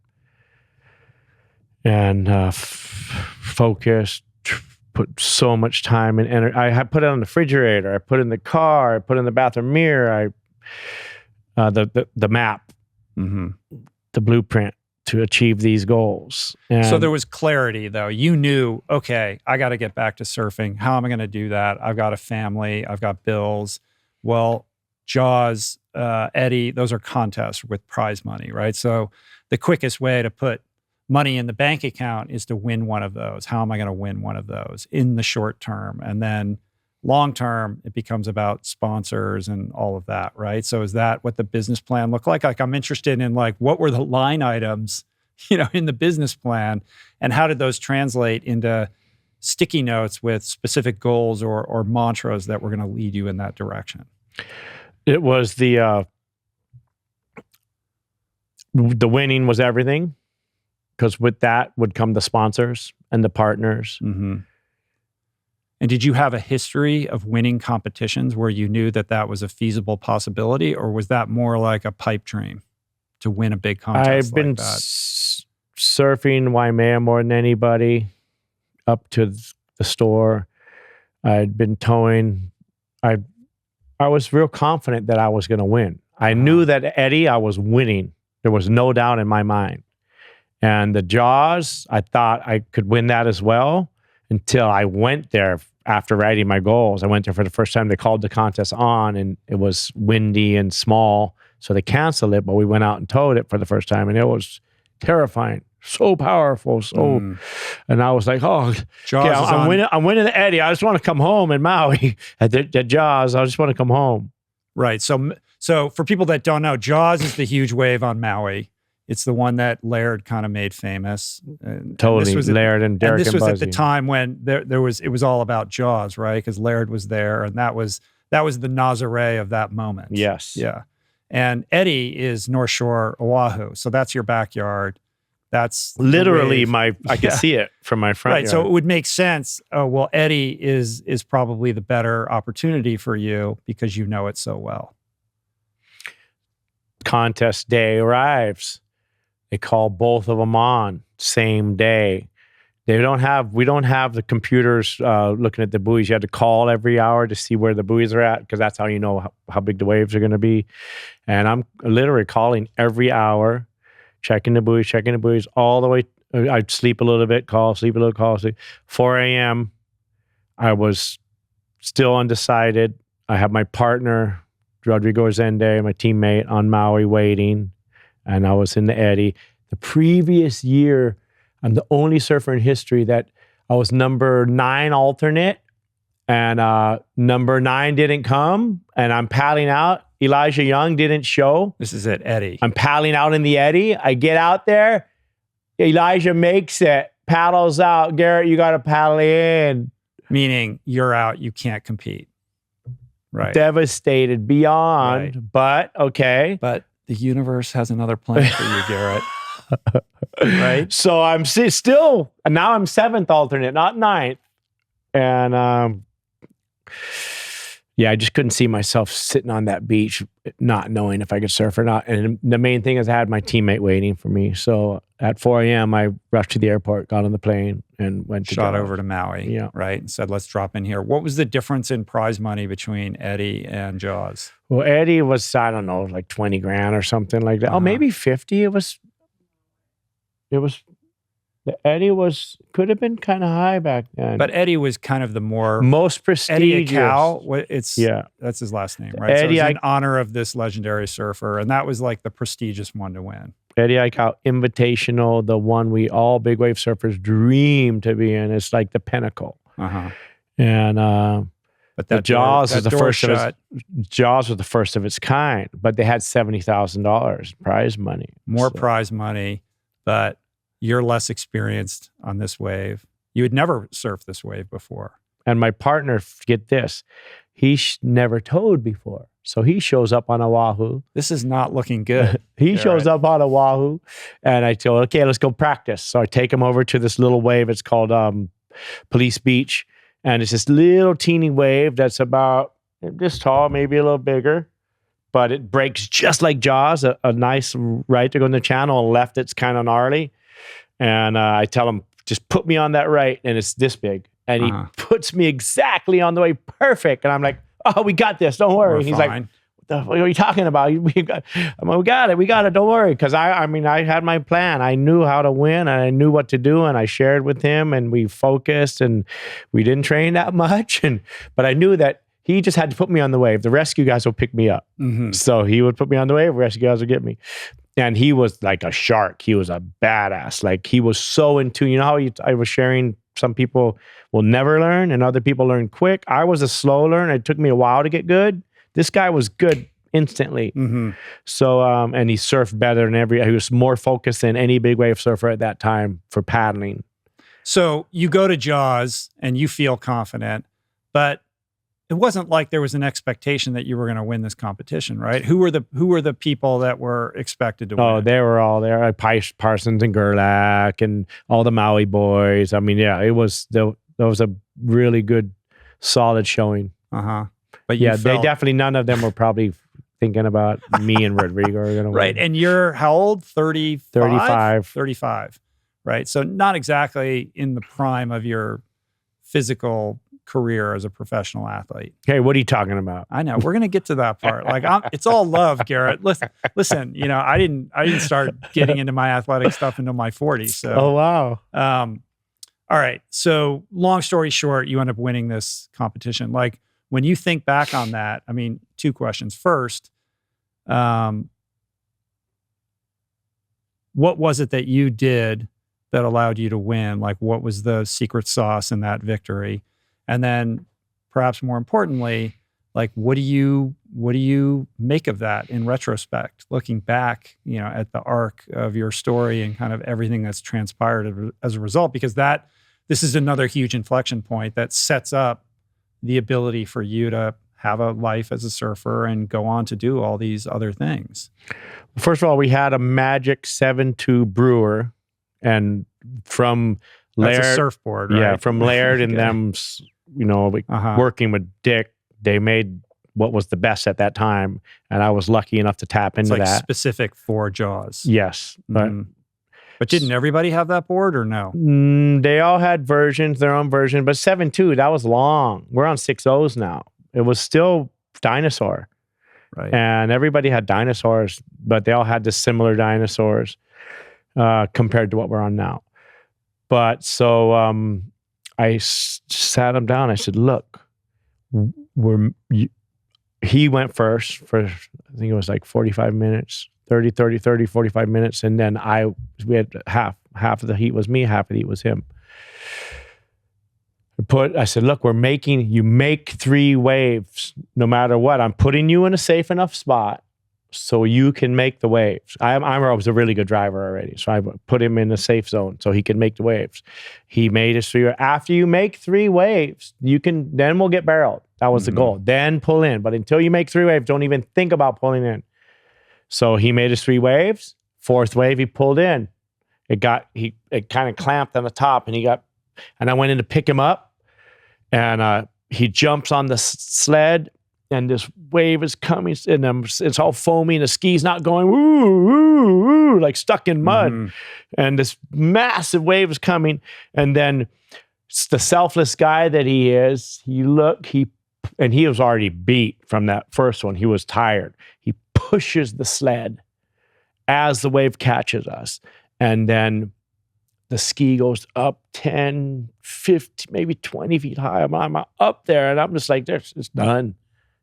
and focused. Put so much time and energy. I put it on the refrigerator. I put it in the car. I put it in the bathroom mirror. the map, the blueprint to achieve these goals. And so there was clarity, though. You knew, okay, I got to get back to surfing. How am I going to do that? I've got a family. I've got bills. Well, Jaws, Eddie, those are contests with prize money, right? So the quickest way to put money in the bank account is to win one of those. How am I going to win one of those in the short term? And then long term, it becomes about sponsors and all of that, right? So is that what the business plan looked like? Like, I'm interested in, like, what were the line items, in the business plan, and how did those translate into sticky notes with specific goals or mantras that were going to lead you in that direction? It was the winning was everything, because with that would come the sponsors and the partners. Mm-hmm. And did you have a history of winning competitions where you knew that that was a feasible possibility, or was that more like a pipe dream to win a big contest? I've been surfing Waimea more than anybody up to the store. I'd been towing. I was real confident that I was going to win. I knew that Eddie, I was winning. There was no doubt in my mind. And the Jaws, I thought I could win that as well, until I went there after writing my goals. I went there for the first time. They called the contest on, and it was windy and small, so they canceled it, but we went out and towed it for the first time, and it was terrifying. So powerful. And I was like, oh, Jaws yeah, I'm winning the Eddie. I just want to come home in Maui at Jaws. I just want to come home. Right. So for people that don't know, Jaws is the huge wave on Maui. It's the one that Laird kind of made famous. Totally, Laird and Derek and Buzzy. This was at the time when it was all about Jaws, right? Because Laird was there, and that was the Nazaré of that moment. Yes. Yeah. And Eddie is North Shore, Oahu. So that's your backyard. That's literally I can see it from my front yard. So it would make sense. Oh, well, Eddie is probably the better opportunity for you because you know it so well. Contest day arrives. They call both of them on same day. We don't have the computers looking at the buoys. You had to call every hour to see where the buoys are at, because that's how you know how big the waves are going to be. And I'm literally calling every hour, checking the buoys all the way. I'd sleep a little bit, sleep a little, call. 4 a.m. I was still undecided. I have my partner, Rodrigo Zende, my teammate on Maui, waiting. And I was in the Eddie. The previous year, I'm the only surfer in history that I was number 9 alternate, and number 9 didn't come, and I'm paddling out. Elijah Young didn't show. This is at Eddie. I'm paddling out in the Eddie. I get out there. Elijah makes it, paddles out. Garrett, you got to paddle in. Meaning you're out, you can't compete. Right. Devastated beyond, right. But okay. But the universe has another plan for you, Garrett. Right? So I'm still, and now I'm 7th alternate, not 9th. And yeah, I just couldn't see myself sitting on that beach, not knowing if I could surf or not. And the main thing is I had my teammate waiting for me. So at 4 a.m., I rushed to the airport, got on the plane, and went to Shot over to Maui, yeah. Right? And said, let's drop in here. What was the difference in prize money between Eddie and Jaws? Well, Eddie was, I don't know, like 20 grand or something like that. Oh, maybe 50. The Eddie could have been kind of high back then. But Eddie was kind of the most prestigious. Eddie Aikau, that's his last name, right? Eddie, so it was in honor of this legendary surfer, and that was like the prestigious one to win. Eddie Aikau Invitational, the one we all big wave surfers dream to be in. It's like the pinnacle. And but that Jaws was the first of its, Jaws was the first of its kind, but they had $70,000 prize money. More prize money, but you're less experienced on this wave. You had never surfed this wave before. And my partner, get this, he never towed before. So he shows up on Oahu. This is not looking good. He shows up on Oahu, and I tell him, okay, let's go practice. So I take him over to this little wave. It's called Police Beach. And it's this little teeny wave that's about this tall, maybe a little bigger. But it breaks just like Jaws, a nice right to go in the channel, and left it's kind of gnarly. And I tell him, just put me on that right, and it's this big. And he puts me exactly on the way, perfect. And I'm like, oh, we got this, don't worry. And he's like, what are you talking about? We got it. Don't worry. Because I mean, I had my plan. I knew how to win, and I knew what to do, and I shared with him, and we focused, and we didn't train that much. But I knew that he just had to put me on the wave. The rescue guys will pick me up. So he would put me on the wave. Rescue guys would get me. And he was like a shark. He was a badass. Like, he was so in tune. You know how I was sharing, some people will never learn and other people learn quick. I was a slow learner. It took me a while to get good. This guy was good instantly. So, and he surfed better than he was more focused than any big wave surfer at that time for paddling. So you go to Jaws and you feel confident, but it wasn't like there was an expectation that you were going to win this competition, right? Who were the people that were expected to win? Oh, they were all there. Like Parsons and Gerlach and all the Maui boys. I mean, yeah, that was a really good, solid showing. But yeah, they definitely, none of them were probably thinking about me and Rodrigo are going to win. Right. And you're how old? 35? 35. 35. Right. So not exactly in the prime of your physical career as a professional athlete. Hey, what are you talking about? I know. We're going to get to that part. Like, it's all love, Garrett. Listen, you know, I didn't start getting into my athletic stuff until my 40s. So, oh, wow. All right. So long story short, you end up winning this competition. Like, when you think back on that, I mean, two questions. First, what was it that you did that allowed you to win? Like, what was the secret sauce in that victory? And then perhaps more importantly, like, what do you make of that in retrospect, looking back, you know, at the arc of your story and kind of everything that's transpired as a result? Because this is another huge inflection point that sets up the ability for you to have a life as a surfer and go on to do all these other things. First of all, we had a Magic 7.2 brewer, and from Laird, that's a surfboard, right? Yeah, from Laird and them, you know, working with Dick, they made what was the best at that time, and I was lucky enough to tap into that. Specific for Jaws. Yes, but didn't everybody have that board or no? They all had versions, their own version, but 7.2, that was long. We're on 6.0s now. It was still dinosaur, right? And everybody had dinosaurs, but they all had the similar dinosaurs compared to what we're on now. But so I sat him down. I said, "Look, he went first for, I think it was like 45 minutes, 45 minutes. And then we had half of the heat was me, half of the heat was him. I said, look, you make 3 waves no matter what. I'm putting you in a safe enough spot so you can make the waves. I was a really good driver already, so I put him in a safe zone so he could make the waves. He made his 3. After you make 3 waves, then we'll get barreled. That was the goal. Then pull in. But until you make 3 waves, don't even think about pulling in. So he made his 3 waves. 4th wave, he pulled in. It kind of clamped on the top, and I went in to pick him up, and he jumps on the sled, and this wave is coming, and it's all foamy, and the ski's not going, woo, woo, woo, like stuck in mud. And this massive wave is coming, and then the selfless guy that he is, he was already beat from that first one. He was tired. He pushes the sled as the wave catches us, and then the ski goes up 10, 50, maybe 20 feet high. I'm up there, and I'm just like, it's done.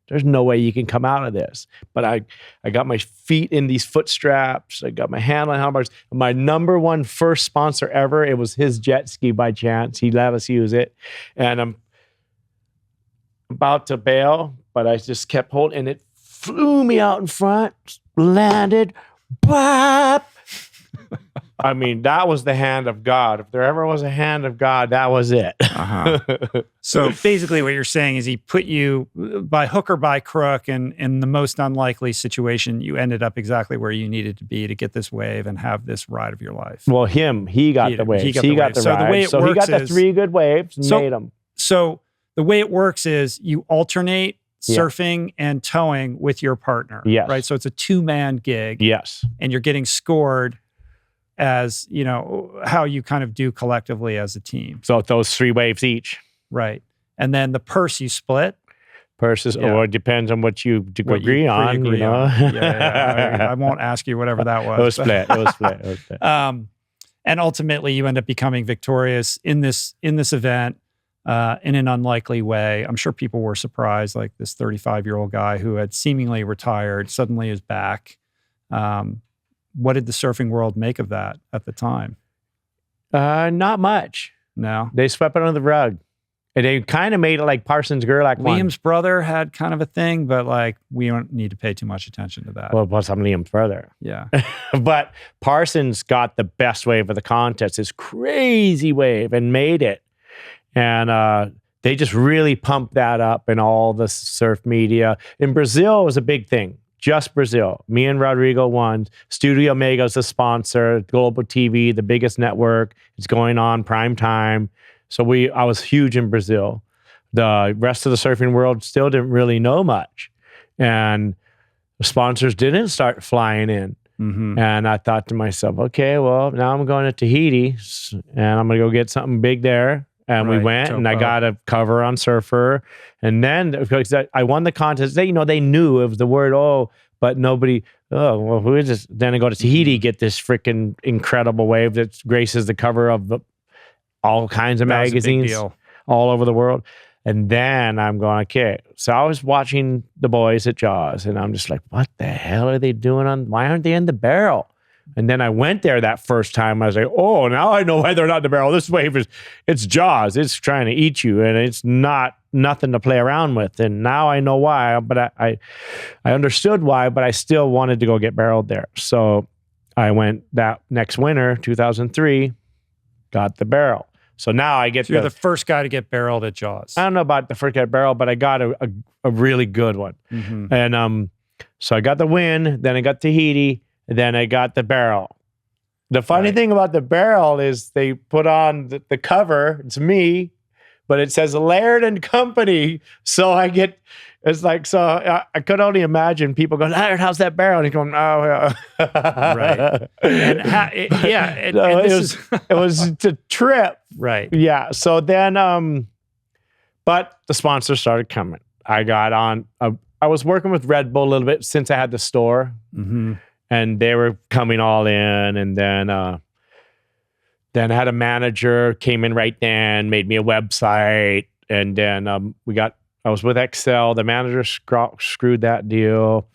There's no way you can come out of this. But I got my feet in these foot straps. I got my hand on handlebars. My number 1 first sponsor ever, it was his jet ski by chance. He let us use it. And I'm about to bail, but I just kept holding, and it flew me out in front, landed, bop. I mean, that was the hand of God. If there ever was a hand of God, that was it. So basically what you're saying is he put you by hook or by crook, and in the most unlikely situation, you ended up exactly where you needed to be to get this wave and have this ride of your life. Well, he got the waves. He got the ride. So the way it works, he got the 3 good waves and made them. So the way it works is you alternate surfing and towing with your partner. Yes. Right? So it's a 2-man gig. Yes. And you're getting scored as, you know, how you kind of do collectively as a team. So those 3 waves each. Right. And then the purse you split? Versus, or it depends on what you agree on. You know? I won't ask you whatever that was. It was split. It was split. And ultimately, you end up becoming victorious in this event in an unlikely way. I'm sure people were surprised, like this 35-year-old guy who had seemingly retired suddenly is back. What did the surfing world make of that at the time? Not much. No. They swept it under the rug. And they kind of made it like Parsons Gerlach. Liam's brother had kind of a thing, but like we don't need to pay too much attention to that. Well, plus I'm Liam's brother. Yeah. But Parsons got the best wave of the contest, this crazy wave, and made it. And they just really pumped that up in all the surf media. In Brazil, it was a big thing. Just Brazil. Me and Rodrigo won. Studio Mega's the sponsor. Global TV, the biggest network. It's going on prime time. So I was huge in Brazil. The rest of the surfing world still didn't really know much. And the sponsors didn't start flying in. Mm-hmm. And I thought to myself, okay, well, now I'm going to Tahiti and I'm going to go get something big there. And we went and I got a cover on Surfer. And then because I won the contest, they knew it was the word, but nobody, who is this? Then I go to Tahiti, get this freaking incredible wave that graces the cover of all kinds of magazines all over the world. And then I'm going, okay. So I was watching the boys at Jaws and I'm just like, what the hell are they doing why aren't they in the barrel? And then I went there that first time. I was like, oh, now I know why they're not in the barrel. This wave it's Jaws. It's trying to eat you and it's nothing to play around with. And now I know why, but I understood why, but I still wanted to go get barreled there. So I went that next winter, 2003, got the barrel. So now I get you're the first guy to get barreled at Jaws. I don't know about the first guy barrel, but I got a really good one. Mm-hmm. And so I got the win, then I got Tahiti, and then I got the barrel. The funny thing about the barrel is they put on the cover, it's me, but it says Laird and Company. So it's like, so I could only imagine people going, Laird, how's that barrel? And he's going, oh, yeah. Right. And it was a trip. Right. Yeah. So then, but the sponsors started coming. I got on, I was working with Red Bull a little bit since I had the store. Mm-hmm. And they were coming all in. And then I had a manager came in right then, made me a website. And then I was with Excel. The manager screwed that deal.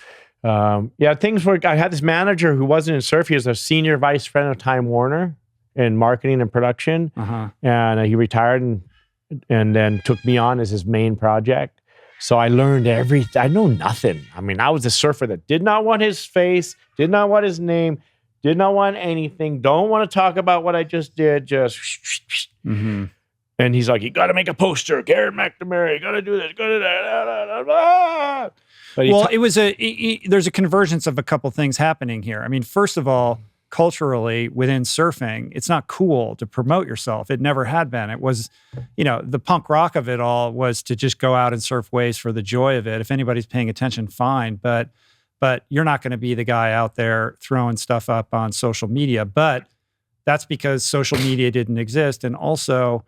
Things were, I had this manager who wasn't in surf. He was a senior vice president of Time Warner in marketing and production. Uh-huh. And he retired and then took me on as his main project. So I learned everything. I know nothing. I mean, I was a surfer that did not want his face, did not want his name, did not want anything. Don't want to talk about what I just did. Just. Mm-hmm. And he's like, you got to make a poster. Garrett McNamara, you got to do this, got to do that. Well, there's a convergence of a couple things happening here. I mean, first of all, culturally within surfing, it's not cool to promote yourself. It never had been. It was, the punk rock of it all was to just go out and surf waves for the joy of it. If anybody's paying attention, fine. But you're not going to be the guy out there throwing stuff up on social media. But that's because social media didn't exist. And also,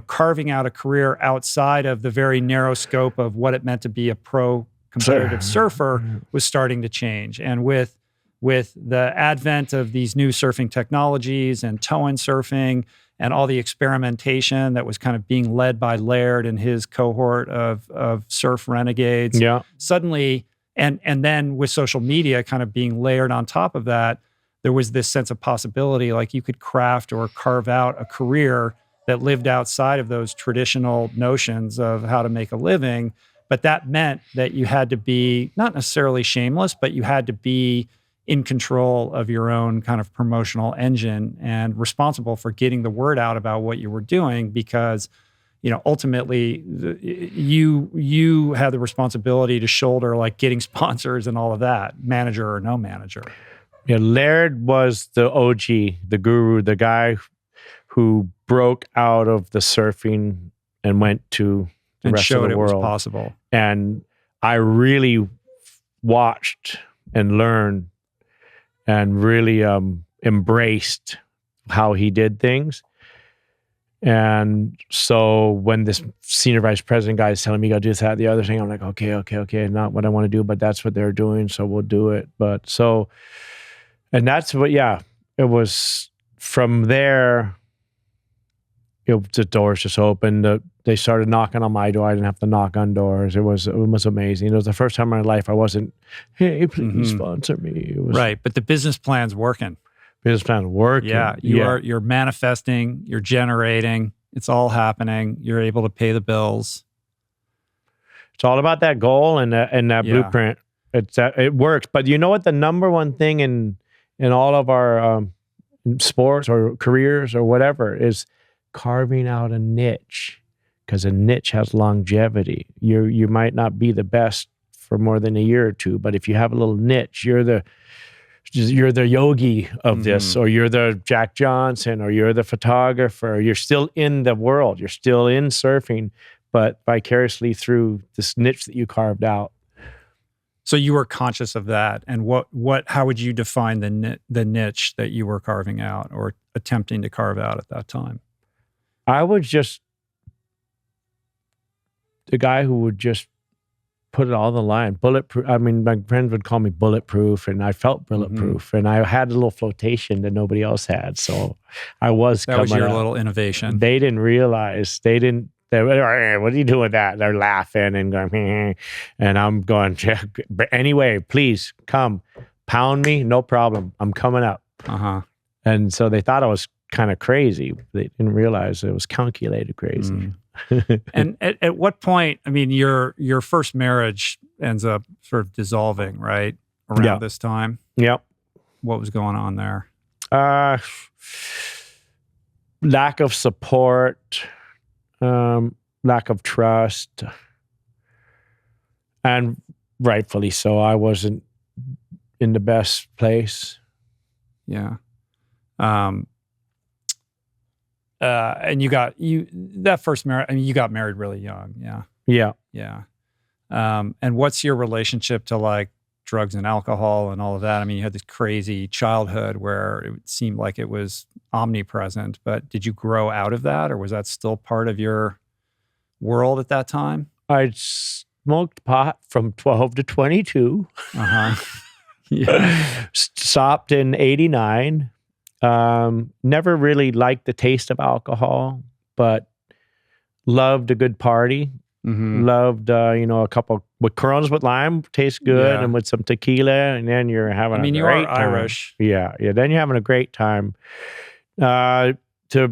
carving out a career outside of the very narrow scope of what it meant to be a pro competitive surfer was starting to change. And with the advent of these new surfing technologies and toe-in surfing and all the experimentation that was kind of being led by Laird and his cohort of surf renegades, suddenly, and then with social media kind of being layered on top of that, there was this sense of possibility, like you could craft or carve out a career that lived outside of those traditional notions of how to make a living. But that meant that you had to be not necessarily shameless, but you had to be in control of your own kind of promotional engine and responsible for getting the word out about what you were doing, because ultimately you had the responsibility to shoulder like getting sponsors and all of that, manager or no manager. Yeah, Laird was the OG, the guru, the guy who broke out of the surfing and went to the rest of the world. It was possible. And I really watched and learned and really embraced how he did things. And so when this senior vice president guy is telling me, you got to do this, that, the other thing, I'm like, okay, not what I want to do, but that's what they're doing, so we'll do it. But so, and that's what, yeah, it was from there, the doors just opened. They started knocking on my door. I didn't have to knock on doors. It was amazing. It was the first time in my life I wasn't, hey, please sponsor me. It was, right, but the business plan's working. Business plan working. Yeah, you're manifesting, you're generating, it's all happening. You're able to pay the bills. It's all about that goal and that blueprint. It works. But you know what? The number one thing in all of our sports or careers or whatever is carving out a niche, because a niche has longevity. You might not be the best for more than a year or two, but if you have a little niche, you're the yogi of this, or you're the Jack Johnson, or you're the photographer. You're still in the world. You're still in surfing, but vicariously through this niche that you carved out. So you were conscious of that, and how would you define the niche that you were carving out or attempting to carve out at that time? I was just the guy who would just put it all on the line. Bulletproof. I mean, my friends would call me bulletproof, and I felt bulletproof, and I had a little flotation that nobody else had. So I was that was your little innovation. They didn't realize. They were, what are you doing with that? They're laughing and going, and I'm going, anyway, please come, pound me, no problem. I'm coming up. And so they thought I was kind of crazy. They didn't realize it was calculated crazy. And at what point, I mean, your first marriage ends up sort of dissolving, right? Around this time? Yep. What was going on there? Lack of support, lack of trust, and rightfully so. I wasn't in the best place. Yeah. And that first marriage, I mean, you got married really young. Yeah. Yeah. Yeah. And what's your relationship to like drugs and alcohol and all of that? I mean, you had this crazy childhood where it seemed like it was omnipresent, but did you grow out of that, or was that still part of your world at that time? I smoked pot from 12 to 22. Yeah. Stopped in 89. Never really liked the taste of alcohol, but loved a good party. Loved, a couple with Coronas with lime tastes good, and with some tequila, and then you're having a great time. You are Irish. Yeah. Then you're having a great time. To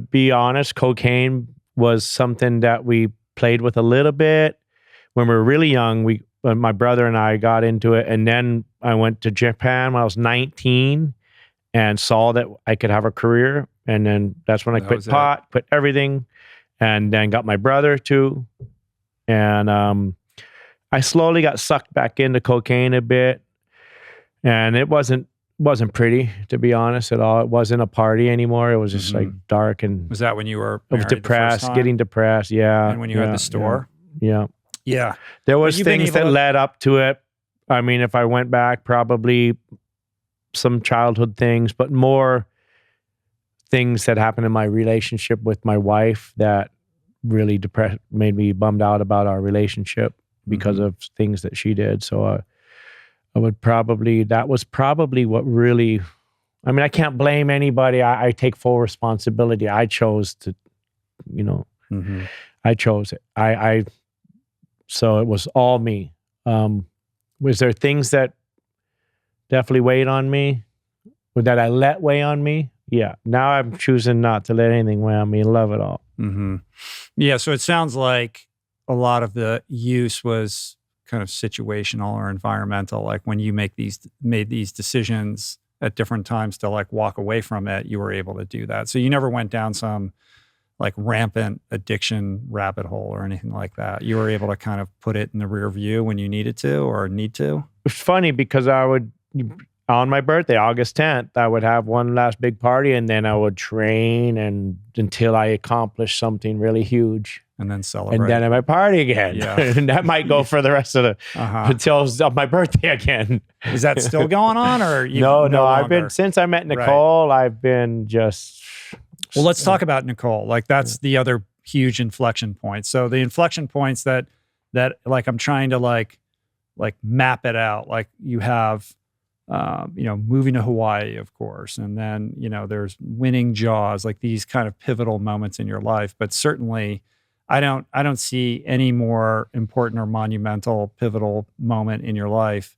be honest, cocaine was something that we played with a little bit when we were really young. My brother and I got into it, and then I went to Japan when I was 19. And saw that I could have a career. And then that's when I quit pot, quit everything, and then got my brother too. And I slowly got sucked back into cocaine a bit. And it wasn't pretty, to be honest, at all. It wasn't a party anymore. It was just like dark. And was that when you were depressed, getting depressed? Yeah. And when you had the store? Yeah. Yeah. There was things that led up to it. I mean, if I went back, probably some childhood things, but more things that happened in my relationship with my wife that really made me bummed out about our relationship because of things that she did. So that was probably what really, I mean, I can't blame anybody. I take full responsibility. I chose to, I chose it. So it was all me. Was there things that definitely weighed on me, or that I let weigh on me? Yeah. Now I'm choosing not to let anything weigh on me and love it all. Yeah. So it sounds like a lot of the use was kind of situational or environmental. Like when you made these decisions at different times to like walk away from it, you were able to do that. So you never went down some like rampant addiction rabbit hole or anything like that. You were able to kind of put it in the rear view when you needed to or need to. It's funny because I would, on my birthday, August 10th, I would have one last big party, and then I would train until I accomplished something really huge. And then celebrate. And then I might party again. Yeah. And that might go for the rest of until my birthday again. Is that still going on, or No, I've been, since I met Nicole, I've been just Well, let's talk about Nicole. Like that's the other huge inflection point. So the inflection points that like I'm trying to like map it out. Like you have, moving to Hawaii, of course, and then there's winning Jaws, like these kind of pivotal moments in your life. But certainly, I don't see any more important or monumental pivotal moment in your life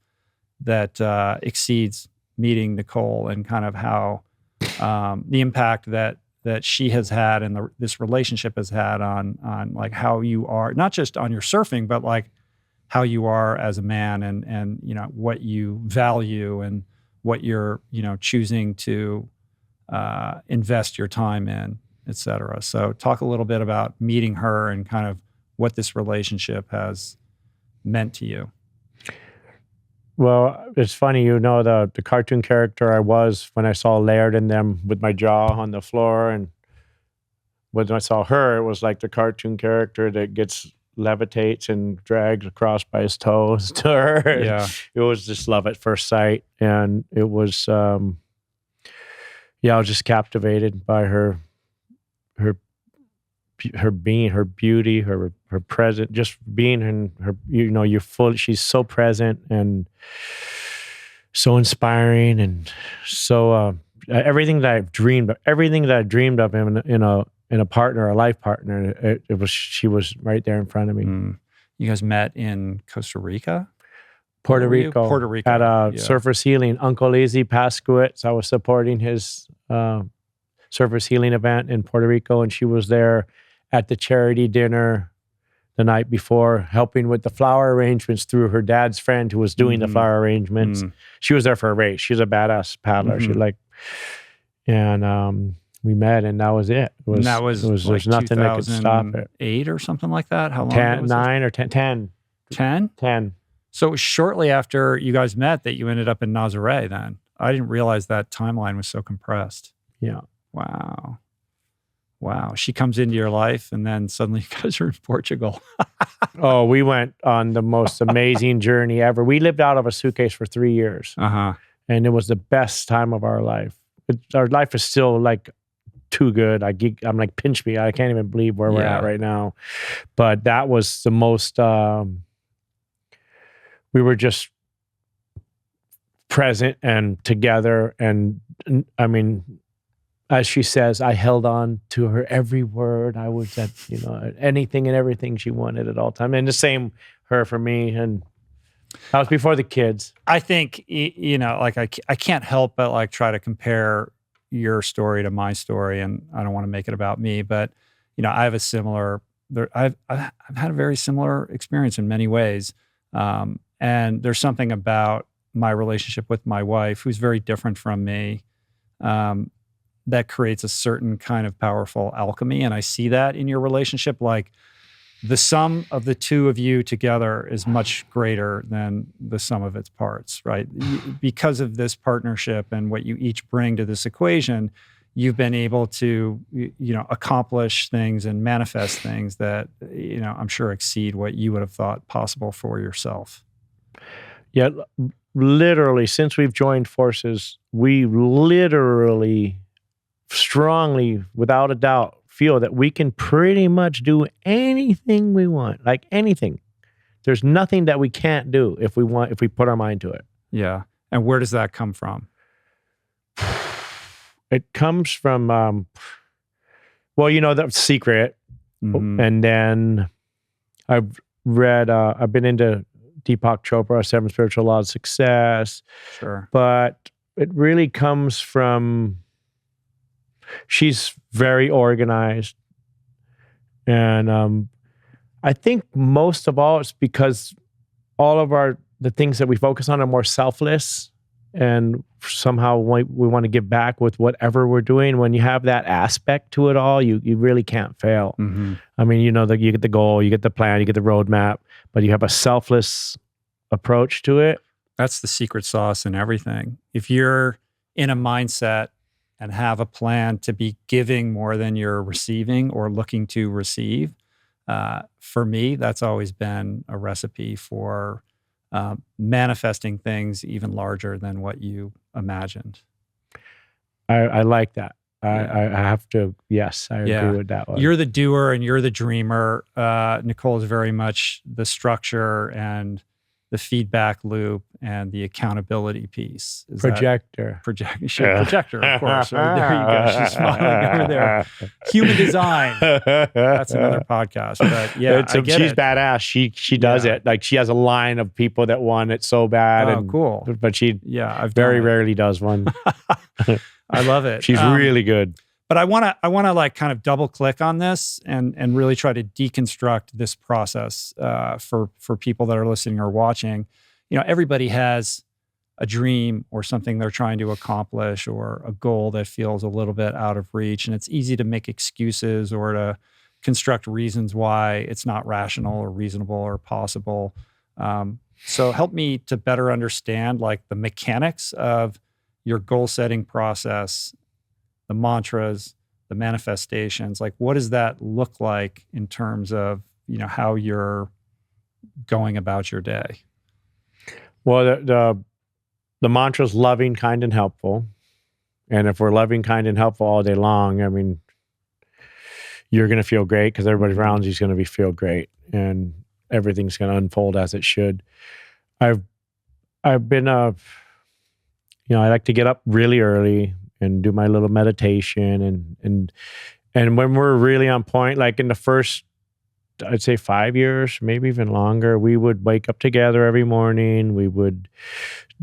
that exceeds meeting Nicole and kind of how the impact that she has had and this relationship has had on like how you are, not just on your surfing, but like how you are as a man and what you value and what you're choosing to invest your time in, et cetera. So talk a little bit about meeting her and kind of what this relationship has meant to you. Well, it's funny, the cartoon character I was when I saw Laird and them with my jaw on the floor, and when I saw her, it was like the cartoon character that levitates and drags across by his toes to her. Yeah. It was just love at first sight. And it was, I was just captivated by her being, her beauty, her present, just being in her, she's so present and so inspiring and so, everything that I dreamed of in a partner, a life partner, she was right there in front of me. You guys met in Costa Rica? Puerto Rico. At a surface healing. Uncle Izzy Pascuit. I was supporting his surface healing event in Puerto Rico, and she was there at the charity dinner the night before, helping with the flower arrangements through her dad's friend who was doing the flower arrangements. She was there for a race. She's a badass paddler. We met, and that was it. There's nothing that could stop it. 8 or something like that? How long ago was 9 or 10? 10. 10? 10. So it was shortly after you guys met that you ended up in Nazaré then. I didn't realize that timeline was so compressed. Yeah. Wow. She comes into your life, and then suddenly you guys are in Portugal. Oh, we went on the most amazing journey ever. We lived out of a suitcase for 3 years. Uh-huh. And it was the best time of our life. Our life is still like too good. I'm like, pinch me. I can't even believe where we're at right now. But that was the most, we were just present and together. And I mean, as she says, I held on to her every word. I was at, anything and everything she wanted at all time. And the same her for me. And that was before the kids. I think, like I can't help but like try to compare your story to my story, and I don't want to make it about me, but I have I've had a very similar experience in many ways, and there's something about my relationship with my wife, who's very different from me, that creates a certain kind of powerful alchemy, and I see that in your relationship. Like the sum of the two of you together is much greater than the sum of its parts, right? Because of this partnership and what you each bring to this equation, you've been able to, accomplish things and manifest things that, I'm sure exceed what you would have thought possible for yourself. Yeah, literally, since we've joined forces, we literally, strongly, without a doubt, feel that we can pretty much do anything we want, like anything. There's nothing that we can't do if we put our mind to it. Yeah. And where does that come from? It comes from, the secret. Mm-hmm. And then I've been into Deepak Chopra, 7 Spiritual Laws of Success. Sure. But it really comes from, she's very organized. And I think most of all, it's because all of the things that we focus on are more selfless, and somehow we want to give back with whatever we're doing. When you have that aspect to it all, you really can't fail. Mm-hmm. I mean, you get the goal, you get the plan, you get the roadmap, but you have a selfless approach to it. That's the secret sauce in everything. If you're in a mindset and have a plan to be giving more than you're receiving or looking to receive, for me, that's always been a recipe for manifesting things even larger than what you imagined. I like that. I have to, yes, I agree with that one. You're the doer and you're the dreamer. Nicole is very much the structure and the feedback loop and the accountability piece. Projector, of course. Right? There you go. She's smiling over there. Human design. That's another podcast. But yeah, she's badass. She does it. Like she has a line of people that want it so bad. Oh, cool. But she I've very rarely does one. I love it. She's really good. But I want to like kind of double click on this and really try to deconstruct this process for people that are listening or watching. You know, everybody has a dream or something they're trying to accomplish or a goal that feels a little bit out of reach. And it's easy to make excuses or to construct reasons why it's not rational or reasonable or possible. So help me to better understand like the mechanics of your goal setting process, the mantras, the manifestations. Like, what does that look like in terms of, you know, how you're going about your day? Well, the mantra is loving, kind, and helpful. And if we're loving, kind, and helpful all day long, I mean, you're going to feel great because everybody around you is going to feel great, and everything's going to unfold as it should. I've been you know, I like to get up really early and do my little meditation, and when we're really on point, like in the first, I'd say 5 years, maybe even longer, we would wake up together every morning. We would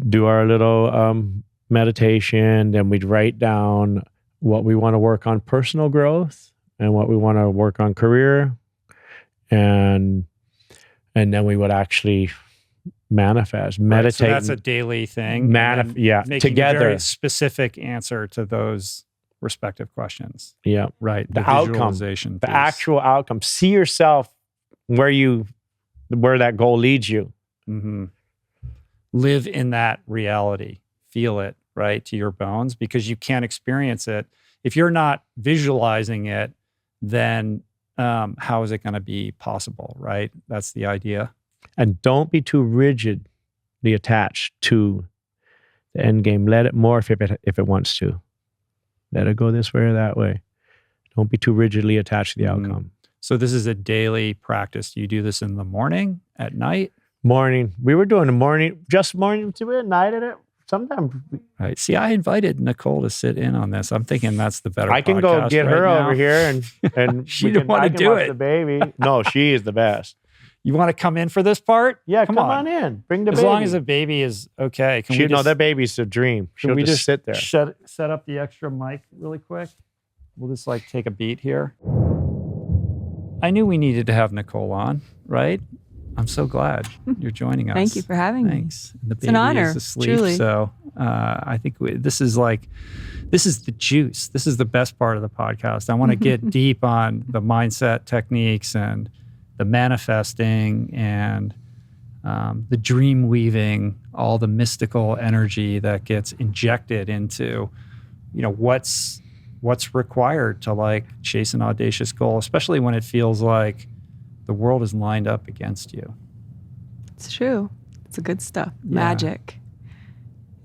do our little meditation, then we'd write down what we want to work on personal growth and what we want to work on career, and then we would actually meditate. Right, so that's a daily thing. Making together. A very specific answer to those respective questions. Yeah. Right. The outcome, the actual outcome. See yourself where that goal leads you. Mm-hmm. Live in that reality. Feel it, right, to your bones, because you can't experience it. If you're not visualizing it, then how is it going to be possible, right? That's the idea. And don't be too rigidly attached to the end game. Let it morph if it wants to. Let it go this way or that way. Don't be too rigidly attached to the outcome. So this is a daily practice. Do you do this in the morning, at night? Morning. We were doing the morning, just morning to it, night at it. Sometimes. Right. See, I invited Nicole to sit in on this. I'm thinking that's the better. I can go get her over here and she didn't want to do it. The baby. No, she is the best. You want to come in for this part? Yeah, come on in. Bring the baby. As long as the baby is okay. No, that baby's a dream. She'll just sit there. Set up the extra mic really quick? We'll just like take a beat here. I knew we needed to have Nicole on, right? I'm so glad you're joining us. Thank you for having me. Thanks. The baby it's an honor, is asleep, truly. So I think this is the juice. This is the best part of the podcast. I want to get deep on the mindset techniques and the manifesting and the dream weaving, all the mystical energy that gets injected into, you know, what's required to like chase an audacious goal, especially when it feels like the world is lined up against you. It's true. It's a good stuff. Magic.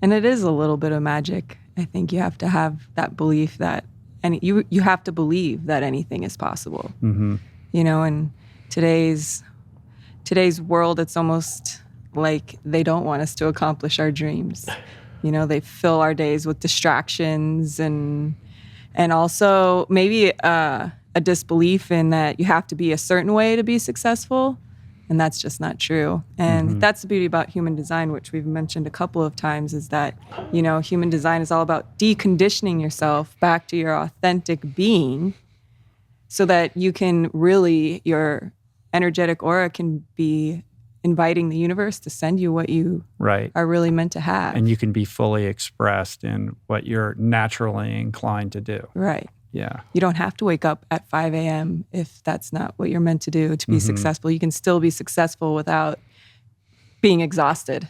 And it is a little bit of magic. I think you have to have that belief that, and you have to believe that anything is possible. Mm-hmm. You know, and today's world, it's almost like they don't want us to accomplish our dreams. You know, they fill our days with distractions and also maybe a disbelief in that you have to be a certain way to be successful. And that's just not true. And that's the beauty about human design, which we've mentioned a couple of times, is that, you know, human design is all about deconditioning yourself back to your authentic being so that you can really, your energetic aura can be inviting the universe to send you what you are really meant to have. And you can be fully expressed in what you're naturally inclined to do. Right. Yeah. You don't have to wake up at 5 a.m. if that's not what you're meant to do to be successful. You can still be successful without being exhausted.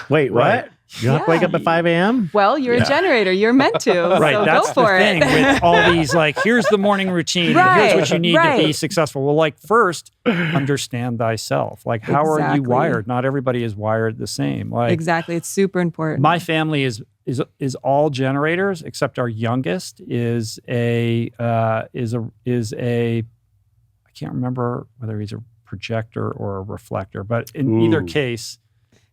Wait, what? You don't have to wake up at 5 a.m.? Well, you're a generator. You're meant to. Right. So That's go for the thing it. with all these, like, here's the morning routine. And here's what you need to be successful. Well, like, first, understand thyself. Like, how are you wired? Not everybody is wired the same. Like, exactly. It's super important. My family is all generators, except our youngest is a I can't remember whether he's a projector or a reflector, but in either case,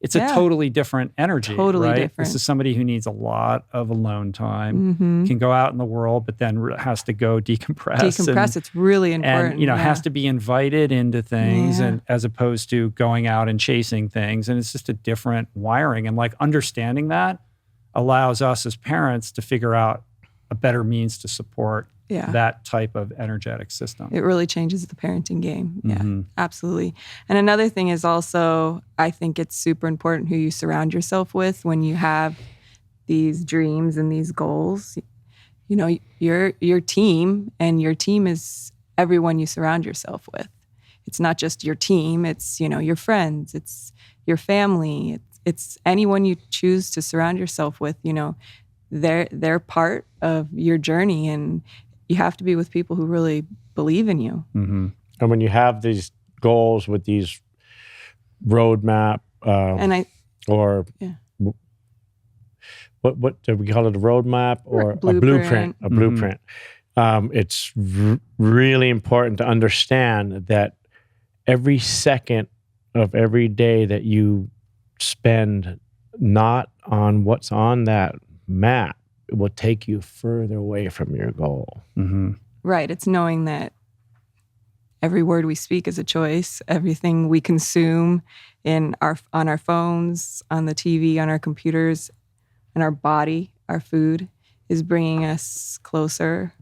it's a totally different energy. Totally right? different. This is somebody who needs a lot of alone time, can go out in the world, but then has to go decompress. It's really important. And, has to be invited into things and as opposed to going out and chasing things. And it's just a different wiring. And like understanding that allows us as parents to figure out a better means to support that type of energetic system. It really changes the parenting game. Yeah, absolutely. And another thing is also, I think it's super important who you surround yourself with when you have these dreams and these goals. You know, your team, and your team is everyone you surround yourself with. It's not just your team, it's, your friends, it's your family, it's anyone you choose to surround yourself with, they're part of your journey, and you have to be with people who really believe in you. Mm-hmm. And when you have these goals with these roadmap, what do we call it? A roadmap or a blueprint? A blueprint. It's really important to understand that every second of every day that you spend not on what's on that map, it will take you further away from your goal. Mm-hmm. Right. It's knowing that every word we speak is a choice. Everything we consume on our phones, on the TV, on our computers, and our body, our food, is bringing us closer,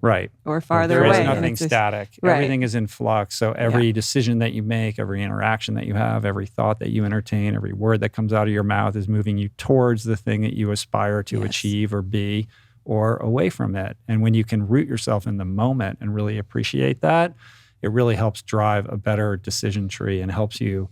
or farther away. There is nothing static. Everything is in flux. So every decision that you make, every interaction that you have, every thought that you entertain, every word that comes out of your mouth is moving you towards the thing that you aspire to achieve or be, or away from it. And when you can root yourself in the moment and really appreciate that, it really helps drive a better decision tree and helps you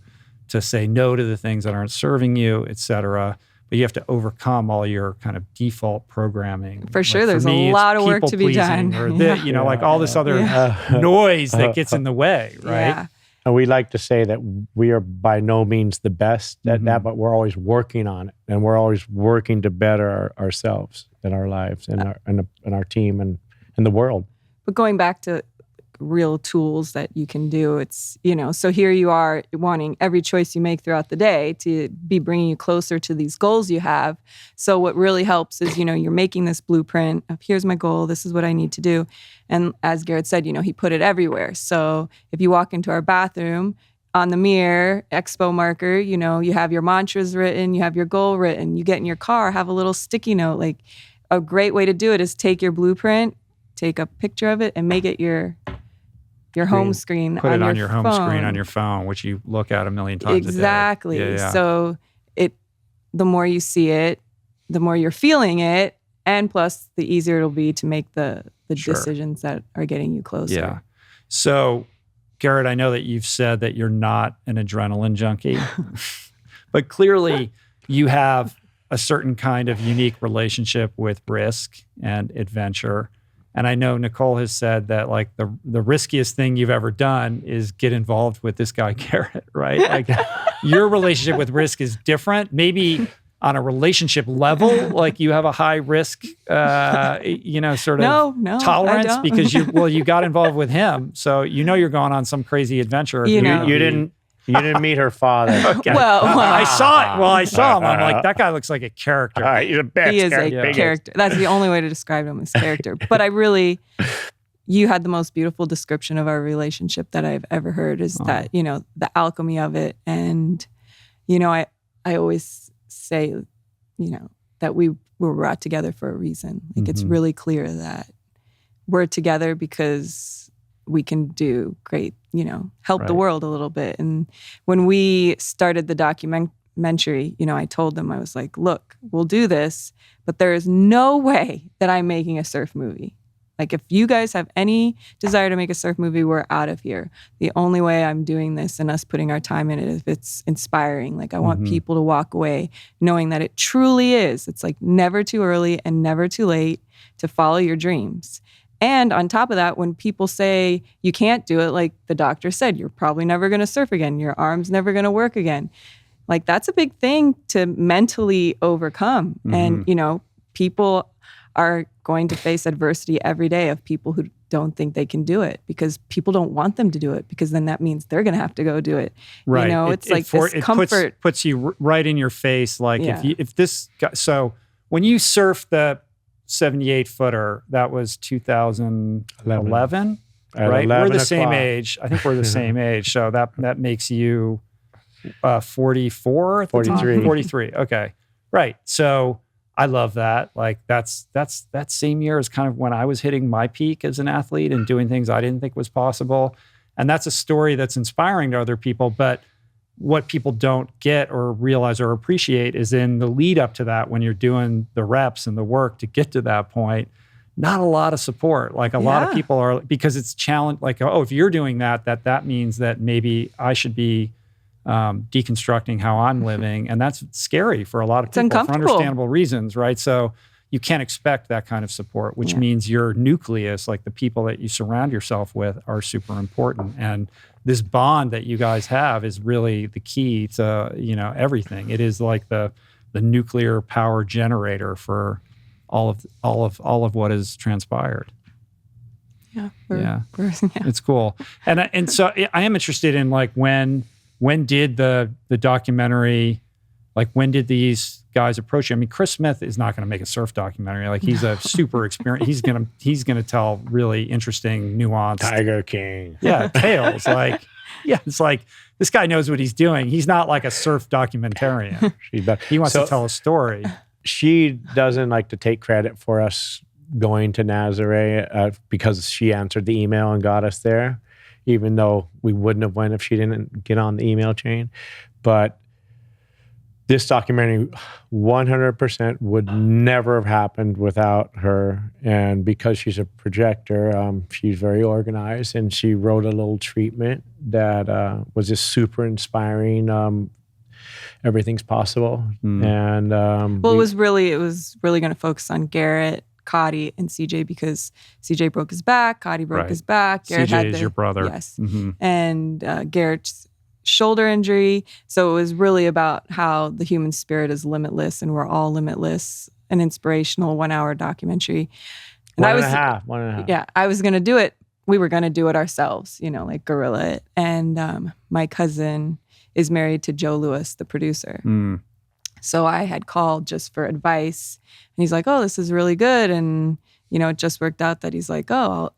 to say no to the things that aren't serving you, et cetera. But you have to overcome all your kind of default programming. For sure, there's a lot of work to be done. Or like all this other noise that gets in the way, right? Yeah. And we like to say that we are by no means the best at that, but we're always working on it. And we're always working to better ourselves and our lives and our team and the world. But going back to real tools that you can do, it's, so here you are wanting every choice you make throughout the day to be bringing you closer to these goals you have. So what really helps is, you're making this blueprint of here's my goal, this is what I need to do. And as Garrett said, he put it everywhere. So if you walk into our bathroom, on the mirror, expo marker, you have your mantras written, you have your goal written, you get in your car, have a little sticky note. Like, a great way to do it is take your blueprint, take a picture of it, and make it your home screen. Put it on your home screen on your phone, which you look at a million times exactly. a day. Yeah. So the more you see it, the more you're feeling it, and plus the easier it'll be to make the decisions that are getting you closer. Yeah. So, Garrett, I know that you've said that you're not an adrenaline junkie, but clearly you have a certain kind of unique relationship with risk and adventure. And I know Nicole has said that like the riskiest thing you've ever done is get involved with this guy, Garrett, right? Like your relationship with risk is different. Maybe on a relationship level, like you have a high risk, sort of tolerance because you got involved with him. So you're going on some crazy adventure. You didn't meet her father. Okay. Well, I saw it. Well, I saw him. I'm like, that guy looks like a character. He's a bad He is a character. That's the only way to describe him as character. But you had the most beautiful description of our relationship that I've ever heard is that, the alchemy of it. And, I always say, that we were brought together for a reason. Like it's really clear that we're together because we can do great, help the world a little bit. And when we started the documentary, I told them, I was like, look, we'll do this, but there is no way that I'm making a surf movie. Like, if you guys have any desire to make a surf movie, we're out of here. The only way I'm doing this and us putting our time in it is if it's inspiring. Like, I want people to walk away knowing that it truly is. It's like never too early and never too late to follow your dreams. And on top of that, when people say you can't do it, like the doctor said, you're probably never going to surf again. Your arm's never going to work again. Like, that's a big thing to mentally overcome. And, you know, people are going to face adversity every day of people who don't think they can do it because people don't want them to do it, because then that means they're going to have to go do it. Right. You know, it's like this comfort. Puts you right in your face. Like, if this guy, so when you surf the 78 footer, that was 2011, right? We're the same age. I think we're the same age. So that makes you 44 at the 43. time? 43. Okay. Right. So I love that. Like, that's that same year is kind of when I was hitting my peak as an athlete and doing things I didn't think was possible. And that's a story that's inspiring to other people. But what people don't get or realize or appreciate is in the lead up to that, when you're doing the reps and the work to get to that point, not a lot of support. Like, a lot of people are, because it's challenge. Like, oh, if you're doing that means that maybe I should be deconstructing how I'm living. And that's scary for a lot of people for understandable reasons, right? So you can't expect that kind of support, which means your nucleus, like the people that you surround yourself with, are super important. And this bond that you guys have is really the key to, you know, everything. It is like the nuclear power generator for all of what has transpired. It's cool. And so I am interested in, like, when did the documentary, like, when did these guys approach you? I mean, Chris Smith is not going to make a surf documentary. Like, he's a super experienced. He's gonna tell really interesting, nuanced Tiger King. Yeah, tales. Like, it's like this guy knows what he's doing. He's not like a surf documentarian. He wants to tell a story. She doesn't like to take credit for us going to Nazaré because she answered the email and got us there, even though we wouldn't have went if she didn't get on the email chain. But this documentary 100% would never have happened without her. And because she's a projector, she's very organized, and she wrote a little treatment that was just super inspiring. Everything's possible. And well, it was really going to focus on Garrett, Cody, and CJ, because CJ broke his back, Cody broke his back. Garrett CJ is your brother. Yes. And Garrett's shoulder injury. So it was really about how the human spirit is limitless and we're all limitless. An inspirational 1 hour documentary. And one and a half. Yeah, I was going to do it. We were going to do it ourselves, you know, like guerrilla it. And my cousin is married to Joe Lewis, the producer. So I had called just for advice, and he's like, "Oh, this is really good." And, you know, it just worked out that he's like, "Oh,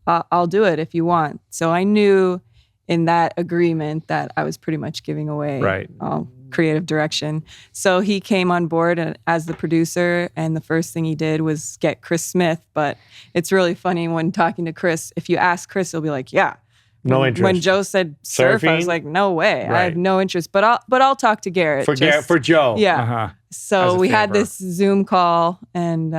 I'll do it if you want." So I knew in that agreement that I was pretty much giving away all creative direction. So he came on board as the producer, and the first thing he did was get Chris Smith. But it's really funny when talking to Chris, if you ask Chris, he'll be like, "Yeah." No interest. When Joe said surf, I was like, "No way, I have no interest." But I'll talk to Garrett for Joe. Yeah. So we had this Zoom call, and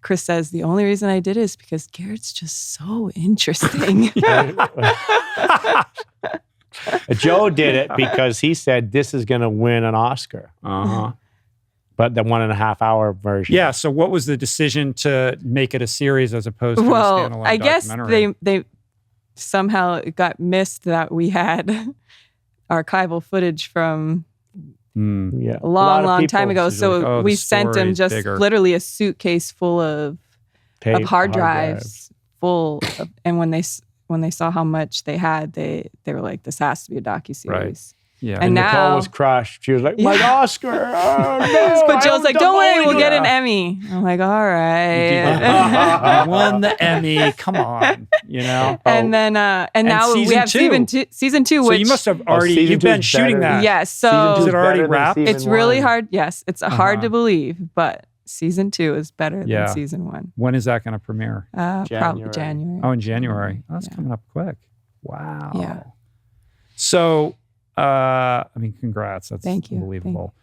Chris says the only reason I did it is because Garrett's just so interesting. Joe did it because he said this is going to win an Oscar. But the 1.5 hour version. Yeah. So what was the decision to make it a series as opposed to a standalone I guess documentary? they somehow it got missed that we had archival footage from a long time ago. So we sent them just literally a suitcase full of hard drives full of, and when they saw how much they had, they were like, this has to be a docuseries. Right. Yeah. And now Nicole was crushed. She was like, my Oscar. Oh, no, but Joe's like, don't worry, we'll get an Emmy. I'm like, all right. You won the Emmy. Come on. You know? And then, and now we have season two, which. So you must have already, you've been shooting that. Yes. So. Is it already wrapped? It's really hard. Yes. It's hard to believe, but season 2 is better than season 1. When is that going to premiere? Probably January. Oh, in January. Oh, that's coming up quick. Wow. Yeah. So, I mean, congrats. That's unbelievable.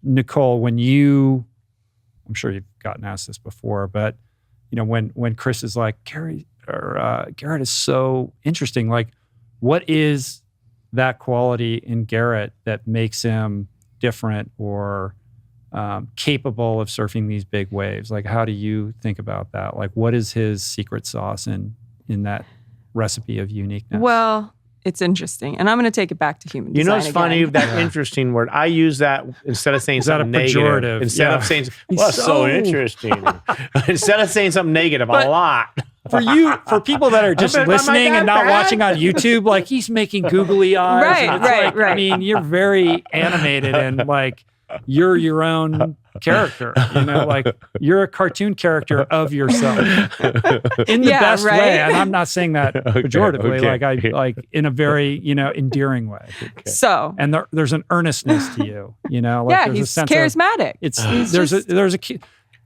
Nicole, when I'm sure you've gotten asked this before, but when Chris is like, Garrett is so interesting. Like, what is that quality in Garrett that makes him different or capable of surfing these big waves? Like, how do you think about that? Like, what is his secret sauce in that recipe of uniqueness? Well, it's interesting. And I'm going to take it back to human design. It's funny, that interesting word. I use that instead of saying something negative. Instead of saying, well, so interesting. Instead of saying something negative, a lot. For people that are just listening and not watching on YouTube, like, he's making googly eyes. Right. I mean, you're very animated and like you're your own character, like you're a cartoon character of yourself in the best way. And I'm not saying that pejoratively, like in a very, endearing way. Okay. So, and there's an earnestness to you, like there's he's a sense charismatic.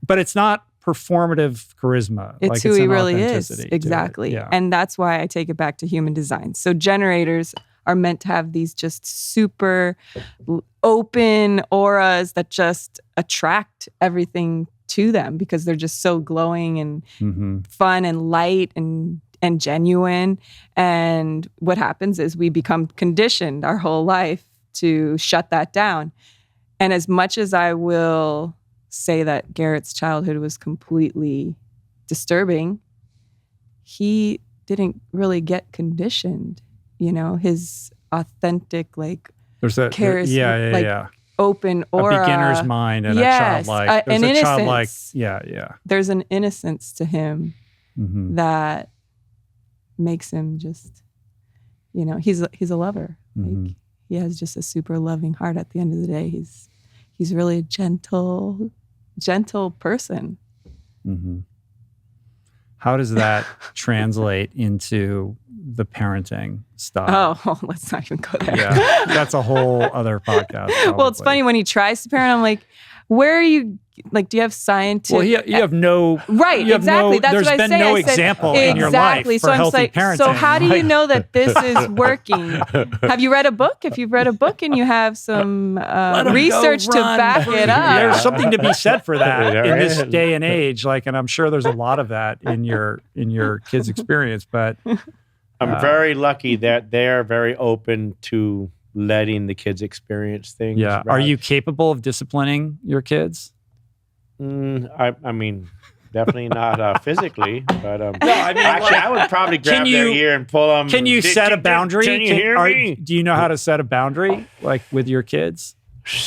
But it's not performative charisma. It's like, who it's he really is. Exactly. Yeah. And that's why I take it back to human design. So generators are meant to have these just super open auras that just attract everything to them because they're just so glowing and fun and light and genuine. And what happens is we become conditioned our whole life to shut that down. And as much as I will say that Garrett's childhood was completely disturbing, he didn't really get conditioned. His authentic, like, there's that charisma, open aura, a beginner's mind and a childlike, an innocence. Yeah. There's an innocence to him that makes him just, he's a lover. Like, he has just a super loving heart. At the end of the day, he's really a gentle person. How does that translate into the parenting style? Oh, let's not even go there. Yeah, that's a whole other podcast. Probably. Well, it's funny when he tries to parent, I'm like, where are you? Like, do you have scientific? Well, you have no... Right, exactly. That's what I say. There's been no example in your life for healthy parenting. So how do you know that this is working? Have you read a book? If you've read a book and you have some research to back it up. There's something to be said for that in this day and age. Like, and I'm sure there's a lot of that in your kids' experience, but... I'm very lucky that they're very open to letting the kids experience things. Yeah. Are you capable of disciplining your kids? I mean, definitely not physically, but no, I mean, actually, I would probably grab their ear and pull them. Can you set a boundary? Can you hear me? Do you know how to set a boundary, like with your kids?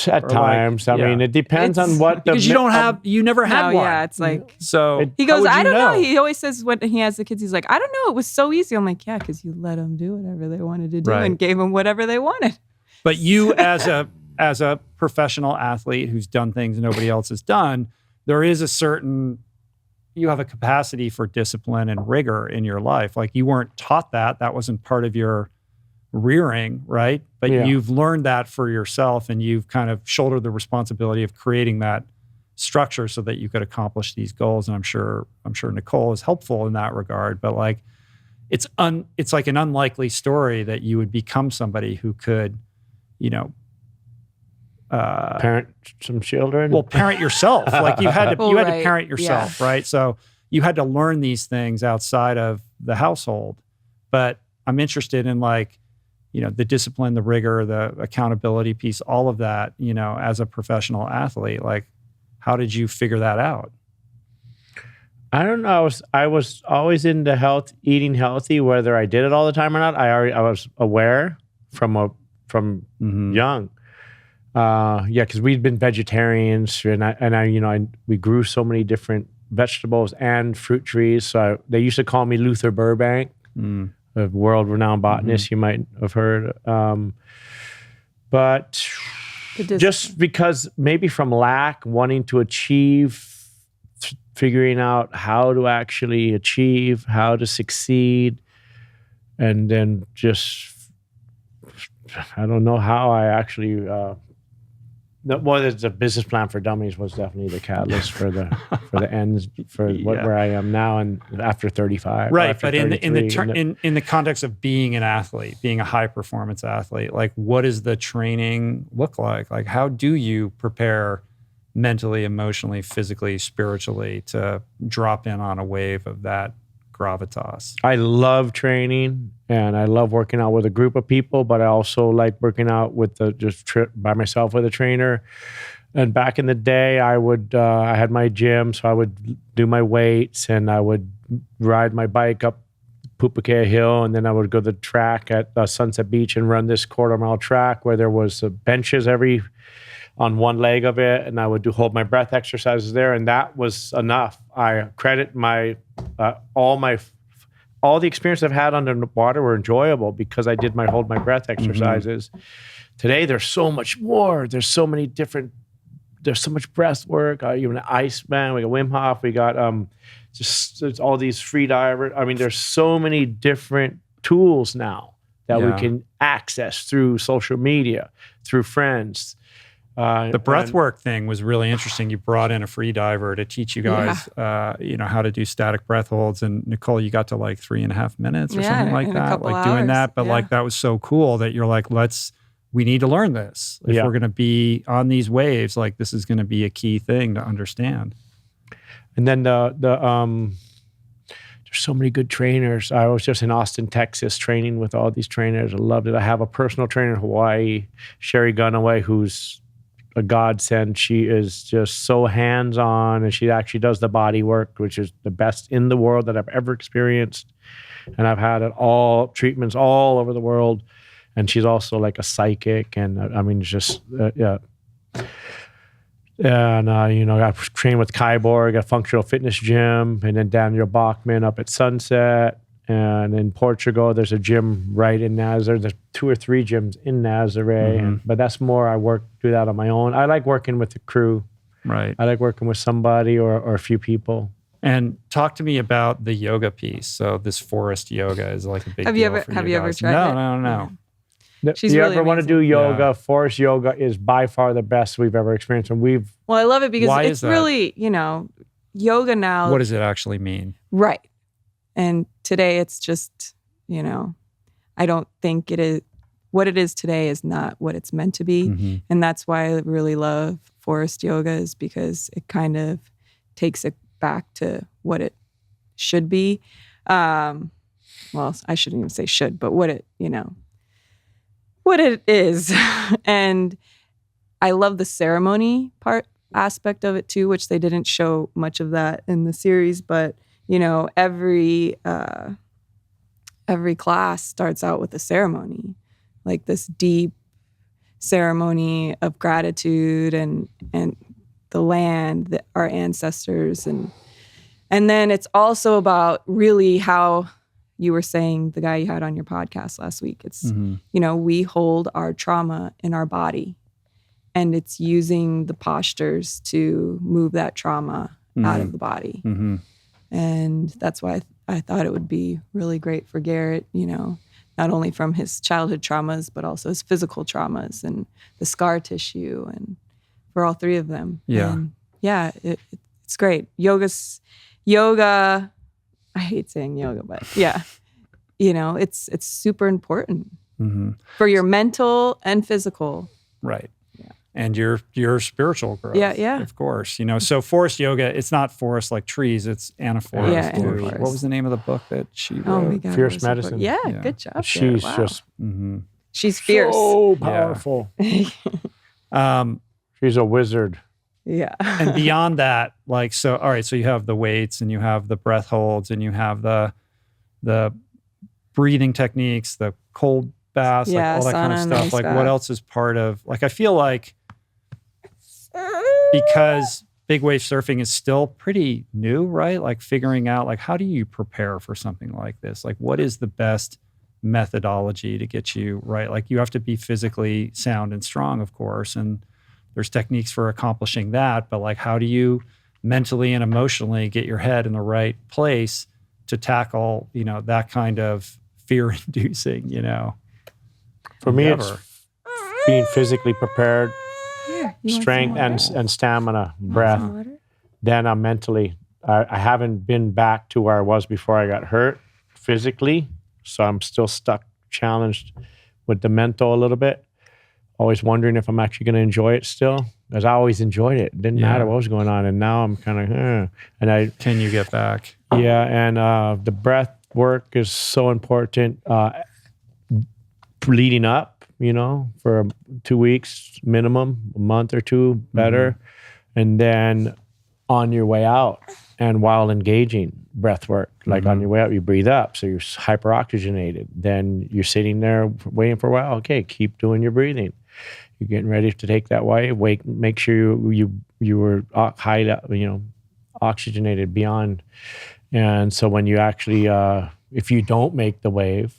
At times, I mean, it depends on what because you never had one. Yeah, it's like so. He goes, I don't know. He always says when he has the kids, he's like, I don't know. It was so easy. I'm like, yeah, because you let them do whatever they wanted to do and gave them whatever they wanted. But you, as a professional athlete who's done things nobody else has done, there is you have a capacity for discipline and rigor in your life. Like, you weren't taught that. That wasn't part of your rearing, right? But you've learned that for yourself, and you've kind of shouldered the responsibility of creating that structure so that you could accomplish these goals. And I'm sure Nicole is helpful in that regard. But like, it's like an unlikely story that you would become somebody who could, parent some children. Well, parent yourself. Like, you had to parent yourself, right? So you had to learn these things outside of the household. But I'm interested in, like, the discipline, the rigor, the accountability piece, all of that, as a professional athlete. Like, how did you figure that out? I don't know. I was always into eating healthy, whether I did it all the time or not. I was aware from young. Because we'd been vegetarians, and we grew so many different vegetables and fruit trees. So they used to call me Luther Burbank, a world-renowned botanist. You might have heard. But just because maybe from lack, wanting to achieve, figuring out how to actually achieve, how to succeed, and then just, I don't know how I actually... the business plan for dummies was definitely the catalyst for the ends for where I am now and after 35. Right, but in the context of being an athlete, being a high performance athlete, like, what does the training look like? Like, how do you prepare mentally, emotionally, physically, spiritually to drop in on a wave of that gravitas? I love training and I love working out with a group of people, but I also like working out with by myself with a trainer. And back in the day, I had my gym, so I would do my weights and I would ride my bike up Pupukea Hill, and then I would go to the track at Sunset Beach and run this 1/4-mile track where there was benches on one leg of it, and I would hold my breath exercises there, and that was enough. I credit all the experience I've had underwater were enjoyable because I did my hold my breath exercises. Mm-hmm. Today, there's so much more. There's so much breath work. Even an Iceman, we got Wim Hof, we got there's all these free divers. I mean, there's so many different tools now that we can access through social media, through friends. The breathwork thing was really interesting. You brought in a free diver to teach you guys, how to do static breath holds. And Nicole, you got to like 3.5 minutes or something like that, like doing that. But like that was so cool that you're like, we need to learn this. If we're going to be on these waves, like this is going to be a key thing to understand. And then there's so many good trainers. I was just in Austin, Texas, training with all these trainers. I loved it. I have a personal trainer in Hawaii, Sherry Gunaway, who's a godsend. She is just so hands-on, and she actually does the body work, which is the best in the world that I've ever experienced. And I've had treatments all over the world. And she's also like a psychic, and I mean, just And, I trained with Kyborg at Functional Fitness Gym, and then Daniel Bachman up at Sunset. And in Portugal, there's a gym right in Nazaré. There's 2 or 3 gyms in Nazaré, but that's more, do that on my own. I like working with the crew. Right. I like working with somebody or a few people. And talk to me about the yoga piece. So this Forrest yoga is like a big deal for you Have you ever guys. tried it? No. If you ever want to do yoga, Forrest yoga is by far the best we've ever experienced. And I love it because it's that? really, yoga now. What does it actually mean? Right. And today it's just, I don't think it is, what it is today is not what it's meant to be. Mm-hmm. And that's why I really love Forrest yoga, is because it kind of takes it back to what it should be. Well, I shouldn't even say should, but what it is. And I love the ceremony aspect of it too, which they didn't show much of that in the series, but every class starts out with a ceremony, like this deep ceremony of gratitude and the land, our ancestors, and then it's also about really how you were saying, the guy you had on your podcast last week, it's, we hold our trauma in our body, and it's using the postures to move that trauma out of the body. Mm-hmm. And that's why I thought it would be really great for Garrett, not only from his childhood traumas, but also his physical traumas and the scar tissue, and for all 3 of them. Yeah. And it's great. Yoga, I hate saying yoga, but it's super important for your mental and physical. Right. Yeah. And your spiritual growth. Yeah. Of course. So Forest yoga, it's not forest like trees, it's Anna Forrest. Yeah, Anna Forrest. What was the name of the book that she wrote? Oh my God. Fierce Medicine. Yeah, good job. She's just she's fierce. So powerful. She's a wizard. Yeah. And beyond that, all right, so you have the weights and you have the breath holds and you have the breathing techniques, the cold baths, all that kind of stuff. What else is part of, I feel like because big wave surfing is still pretty new, right? Figuring out, how do you prepare for something like this? What is the best methodology to get you right? You have to be physically sound and strong, of course, and there's techniques for accomplishing that, but how do you mentally and emotionally get your head in the right place to tackle, that kind of fear-inducing, For me, it's being physically prepared, strength and stamina, breath. Then I'm mentally, I haven't been back to where I was before I got hurt physically, so I'm still challenged with the mental a little bit. always wondering if I'm actually going to enjoy it still, because I always enjoyed it. It didn't matter what was going on, and now I'm kind of, Can you get back? Yeah, and the breath work is so important. Leading up, for 2 weeks minimum, a month or two better, and then on your way out and while engaging breath work, like on your way out, you breathe up, so you're hyper oxygenated. Then you're sitting there waiting for a while. Okay, keep doing your breathing. You're getting ready to take that wave. Make sure you were high, oxygenated beyond. And so when you actually, if you don't make the wave,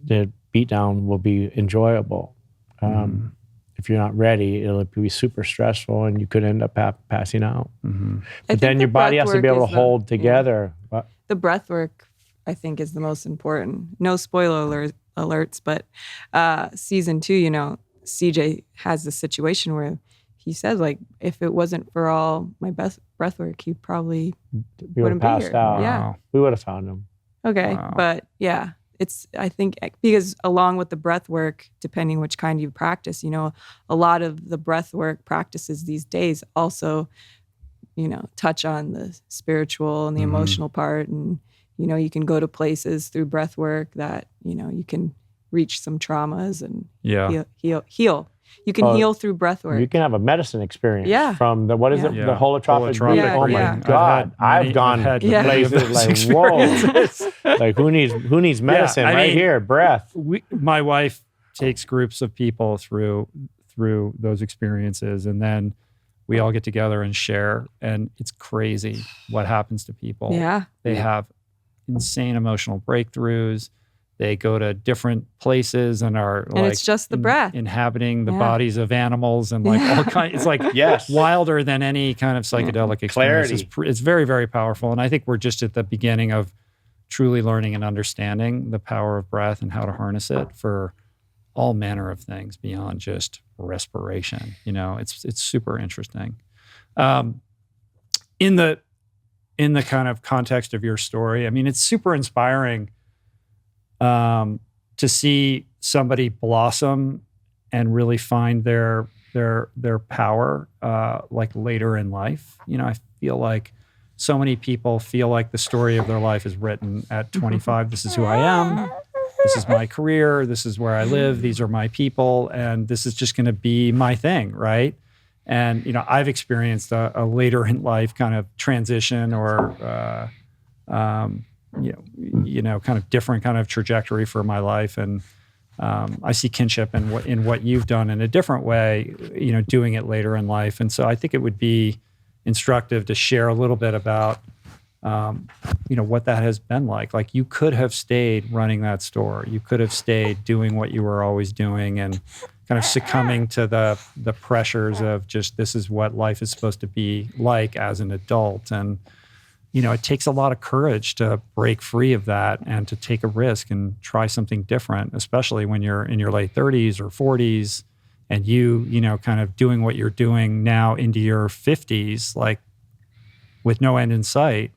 the beatdown will be enjoyable. If you're not ready, it'll be super stressful, and you could end up passing out. But then your body has to be able to hold together. Yeah. The breath work, I think, is the most important. No spoiler alerts, but season 2, CJ has the situation where he says, like, if it wasn't for all my breath work, he probably wouldn't be here. Out. Yeah, we would have found him. Okay, but yeah. I think, because along with the breath work, depending which kind you practice, a lot of the breath work practices these days also, touch on the spiritual and the emotional part. And, you can go to places through breath work that, you can reach some traumas and heal. You can heal through breath work. You can have a medicine experience from the, what is it? Yeah. The holotropic. Yeah. Oh my God. I've gone to places like, whoa. Like who needs medicine here? Breath. My wife takes groups of people through those experiences, and then we all get together and share, and it's crazy what happens to people. Yeah. They have insane emotional breakthroughs. They go to different places and are it's just the breath inhabiting the bodies of animals and like all kinds. It's like wilder than any kind of psychedelic experience. It's very, very powerful. And I think we're just at the beginning of truly learning and understanding the power of breath and how to harness it for all manner of things beyond just respiration. It's super interesting. In the kind of context of your story, I mean, it's super inspiring to see somebody blossom and really find their power like later in life. I feel like so many people feel like the story of their life is written at 25. This is who I am. This is my career. This is where I live. These are my people. And this is just going to be my thing, right? And, I've experienced a later in life kind of transition or kind of different kind of trajectory for my life. And I see kinship in what you've done in a different way, doing it later in life. And so I think it would be instructive to share a little bit about, what that has been like. Like you could have stayed running that store. You could have stayed doing what you were always doing and kind of succumbing to the pressures of just, this is what life is supposed to be like as an adult. And it takes a lot of courage to break free of that and to take a risk and try something different, especially when you're in your late 30s or 40s and kind of doing what you're doing now into your 50s, like with no end in sight.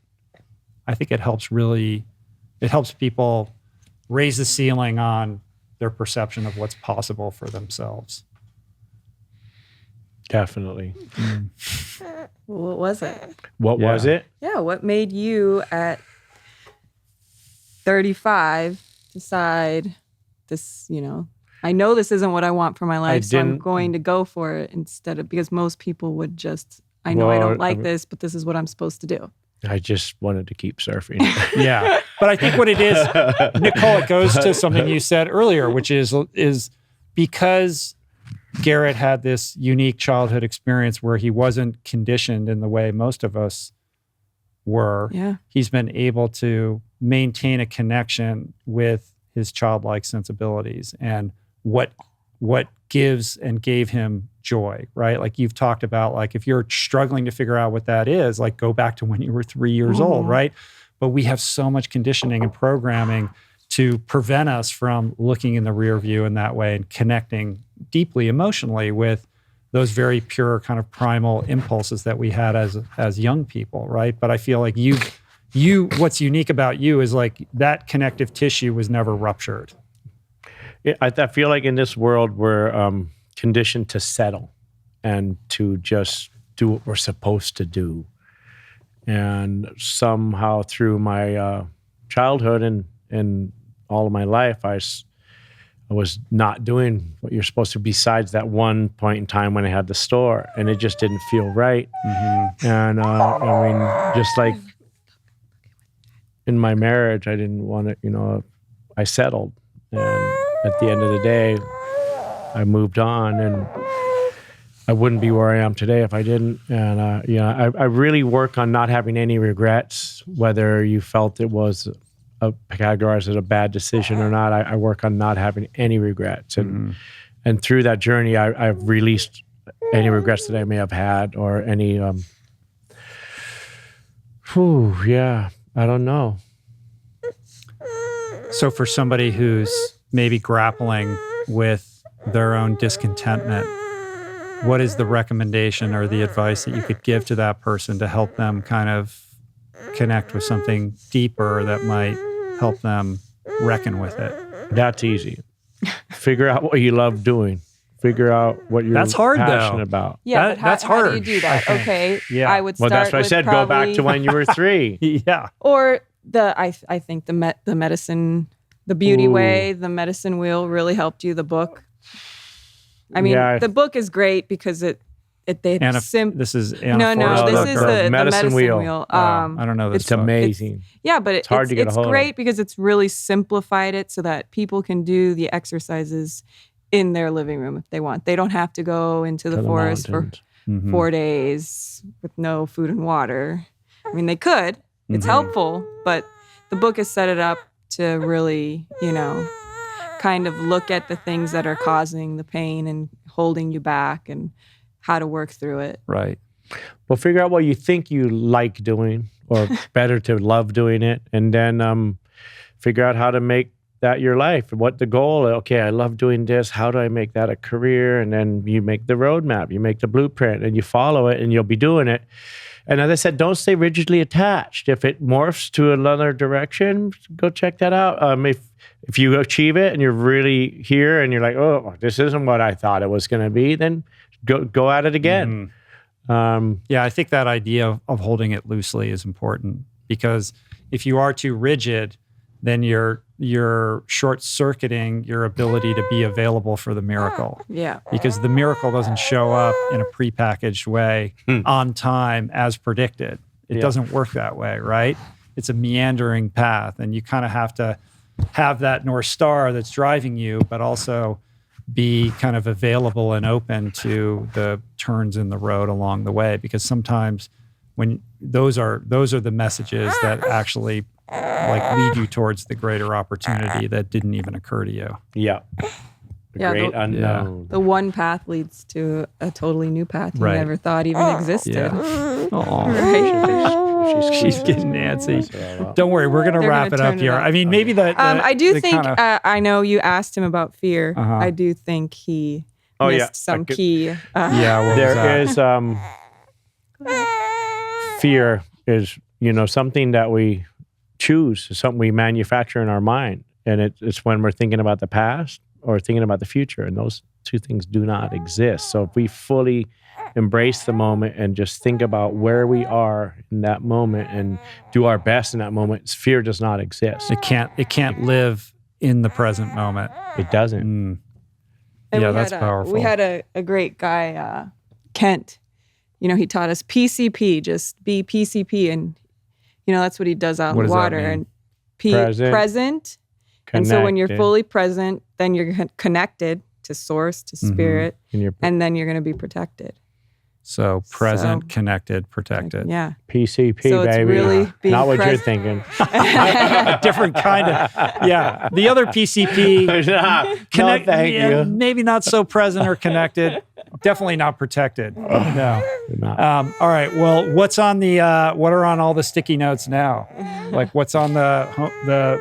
I think it helps people raise the ceiling on their perception of what's possible for themselves. Definitely. What was it? What was it? Yeah, what made you at 35 decide this, I know this isn't what I want for my life, so I'm going to go for it instead of, because most people would just, I don't like this, but this is what I'm supposed to do. I just wanted to keep surfing. Yeah. But I think what it is, Nicole, it goes to something you said earlier, which is because Garrett had this unique childhood experience where he wasn't conditioned in the way most of us were. Yeah. He's been able to maintain a connection with his childlike sensibilities and what gives and gave him joy, right? Like you've talked about, like if you're struggling to figure out what that is, like go back to when you were 3 years old, right? But we have so much conditioning and programming to prevent us from looking in the rear view in that way and connecting deeply emotionally with those very pure kind of primal impulses that we had as young people, right? But I feel like you what's unique about you is like that connective tissue was never ruptured. I feel like in this world where conditioned to settle and to just do what we're supposed to do. And somehow through my childhood and all of my life, I was not doing what you're supposed to, besides that one point in time when I had the store, and it just didn't feel right. Mm-hmm. And I mean, just like in my marriage, I didn't want to, I settled. And at the end of the day, I moved on, and I wouldn't be where I am today if I didn't. And, I really work on not having any regrets, whether you felt it was categorized as a bad decision or not. I work on not having any regrets. And and through that journey, I've released any regrets that I may have had, or any, I don't know. So for somebody who's maybe grappling with their own discontentment, what is the recommendation or the advice that you could give to that person to help them kind of connect with something deeper that might help them reckon with it? That's easy. Figure out what you love doing. Figure out what you're passionate about. Yeah, but that's how hard. do you do that? Okay, yeah. I would start. Well, that's what I said. Probably, go back to when you were 3. Yeah. Or I think the medicine, the beauty way, the medicine wheel really helped you. The book. I mean, the book is great because this is Anna Forrest. This is the medicine wheel. I don't know this. It's amazing. But it's hard to get a hold of. It's great because it's really simplified it so that people can do the exercises in their living room if they want. They don't have to go into the forest for 4 days with no food and water. I mean, they could. It's helpful, but the book has set it up to really, kind of look at the things that are causing the pain and holding you back and how to work through it. Right. Well, figure out what you think you like doing, or better to love doing it, and then figure out how to make that your life. What the goal? Okay, I love doing this. How do I make that a career? And then you make the roadmap, you make the blueprint, and you follow it, and you'll be doing it. And as I said, don't stay rigidly attached. If it morphs to another direction, go check that out. If you achieve it and you're really here and you're like, oh, this isn't what I thought it was going to be, then go at it again. I think that idea of holding it loosely is important, because if you are too rigid, then you're short-circuiting your ability to be available for the miracle. Yeah. Because the miracle doesn't show up in a prepackaged way on time as predicted. It doesn't work that way, right? It's a meandering path, and you kind of have to have that North Star that's driving you, but also be kind of available and open to the turns in the road along the way, because sometimes when those are the messages that actually lead you towards the greater opportunity that didn't even occur to you. Yeah. Great unknown. The one path leads to a totally new path you never thought even existed. Yeah. Right? She's getting antsy. Don't worry, we're going to wrap it up here. I mean, maybe I do think, I know you asked him about fear. I do think he missed some key. There is fear is, something that we choose, something we manufacture in our mind. And it's when we're thinking about the past or thinking about the future. And those two things do not exist. So if we fully embrace the moment and just think about where we are in that moment and do our best in that moment, fear does not exist. It can't live in the present moment. It doesn't. That's powerful. We had a great guy, Kent. He taught us PCP, just be PCP. And, that's what he does out in the water. And present. And so when you're fully present, then you're connected to source, to spirit, and then you're going to be protected. So present, connected, protected. Yeah. PCP, so baby. Really not what you're thinking. A different kind of, The other PCP, no, thank you. Maybe not so present or connected. Definitely not protected. No. All right. Well, what are on all the sticky notes now? Like, what's on the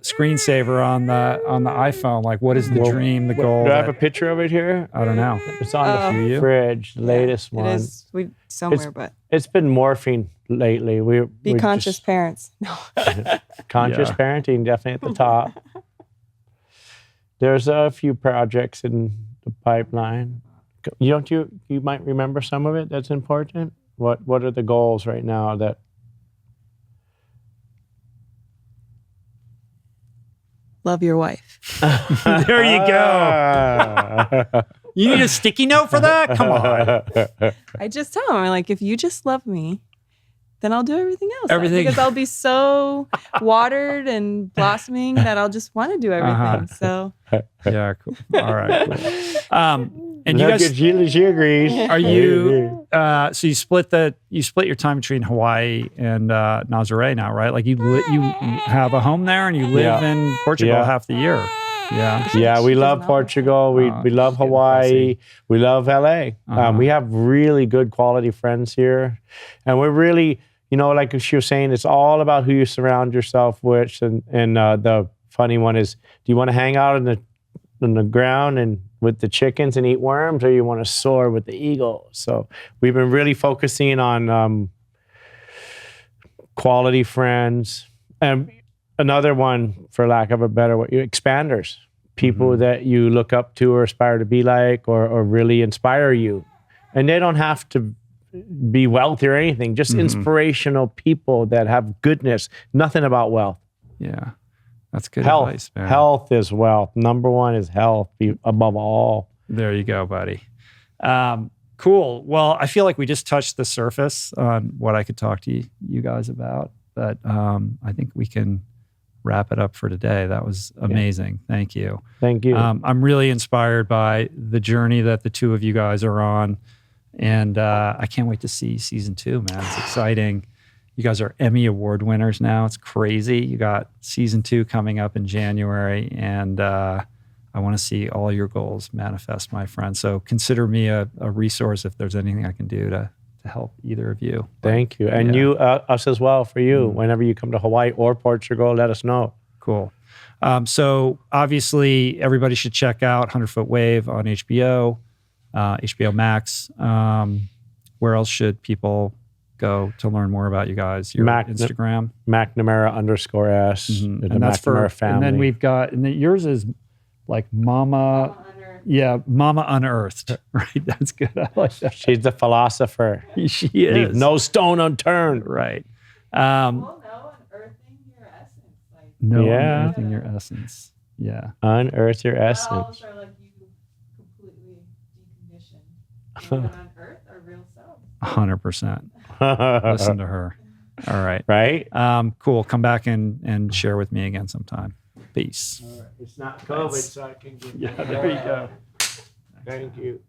screensaver on the iPhone? Like, what is the dream, the goal? Do I have a picture of it here? I don't know. It's on the fridge, the latest one. It is somewhere, but it's been morphing lately. We're conscious parents. No. Conscious parenting, definitely at the top. There's a few projects in the pipeline. You might remember some of it that's important? What are the goals right now that... Love your wife. There you go. You need a sticky note for that? Come on. I just tell him, like, if you just love me, then I'll do everything else. Everything. Because I'll be so watered and blossoming that I'll just want to do everything. So Yeah, cool. All right. Cool. And you Look guys, at she agrees. are you? So you split your time between Hawaii and Nazaré now, right? Like you have a home there and you live in Portugal half the year. Yeah. Yeah, we love Portugal. We love Hawaii. We love LA. We have really good quality friends here. And we're really, like she was saying, it's all about who you surround yourself with. And the funny one is, do you want to hang out on the ground and with the chickens and eat worms, or you want to soar with the eagles? So we've been really focusing on quality friends. And another one, for lack of a better word, expanders, people that you look up to or aspire to be like, or really inspire you. And they don't have to be wealthy or anything, just inspirational people that have goodness, nothing about wealth. Yeah. That's good Health. advice, man. Health is wealth. Number one is health, above all. There you go, buddy. Cool. Well, I feel like we just touched the surface on what I could talk to you guys about, but I think we can wrap it up for today. That was amazing. Yeah. Thank you. Thank you. I'm really inspired by the journey that the two of you guys are on, and I can't wait to see season 2, man. It's exciting. You guys are Emmy Award winners now. It's crazy. You got season 2 coming up in January, and I want to see all your goals manifest, my friend. So consider me a resource if there's anything I can do to help either of you. Thank you. And you, us as well, for you. Whenever you come to Hawaii or Portugal, let us know. Cool. So obviously, everybody should check out 100 Foot Wave on HBO, HBO Max. Where else should people go to learn more about you guys? Your Instagram? McNamara _S. And that's for family. And then we've got, and then yours is like Mama Unearthed, right? That's good. I like that. She's the philosopher. She is. Leave no stone unturned. Right. unearthing your essence. Unearthing your essence. Yeah. Unearth your essence. Selves are like you completely deconditioned. And unearth our real selves. 100%. Listen to her. All right. Right? Cool. Come back and share with me again sometime. Peace. All right. It's not COVID, so I can get... Yeah, there you go. Thank you.